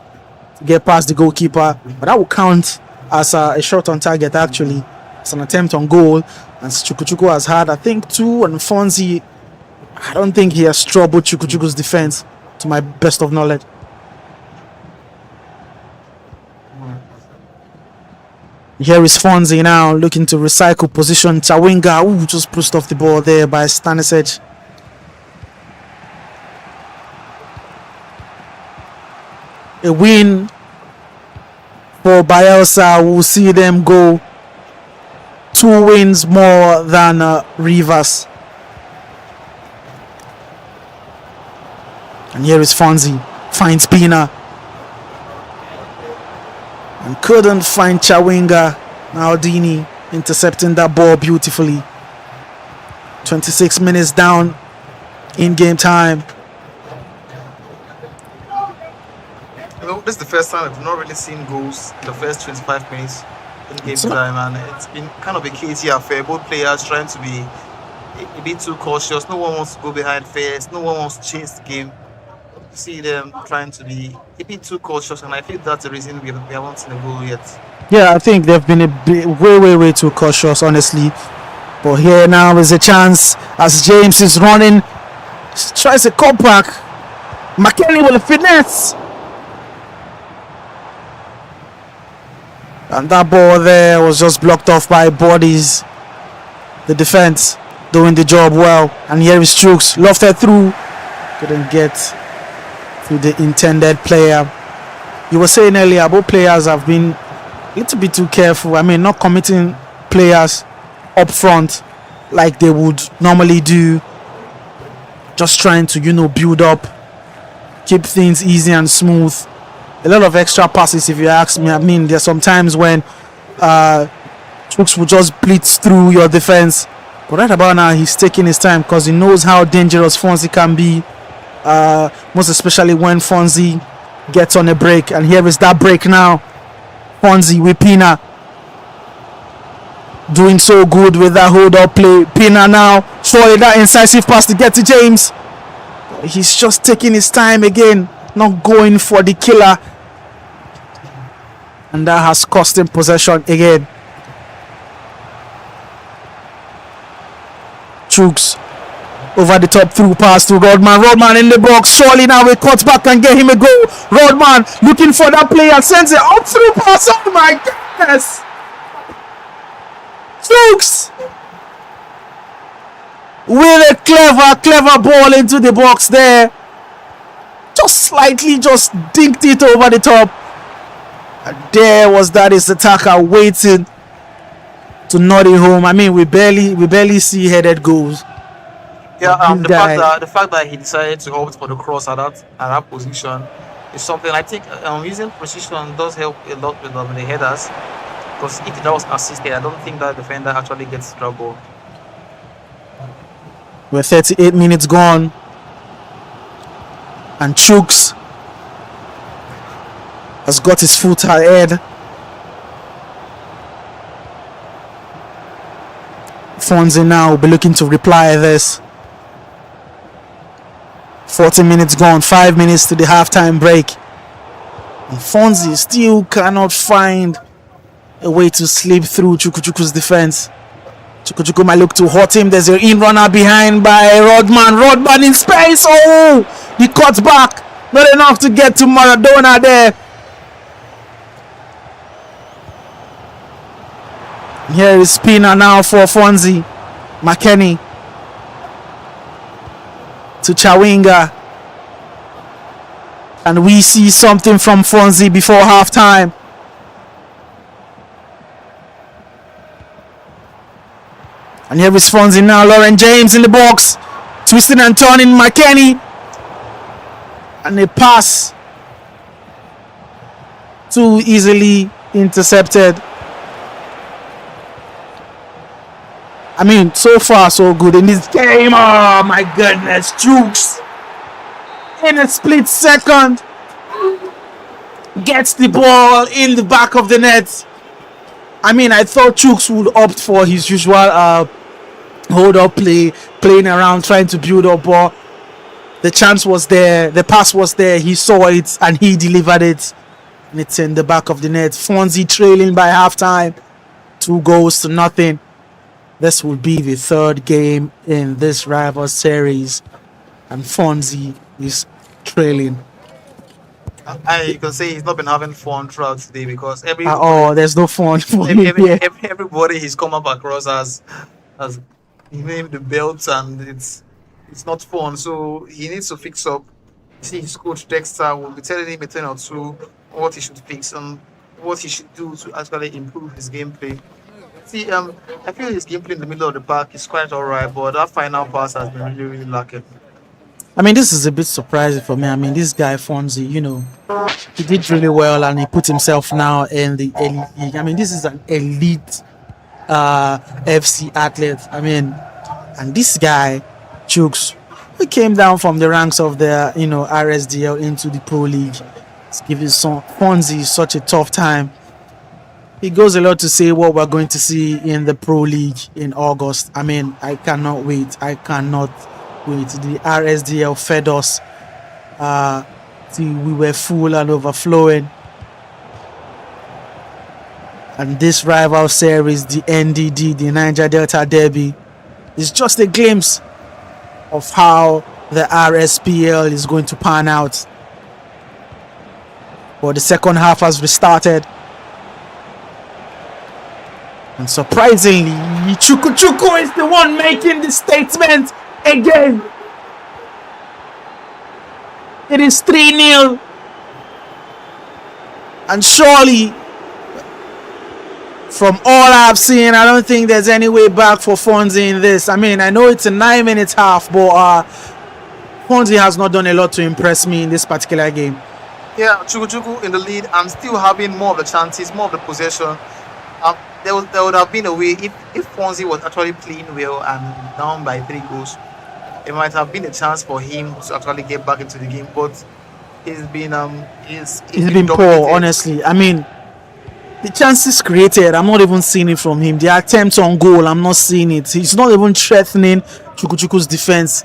to get past the goalkeeper. But that will count as a shot on target. Actually, it's an attempt on goal, and Chukuchuku has had, I think, 2, and Fonzie I don't think he has troubled Chukwuchukwu's defense, to my best of knowledge. Here is Fonzie now looking to recycle position. Chawinga, ooh, just pushed off the ball there by Stanisic. A win for Bayelsa. We'll see them go 2 wins more than Rivers. And here is Fonzie, finds Pina. And couldn't find Chawinga. Aldini intercepting that ball beautifully. 26 minutes down in game time. You know, this is the first time I've not really seen goals in the first 25 minutes in game time, and it's been kind of a cagey affair. Both players trying to be a bit too cautious. No one wants to go behind first. No one wants to change the game. See them trying to be a bit too cautious, and I think that's the reason we haven't seen a goal yet. Yeah, I think they've been a bit, way too cautious, honestly. But here now is a chance as James is running. Tries a cut back. McKenny with a finesse. And that ball there was just blocked off by bodies. The defense doing the job well. And here is Chooks, lofted through. Couldn't get to the intended player. You were saying earlier, both players have been a little bit too careful. I mean, not committing players up front like they would normally do. Just trying to, build up, keep things easy and smooth. A lot of extra passes, if you ask me. I mean, there's some times when Chooks will just blitz through your defense. But right about now, he's taking his time because he knows how dangerous Fonzie can be. Most especially when Fonzie gets on a break. And here is that break now. Fonzie with Pina. Doing so good with that hold-up play. Pina now showing that incisive pass to get to James. He's just taking his time again. Not going for the killer. And that has cost him possession again. Chooks over the top through pass to Rodman. Rodman in the box. Surely now a cut back and get him a goal. Rodman looking for that player. Sends it out through pass. Oh my goodness. Chooks with a clever ball into the box there. Just slightly just dinked it over the top. And there was that his attacker waiting to nod it home. I mean, we barely see headed goals. Yeah, the fact that he decided to opt for the cross at that position is something I think using precision does help a lot with the headers. Because if that was assisted, I don't think that defender actually gets trouble. We're 38 minutes gone. And Chooks has got his foot ahead. Fonzie now will be looking to reply this. 40 minutes gone, 5 minutes to the halftime break. And Fonzie still cannot find a way to slip through Chukwuchukwu's defense. Chukwuchukwu might look to hurt him. There's an in runner behind by Rodman. Rodman in space. Oh, he cuts back. Not enough to get to Maradona there. Here is Pina now for Fonzie. McKenny to Chawinga. And we see something from Fonzie before halftime. And here is Fonzie now. Lauren James in the box. Twisting and turning McKenny. And a pass. Too easily intercepted. I mean, so far so good in this game. Oh my goodness. Chooks in a split second gets the ball in the back of the net. I mean, I thought Chooks would opt for his usual hold-up play, playing around, trying to build up, but the chance was there, the pass was there, he saw it, and he delivered it, and it's in the back of the net. Fonzie trailing by halftime, 2 goals to nothing. This will be the third game in this rival series, and Fonzie is trailing. I can say he's not been having fun throughout today because There's no fun for him here. everybody he's come up across has named the belt, and it's not fun. So he needs to fix up. See, his coach Dexter will be telling him a thing or two what he should fix and what he should do to actually improve his gameplay. See, I feel his gameplay in the middle of the park is quite alright, but that final pass has been really, really lacking. I mean, this is a bit surprising for me. I mean, this guy Fonzie, he did really well, and he put himself now in the elite league. I mean, this is an elite FC athlete. I mean, and this guy Chooks, he came down from the ranks of the RSDL into the Pro League. It's giving Fonzie such a tough time. It goes a lot to say what we're going to see in the Pro League in August. I mean, I cannot wait. The RSDL fed us till we were full and overflowing. And this rival series, the NDD, the Niger Delta Derby, is just a glimpse of how the RSPL is going to pan out. But the second half has restarted. And surprisingly, Chuku is the one making the statement again. It is 3-0. And surely, from all I've seen, I don't think there's any way back for Fonzie in this. I mean, I know it's a 9-minute half, but Fonzie has not done a lot to impress me in this particular game. Yeah, Chuku in the lead and still having more of the chances, more of the possession. There would have been a way if Fonzie was actually playing well and down by 3 goals. It might have been a chance for him to actually get back into the game, but he's been poor, honestly. I mean, the chances created, I'm not even seeing it from him. The attempts on goal, I'm not seeing it. He's not even threatening Chuku's defense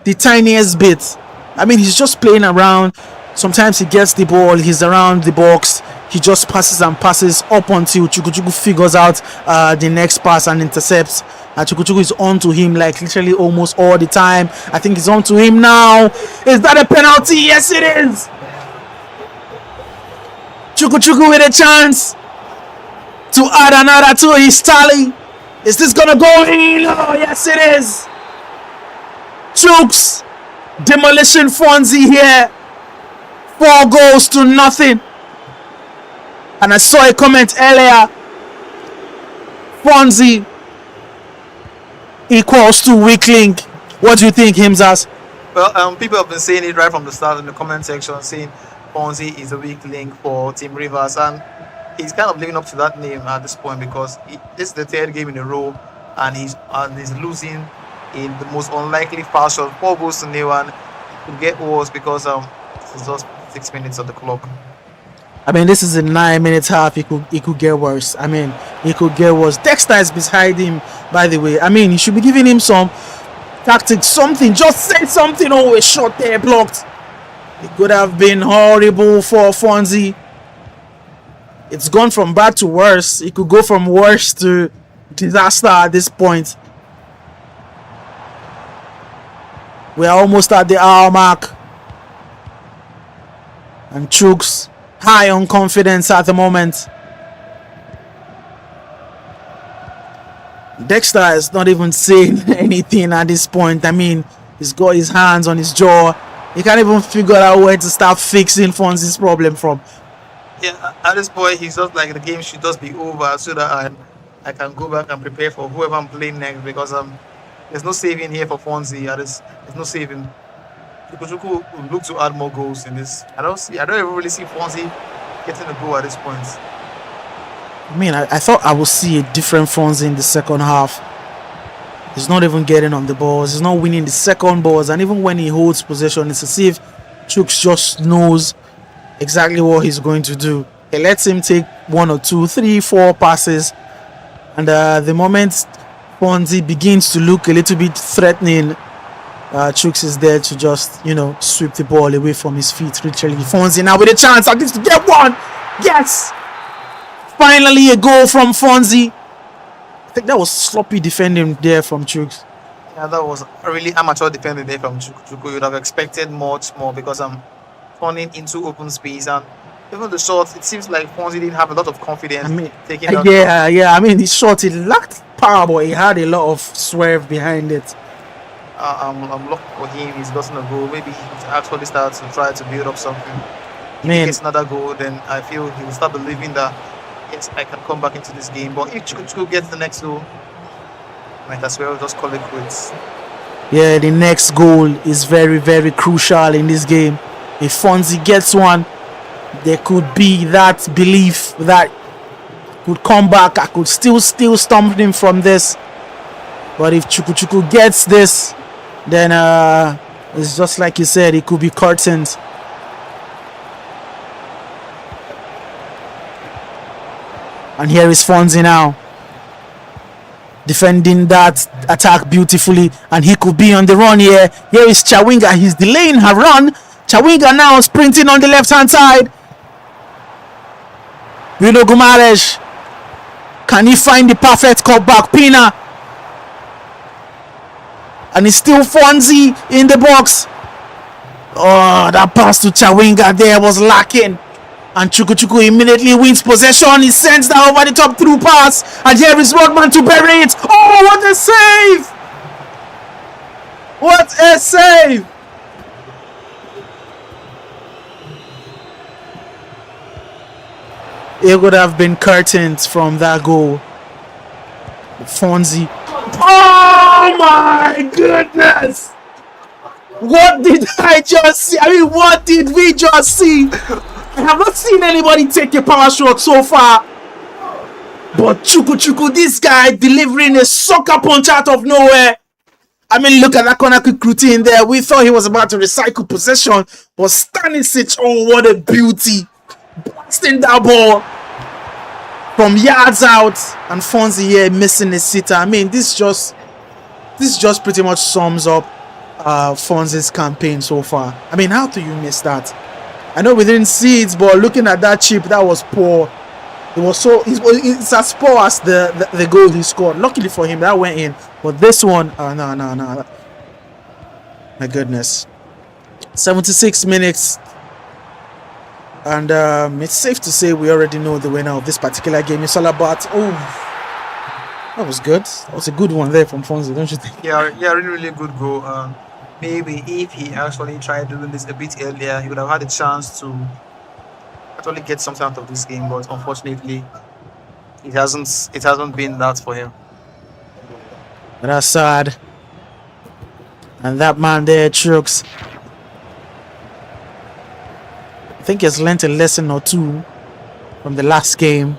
the tiniest bit. I mean, he's just playing around. Sometimes he gets the ball, he's around the box, he just passes and passes up until Chuku figures out the next pass and intercepts. And Chuku is on to him like literally almost all the time. I think he's on to him now. Is that a penalty? Yes, it is. Chuku with a chance to add another to his tally. Is this gonna go in? Oh, yes, it is. Chooks demolition Fonzie here. 4 goals to nothing. And I saw a comment earlier. Fonzie equals to weak link. What do you think, Himzas? Well, people have been saying it right from the start in the comment section, saying Fonzie is a weak link for Team Rivers, and he's kind of living up to that name at this point because this is the 3rd game in a row, and he's losing in the most unlikely fashion. 4 goals to nil, and it could get worse because it's just 6 minutes on the clock. I mean, this is a 9-minute half. It could get worse. I mean, it could get worse. Dexter is beside him, by the way. I mean, you should be giving him some tactics, something. Just say something. Oh, a shot there blocked. It could have been horrible for Fonzie. It's gone from bad to worse. It could go from worse to disaster at this point. We are almost at the hour mark. And Chooks high on confidence at the moment. Dexter is not even saying anything at this point. I mean, he's got his hands on his jaw. He can't even figure out where to start fixing Fonzie's problem from. Yeah, at this point, he's just like the game should just be over so that I can go back and prepare for whoever I'm playing next because there's no saving here for Fonzie. There's no saving. Chuku will look to add more goals in this. I don't even really see Fonzie getting a goal at this point. I mean, I thought I would see a different Fonzie in the second half. He's not even getting on the balls. He's not winning the second balls. And even when he holds possession, it's as if Chooks just knows exactly what he's going to do. He lets him take 1 or 2, 3, 4 passes. And the moment Fonzie begins to look a little bit threatening, Chooks is there to just, sweep the ball away from his feet. Literally, Fonzie now with a chance at least to get one. Yes! Finally a goal from Fonzie. think that was sloppy defending there from Chooks. Yeah, that was a really amateur defending there from Chukwuchukwu. You would have expected much more because I'm turning into open space, and even the shots, it seems like Fonzie didn't have a lot of confidence I mean, taking that. yeah. I mean, his shot, it lacked power, but he had a lot of swerve behind it. I'm lucky for him. He's gotten a goal. Maybe he actually starts to try to build up something. If he Man, gets another goal, then I feel he will start believing that yes, I can come back into this game. But if Chukwuchukwu gets the next goal, might as well just call it quits. yeah, the next goal is very, very crucial in this game. If Fonzie gets one, there could be that belief that could come back. I could still stomp him from this. But if Chukwuchukwu gets this, then it's just like you said, it could be curtains. And here is Fonzie now, defending that attack beautifully, and he could be on the run here. Here is Chawinga, he's delaying her run. Chawinga now sprinting on the left hand side. Bruno Gumares, can he find the perfect cutback? Pina, and it's still Fonzie in the box. Oh, that pass to Chawinga there was lacking. And Chukwuchukwu immediately wins possession. He sends that over the top through pass. And here is Rodman to bury it. Oh, what a save! What a save! It would have been curtains from that goal. Fonzie. Oh my goodness! What did I just see? I mean, what did we just see? I have not seen anybody take a power shot so far. But Chukwuchukwu, this guy delivering a soccer punch out of nowhere. I mean, look at that corner kick routine there. We thought he was about to recycle possession, but Stanisic, oh, what a beauty. Blasting that ball from yards out, and Fonzie here missing his sitter. I mean, this just pretty much sums up Fonzie's campaign so far. I mean, how do you miss that? I know we didn't see it, but looking at that chip, that was poor. It's as poor as the goal he scored. Luckily for him, that went in. But this one, no. My goodness. 76 minutes. And it's safe to say we already know the winner of this particular game. It's all about, that was good. That was a good one there from Fonzie, don't you think? Yeah, really good goal. Maybe if he actually tried doing this a bit earlier, he would have had a chance to actually get something out of this game. But unfortunately, it hasn't been that for him. That's sad. And that man there, Chooks, I think he's learned a lesson or two from the last game,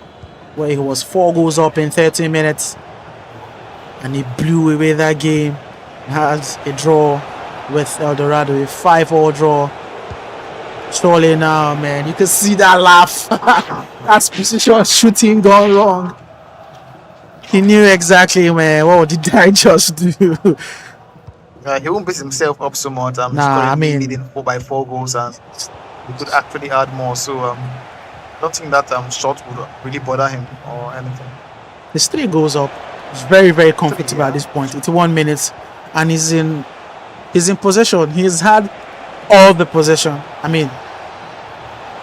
where he was 4 goals up in 30 minutes and he blew away that game. Has a draw with El Dorado, a 5-all draw. Surely now, man, you can see that laugh. That's precision shooting gone wrong. He knew exactly, man, what did I just do? He won't beat himself up so much. Leading 4 goals, and he could actually add more. So I don't think that shot would really bother him or anything. There's 3 goals up. He's very, very comfortable at this point. 81 minutes, and he's in possession. He's had all the possession. I mean,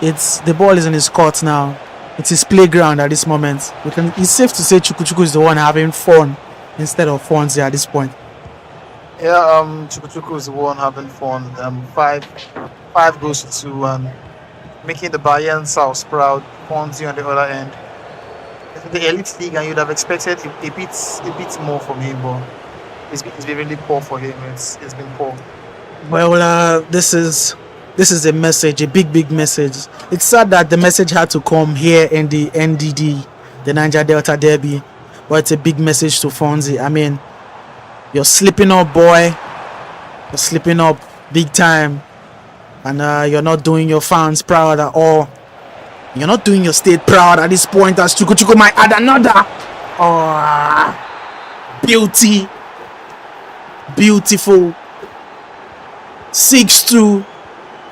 the ball is in his court now. It's his playground at this moment. It's safe to say Chukwuchukwu is the one having fun instead of Fonzie at this point. Yeah, Chukwuchukwu is the one having fun. 5 goals to 2, and making the Bayelsa proud. Fonzie on the other end. The elite league, and you'd have expected a bit more from him, but it's been really poor for him. It's been poor. Well, this is a message, a big message. It's sad that the message had to come here in the NDD, the Niger Delta Derby, but it's a big message to Fonzie. I mean, you're slipping up, boy. You're slipping up big time, and you're not doing your fans proud at all. You're not doing your state proud at this point, as Chukwuchukwu might add another. Beautiful. 6-2.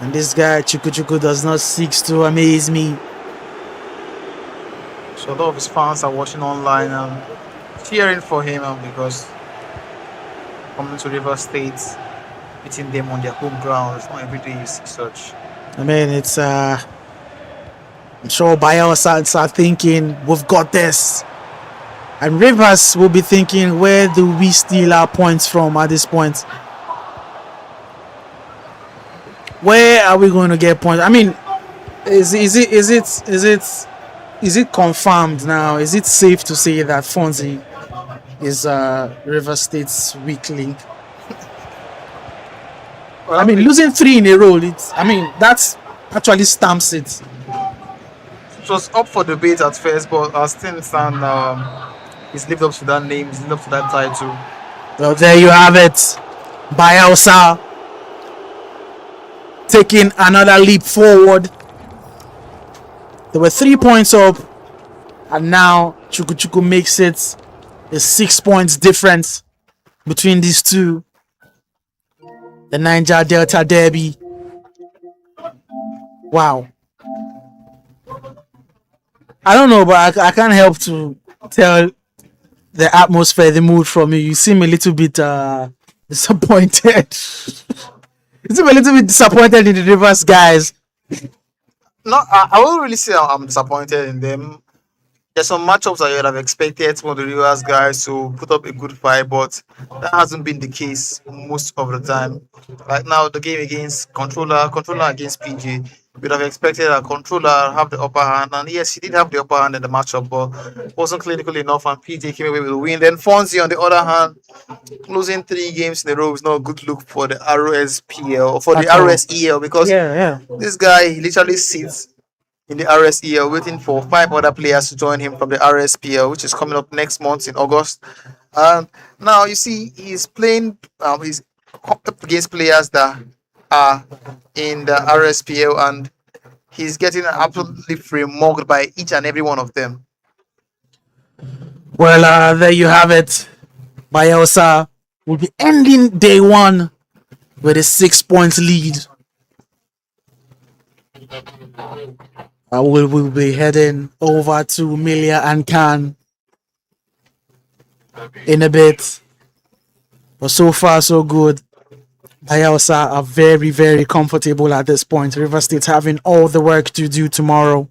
And this guy, Chukwuchukwu, does not 6-2 amaze me. So a lot of his fans are watching online, and cheering for him because coming to River State, beating them on their home ground. It's not every day you see such. I mean, it's I'm sure Bayelsa are thinking we've got this, and Rivers will be thinking where do we steal our points from at this point? Where are we going to get points? I mean, is it confirmed now? Is it safe to say that Fonzie is River State's weak link? Well, I mean, losing 3 in a row, that's actually stamps it. it was up for debate at first, but as things stand, he's lived up to that name, he's lived up to that title. Well, there you have it. Bayelsa taking another leap forward. They were 3 points up, and now Chuku makes it a 6 points difference between these two. The Niger Delta Derby. Wow. I don't know, but I can't help to tell the atmosphere, the mood from you. You seem a little bit disappointed. You seem a little bit disappointed in the Rivers guys. No, I won't really say I'm disappointed in them. There's some matchups that you would have expected some of the Rivers guys to put up a good fight, but that hasn't been the case most of the time. Like now, the game against controller against PG, we'd have expected a controller have the upper hand, and yes, he did have the upper hand in the matchup, but wasn't clinical enough, and PG came away with the win. Then Fonzie, on the other hand, losing 3 games in a row is not a good look for the RSPL or for the At all. RSEL because Yeah. this guy literally sits in the RSEL waiting for 5 other players to join him from the RSPL, which is coming up next month in August. And now you see he's playing, he's up against players that are in the RSPL, and he's getting absolutely free mugged by each and every one of them. Well, there you have it. Bayelsa will be ending day 1 with a 6 points lead. We'll be heading over to Milia and Khan in a bit. But so far, so good. Bayelsa are very, very comfortable at this point. River State having all the work to do tomorrow.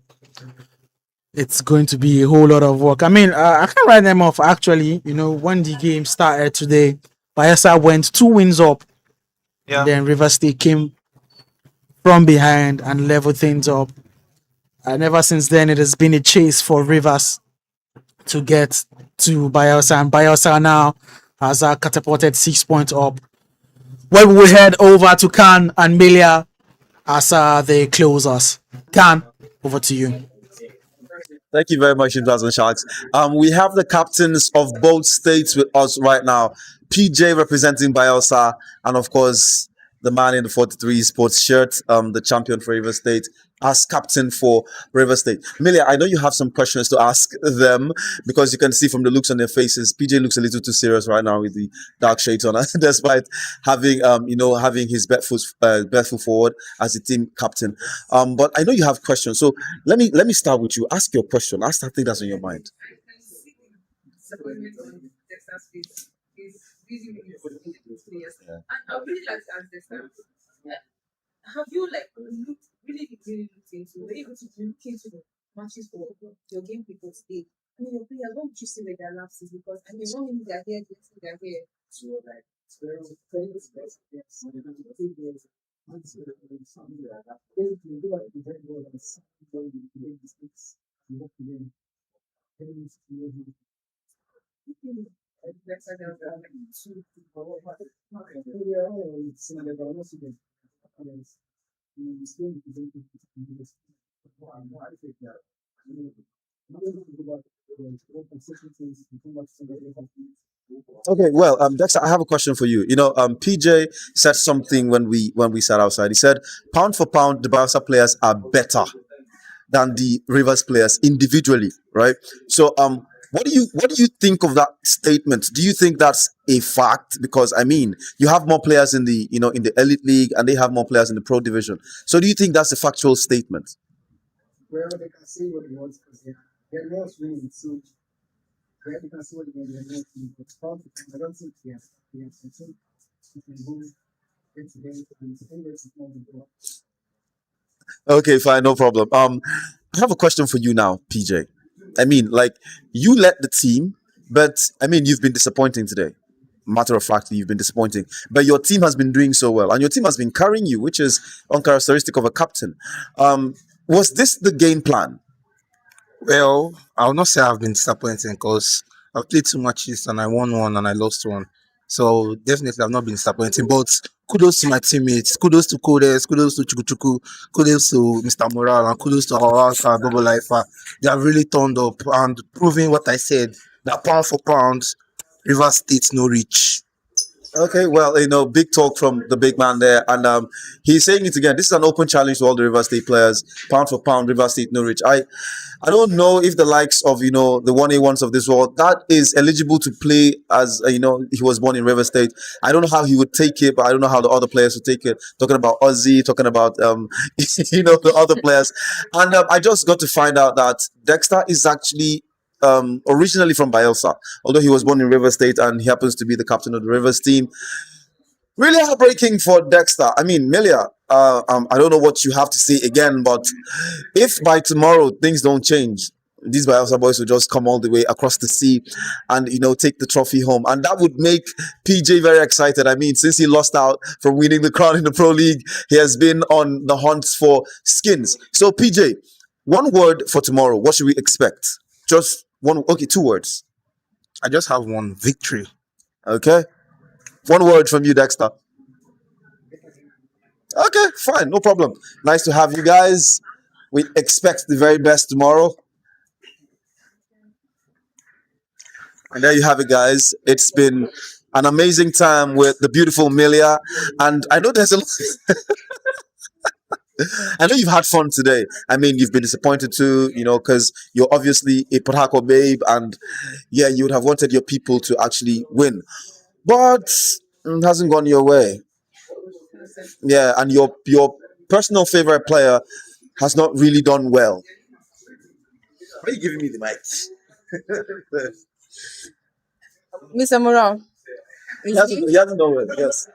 It's going to be a whole lot of work. I mean, I can't write them off actually. You know, when the game started today, Bayelsa went 2 wins up. Yeah. Then River State came from behind and leveled things up. And ever since then, it has been a chase for Rivers to get to Bayelsa. And Bayelsa now has catapulted 6 points up. Well, we will head over to Khan and Milia as they close us. Khan, over to you. Thank you very much, Invas and Sharks. We have the captains of both states with us right now. PJ representing Bayelsa, and of course, the man in the 43 Esports shirt, the champion for River State, as captain for River State. Milia, I know you have some questions to ask them because you can see from the looks on their faces, PJ looks a little too serious right now with the dark shades on, despite having, having his best foot forward as the team captain. But I know you have questions, so let me start with you. Ask your question. Ask that thing that's on your mind. And I would really like to ask this now. Have you really looked into, were you able to look into the matches for your game people today? I mean, your players, what would you say with their lapses? Because I mean, one minute they're here, next minute they're here. Okay, well, Dexter, I have a question for you. PJ said something when we sat outside. He said, pound for pound, the Barca players are better than the Rivers players individually, right? So, what do you think of that statement? Do you think that's a fact? Because I mean, you have more players in the in the elite league, and they have more players in the pro division. So, do you think that's a factual statement? Well, they can say what they want because they're not winning. So Okay, fine, no problem. I have a question for you now, PJ. I mean, like you led the team, but I mean, you've been disappointing today. Matter of fact, you've been disappointing, but your team has been doing so well, and your team has been carrying you, which is uncharacteristic of a captain. Was this the game plan? Well, I'll not say I've been disappointing because I've played two matches and I won one and I lost one. So definitely I've not been disappointing. But kudos to my teammates, kudos to Kodes, kudos to Chukuchuku, kudos to Mr. Moral, and kudos to our Alpha Double Lifer. They have really turned up and proving what I said, that pound for pound, River State no reach. Okay, well, big talk from the big man there, and he's saying it again. This is an open challenge to all the River State players, pound for pound, River State Norwich. I don't know if the likes of the 1A1s of this world that is eligible to play as he was born in River State. I don't know how he would take it, but I don't know how the other players would take it. Talking about Ozzy, talking about the other players, and I just got to find out that Dexter is actually originally from Bayelsa, although he was born in River State and he happens to be the captain of the Rivers team. Really heartbreaking for Dexter. I mean, Milia, I don't know what you have to say again, but if by tomorrow things don't change, these Bayelsa boys will just come all the way across the sea and take the trophy home, and that would make PJ very excited. I mean, since he lost out from winning the crown in the Pro League, he has been on the hunt for skins. So PJ, one word for tomorrow. What should we expect? Just one. Okay, 2 words. I just have one: victory. Okay. One word from you, Dexter. Okay, fine, no problem. Nice to have you guys. We expect the very best tomorrow. And there you have it, guys. It's been an amazing time with the beautiful Milia. And I know there's a I know you've had fun today. I mean, you've been disappointed too, because you're obviously a Port Harcourt babe, and yeah, you would have wanted your people to actually win, but it hasn't gone your way. Yeah, and your personal favorite player has not really done well. Why are you giving me the mic? Mr. Moral, He hasn't done well. Yes.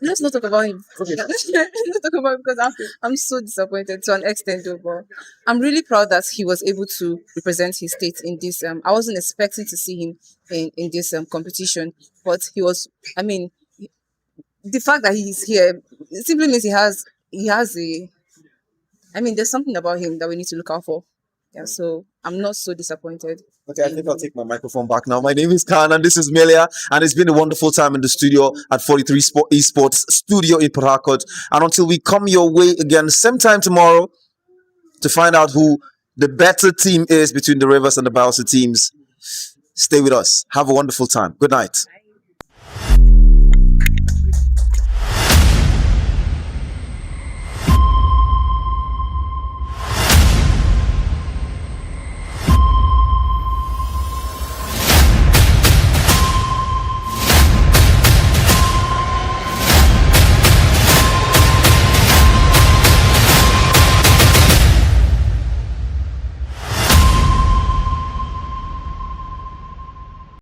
let's not talk about him. Okay. Let's not talk about him because I'm so disappointed to an extent, though. But I'm really proud that he was able to represent his state in this. I wasn't expecting to see him in this competition, but he was. I mean, the fact that he's here it simply means he has a. I mean, there's something about him that we need to look out for. Yeah, so I'm not so disappointed. Okay, I think I'll take my microphone back now. My name is Khan and this is Melia, and it's been a wonderful time in the studio at 43 Esports Studio in Port Harcourt. And until we come your way again, same time tomorrow to find out who the better team is between the Rivers and the Bayelsa teams, stay with us. Have a wonderful time. Good night.